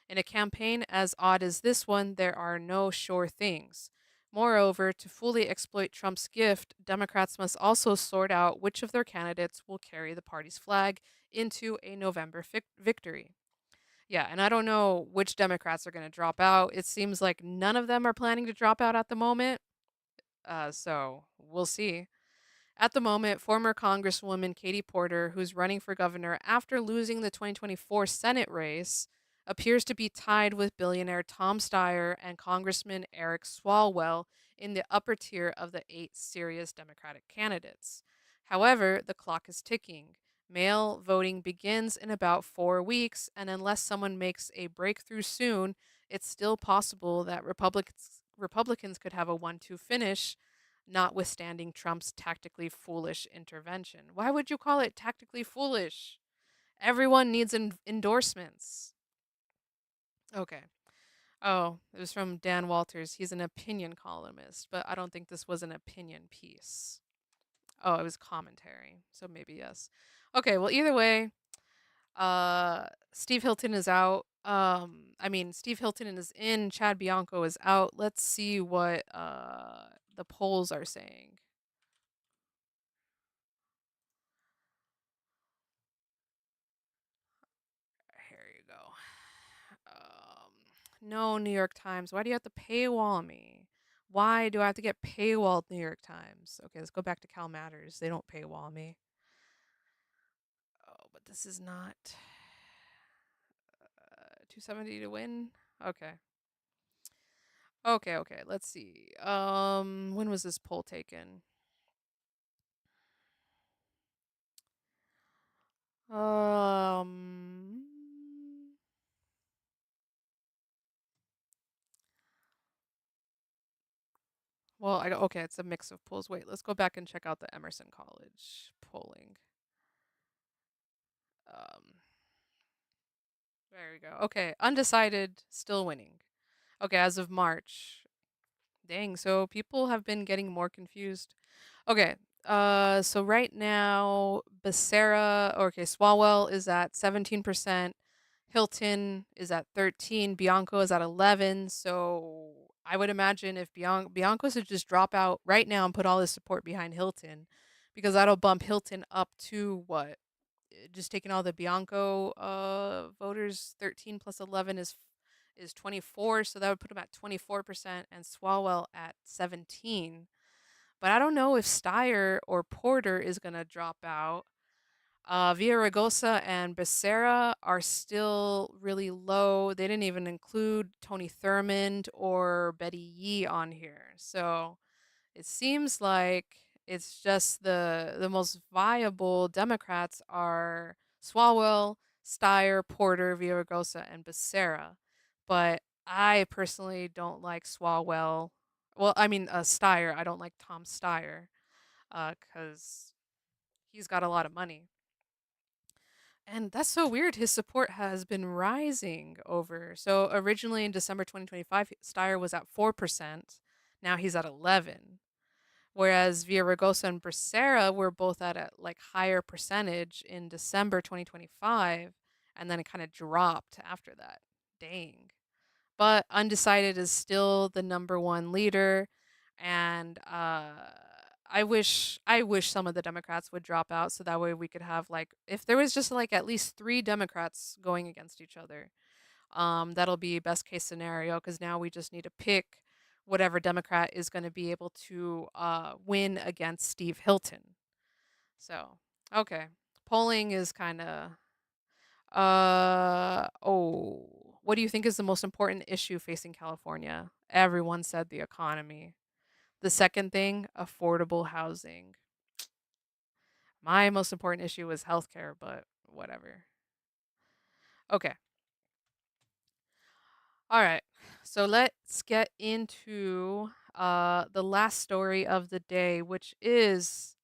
In a campaign as odd as this one, there are no sure things. Moreover, to fully exploit Trump's gift, Democrats must also sort out which of their candidates will carry the party's flag into a November victory. Yeah, and I don't know which Democrats are going to drop out. It seems like none of them are planning to drop out at the moment. So we'll see. At the moment, former Congresswoman Katie Porter, who's running for governor after losing the 2024 Senate race, appears to be tied with billionaire Tom Steyer and Congressman Eric Swalwell in the upper tier of the 8 serious Democratic candidates. However, the clock is ticking. Mail voting begins in about 4 weeks, and unless someone makes a breakthrough soon, it's still possible that Republicans could have a 1-2 finish, notwithstanding Trump's tactically foolish intervention. Why would you call it tactically foolish? Everyone needs endorsements. Okay. Oh, it was from Dan Walters. He's an opinion columnist, but I don't think this was an opinion piece. Oh, it was commentary. So maybe yes. Okay, well, either way, Steve Hilton is out. I mean, Steve Hilton is in, Chad Bianco is out. Let's see what the polls are saying. Here you go. No, New York Times. Why do you have to paywall me? Why do I have to get paywalled, New York Times? Okay, let's go back to Cal Matters. They don't paywall me. Oh, but this is not 270 to win. Okay. Okay. Let's see. When was this poll taken? Well, okay, it's a mix of polls. Wait, let's go back and check out the Emerson College polling. There we go. Okay, undecided, still winning. Okay, as of March. Dang, so people have been getting more confused. Okay, so right now, Swalwell is at 17%, Hilton is at 13, Bianco is at 11. So I would imagine if Bianco should just drop out right now and put all his support behind Hilton, because that'll bump Hilton up to what? Just taking all the Bianco voters, 13 plus 11 is 24, so that would put him at 24% and Swalwell at 17. But I don't know if Steyer or Porter is going to drop out. Villaraigosa and Becerra are still really low. They didn't even include Tony Thurmond or Betty Yee on here. So it seems like it's just the most viable Democrats are Swalwell, Steyer, Porter, Villaraigosa, and Becerra. But I personally don't like Swalwell. Well, I mean, Steyer. I don't like Tom Steyer because he's got a lot of money. And that's so weird. His support has been rising over. So originally in December 2025, Steyer was at 4%. Now he's at 11. Whereas Villaraigosa and Becerra were both at a like higher percentage in December 2025, and then it kind of dropped after that. Dang. But undecided is still the #1 leader, and I wish some of the Democrats would drop out so that way we could have like if there was just like at least 3 Democrats going against each other. That'll be best case scenario because now we just need to pick whatever Democrat is going to be able to win against Steve Hilton. So, okay. Polling is kind of what do you think is the most important issue facing California? Everyone said the economy. The second thing, affordable housing. My most important issue was healthcare, but whatever. Okay. All right. So let's get into the last story of the day, which is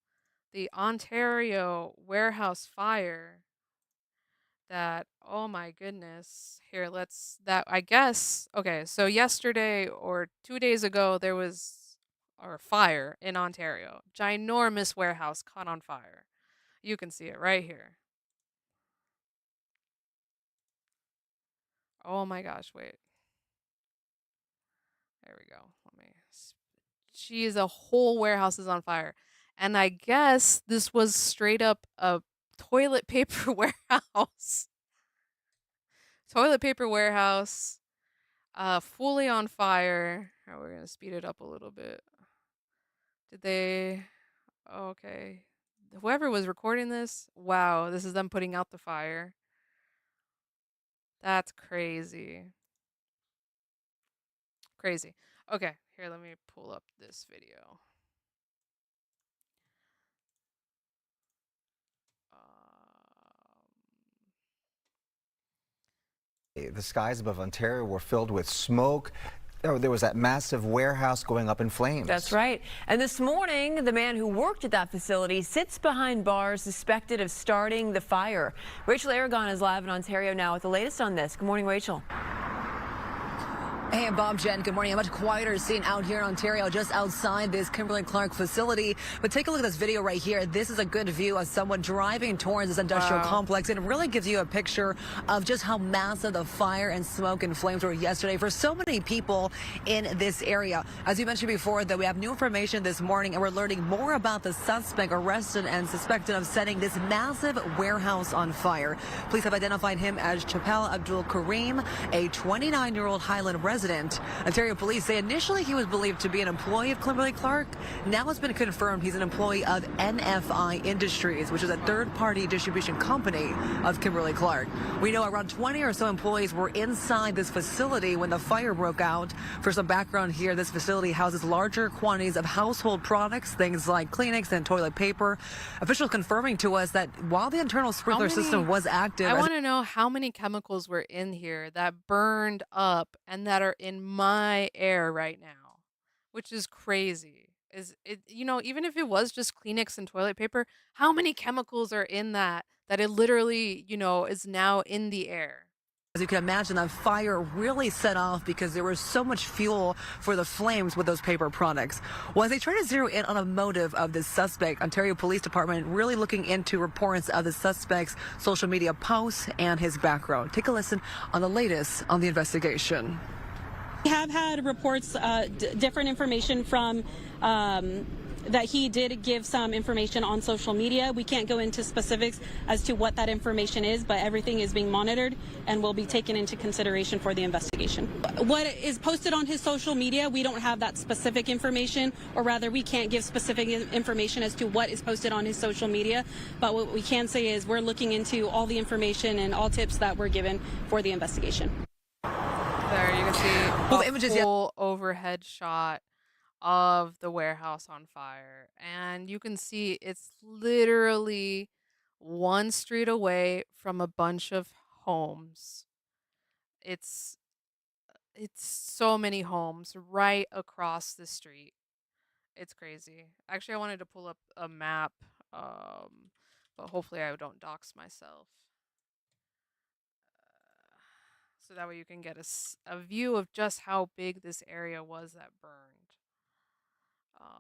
the Ontario warehouse fire. That, oh my goodness. Here, I guess, okay, so yesterday or 2 days ago, there was a fire in Ontario. Ginormous warehouse caught on fire. You can see it right here. Oh my gosh, wait. There we go. A whole warehouse is on fire. And I guess this was straight up a toilet paper warehouse. Toilet paper warehouse. Fully on fire. Oh, we're gonna speed it up a little bit. Did they? Okay. Whoever was recording this, wow, this is them putting out the fire. That's crazy. Crazy. Okay, here, let me pull up this video. The skies above Ontario were filled with smoke. There was that massive warehouse going up in flames. That's right. And this morning, the man who worked at that facility sits behind bars suspected of starting the fire. Rachel Aragon is live in Ontario now with the latest on this. Good morning, Rachel. Hey, Bob, Jen, good morning. A much quieter scene out here in Ontario, just outside this Kimberly-Clark facility. But take a look at this video right here. This is a good view of someone driving towards this industrial complex. And it really gives you a picture of just how massive the fire and smoke and flames were yesterday for so many people in this area. As you mentioned before, that we have new information this morning, and we're learning more about the suspect arrested and suspected of setting this massive warehouse on fire. Police have identified him as Chapel Abdul Karim, a 29-year-old Highland resident. Ontario police say initially he was believed to be an employee of Kimberly-Clark. Now it's been confirmed he's an employee of NFI Industries, which is a third-party distribution company of Kimberly-Clark. We know around 20 or so employees were inside this facility when the fire broke out. For some background here, this facility houses larger quantities of household products, things like Kleenex and toilet paper. Officials confirming to us that while the internal sprinkler system was active, I want to know how many chemicals were in here that burned up and that are in my air right now, which is crazy. Is it, even if it was just Kleenex and toilet paper, how many chemicals are in that it literally, is now in the air? as you can imagine, that fire really set off because there was so much fuel for the flames with those paper products. Well, as they try to zero in on a motive of this suspect, Ontario Police Department really looking into reports of the suspect's social media posts and his background. Take a listen on the latest on the investigation. We have had reports, different information from that he did give some information on social media. We can't go into specifics as to what that information is, but everything is being monitored and will be taken into consideration for the investigation. What is posted on his social media, we don't have that specific information, or rather we can't give specific information as to what is posted on his social media, but what we can say is we're looking into all the information and all tips that were given for the investigation. There you can see a full overhead shot of the warehouse on fire, and you can see it's literally one street away from a bunch of homes. It's so many homes right across the street. It's crazy. Actually, I wanted to pull up a map, but hopefully I don't dox myself. So that way you can get a view of just how big this area was that burned. Okay.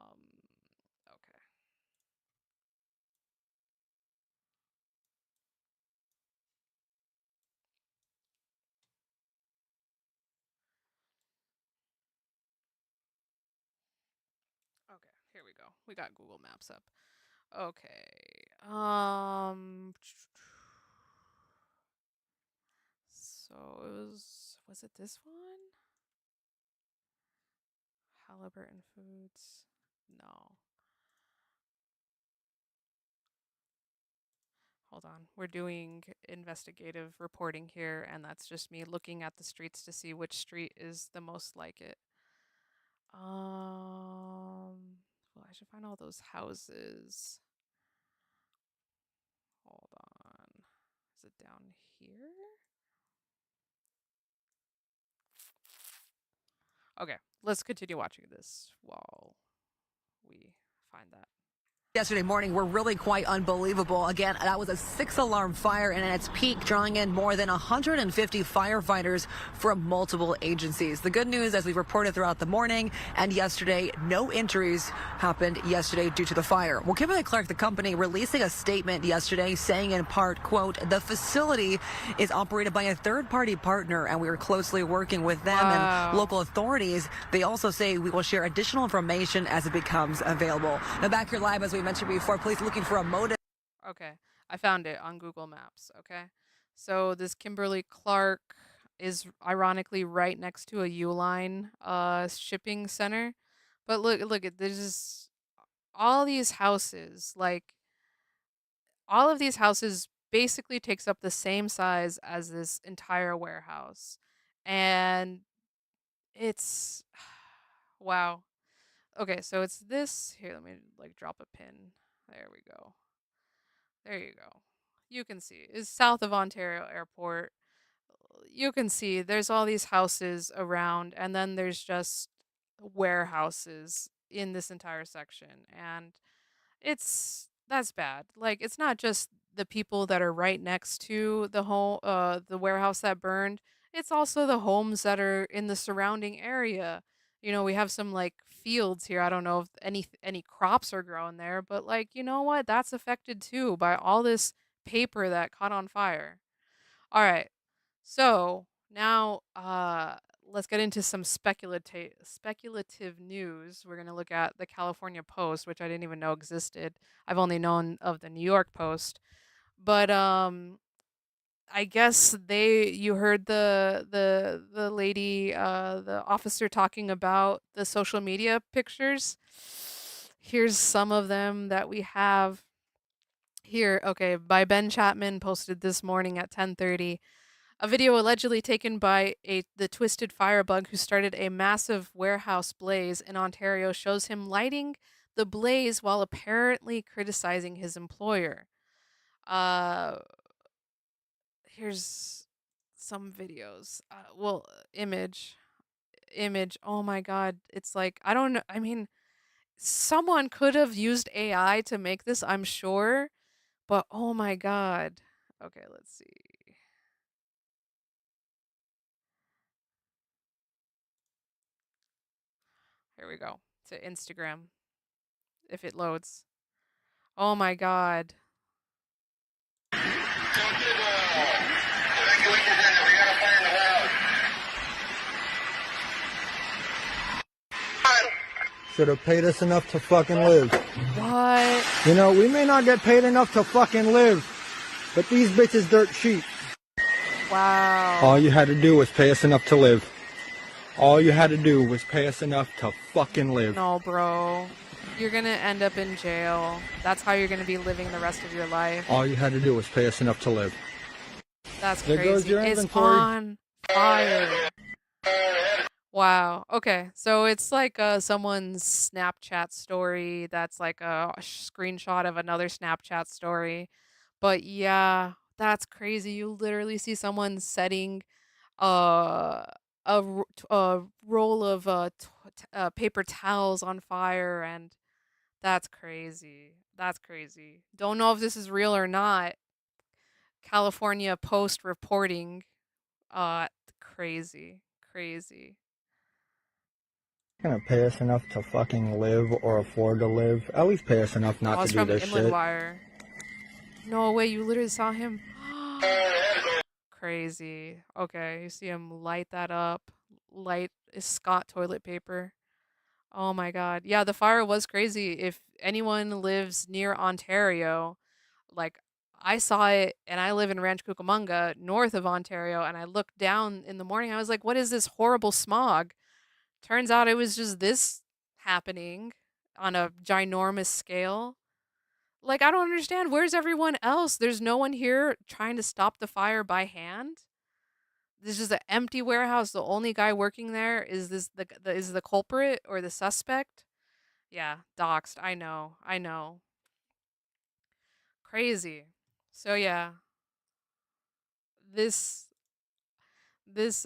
Okay, here we go. We got Google Maps up. Okay. So was it this one? Halliburton Foods. No. Hold on. We're doing investigative reporting here, and that's just me looking at the streets to see which street is the most like it. Well, I should find all those houses. Hold on. Is it down here? Okay, let's continue watching this while we find that. Yesterday morning were really quite unbelievable. Again, that was a 6-alarm fire, and at its peak, drawing in more than 150 firefighters from multiple agencies. The good news, as we reported throughout the morning and yesterday, no injuries happened yesterday due to the fire. Well, Kimberly-Clark, the company, releasing a statement yesterday saying in part, quote, the facility is operated by a third-party partner, and we are closely working with them and local authorities. They also say we will share additional information as it becomes available. Now, back here live, as we mentioned before, police looking for a motive. Okay, I found it on Google Maps. Okay, so this Kimberly-Clark is ironically right next to a Uline shipping center. But look at there's just all these houses. Like all of these houses basically takes up the same size as this entire warehouse, and it's wow. Okay, so it's this. Here, let me like drop a pin. There we go. There you go. You can see it's south of Ontario Airport. You can see there's all these houses around, and then there's just warehouses in this entire section, and that's bad. Like it's not just the people that are right next to the warehouse that burned. it's also the homes that are in the surrounding area. You know, we have some like fields here. I don't know if any crops are growing there, but like, you know what? That's affected too by all this paper that caught on fire. All right. So, now let's get into some speculative news. We're going to look at the California Post, which I didn't even know existed. I've only known of the New York Post. But I guess you heard the lady, the officer talking about the social media pictures. Here's some of them that we have here. Okay, by Ben Chapman, posted this morning at 10:30. A video allegedly taken by the twisted firebug who started a massive warehouse blaze in Ontario shows him lighting the blaze while apparently criticizing his employer. Uh, Here's some videos. Image. Oh my God. It's like, I don't know. I mean, someone could have used AI to make this, I'm sure, but oh my God. Okay, let's see. Here we go to Instagram if it loads. Oh my God. Should have paid us enough to fucking live. What? You know, we may not get paid enough to fucking live, but these bitches dirt cheap. Wow. All you had to do was pay us enough to live. All you had to do was pay us enough to fucking live. No, bro. You're gonna end up in jail. That's how you're gonna be living the rest of your life. All you had to do was pay us enough to live. That's There crazy. goes your It's inventory. on fire. Wow. Okay. So it's like someone's Snapchat story that's like a screenshot of another Snapchat story. But yeah, that's crazy. You literally see someone setting uh, a roll of paper towels on fire, and that's crazy. That's crazy. Don't know if this is real or not. California Post reporting. Crazy. Crazy. Gonna pay us enough to fucking live or afford to live. At least pay us enough Oh, not it's to do from this Inland shit. Wire. No way, you literally saw him. Crazy. Okay, you see him light that up. Light is Scott toilet paper. Oh my God. Yeah, the fire was crazy. If anyone lives near Ontario, like I saw it and I live in Ranch Cucamonga, north of Ontario, and I looked down in the morning. I was like, what is this horrible smog? Turns out it was just this happening on a ginormous scale. Like, I don't understand. Where's everyone else? There's no one here trying to stop the fire by hand. This is an empty warehouse. The only guy working there is is the culprit or the suspect. Yeah, doxed. I know. I know. Crazy. So yeah, this this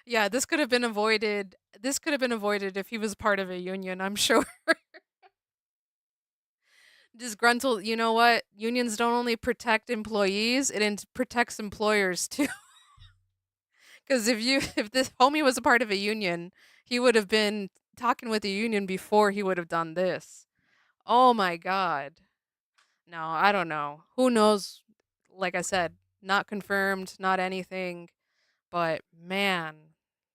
yeah, this could have been avoided. This could have been avoided if he was part of a union, I'm sure. Disgruntled, you know what? Unions don't only protect employees, it protects employers too. Because if this homie was a part of a union, he would have been talking with the union before he would have done this. Oh my God. No, I don't know. Who knows? Like I said, not confirmed, not anything. But man,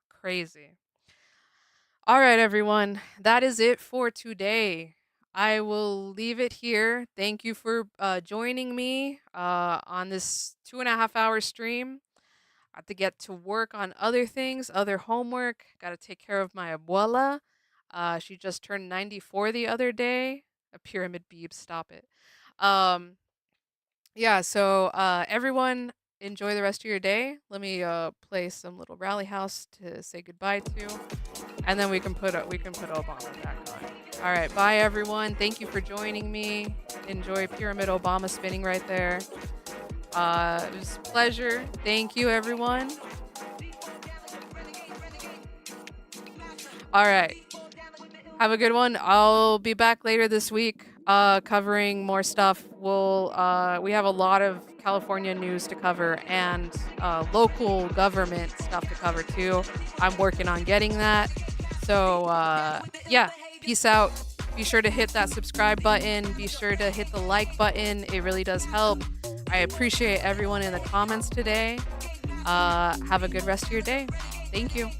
crazy. All right, everyone. That is it for today. I will leave it here. Thank you for joining me on this 2.5 hour stream. I have to get to work on other things, other homework. Got to take care of my abuela. She just turned 94 the other day. A pyramid beeb, stop it. Yeah, so everyone enjoy the rest of your day. Let me play some little Rally House to say goodbye to, and then we can put Obama back on. All right, bye everyone. Thank you for joining me. Enjoy Pyramid Obama spinning right there. It was a pleasure. Thank you, everyone. All right. Have a good one. I'll be back later this week. covering more stuff. We have a lot of California news to cover and local government stuff to cover too. I'm working on getting that. So yeah, peace out. Be sure to hit that subscribe button. Be sure to hit the like button. It really does help. I appreciate everyone in the comments today. Have a good rest of your day. Thank you.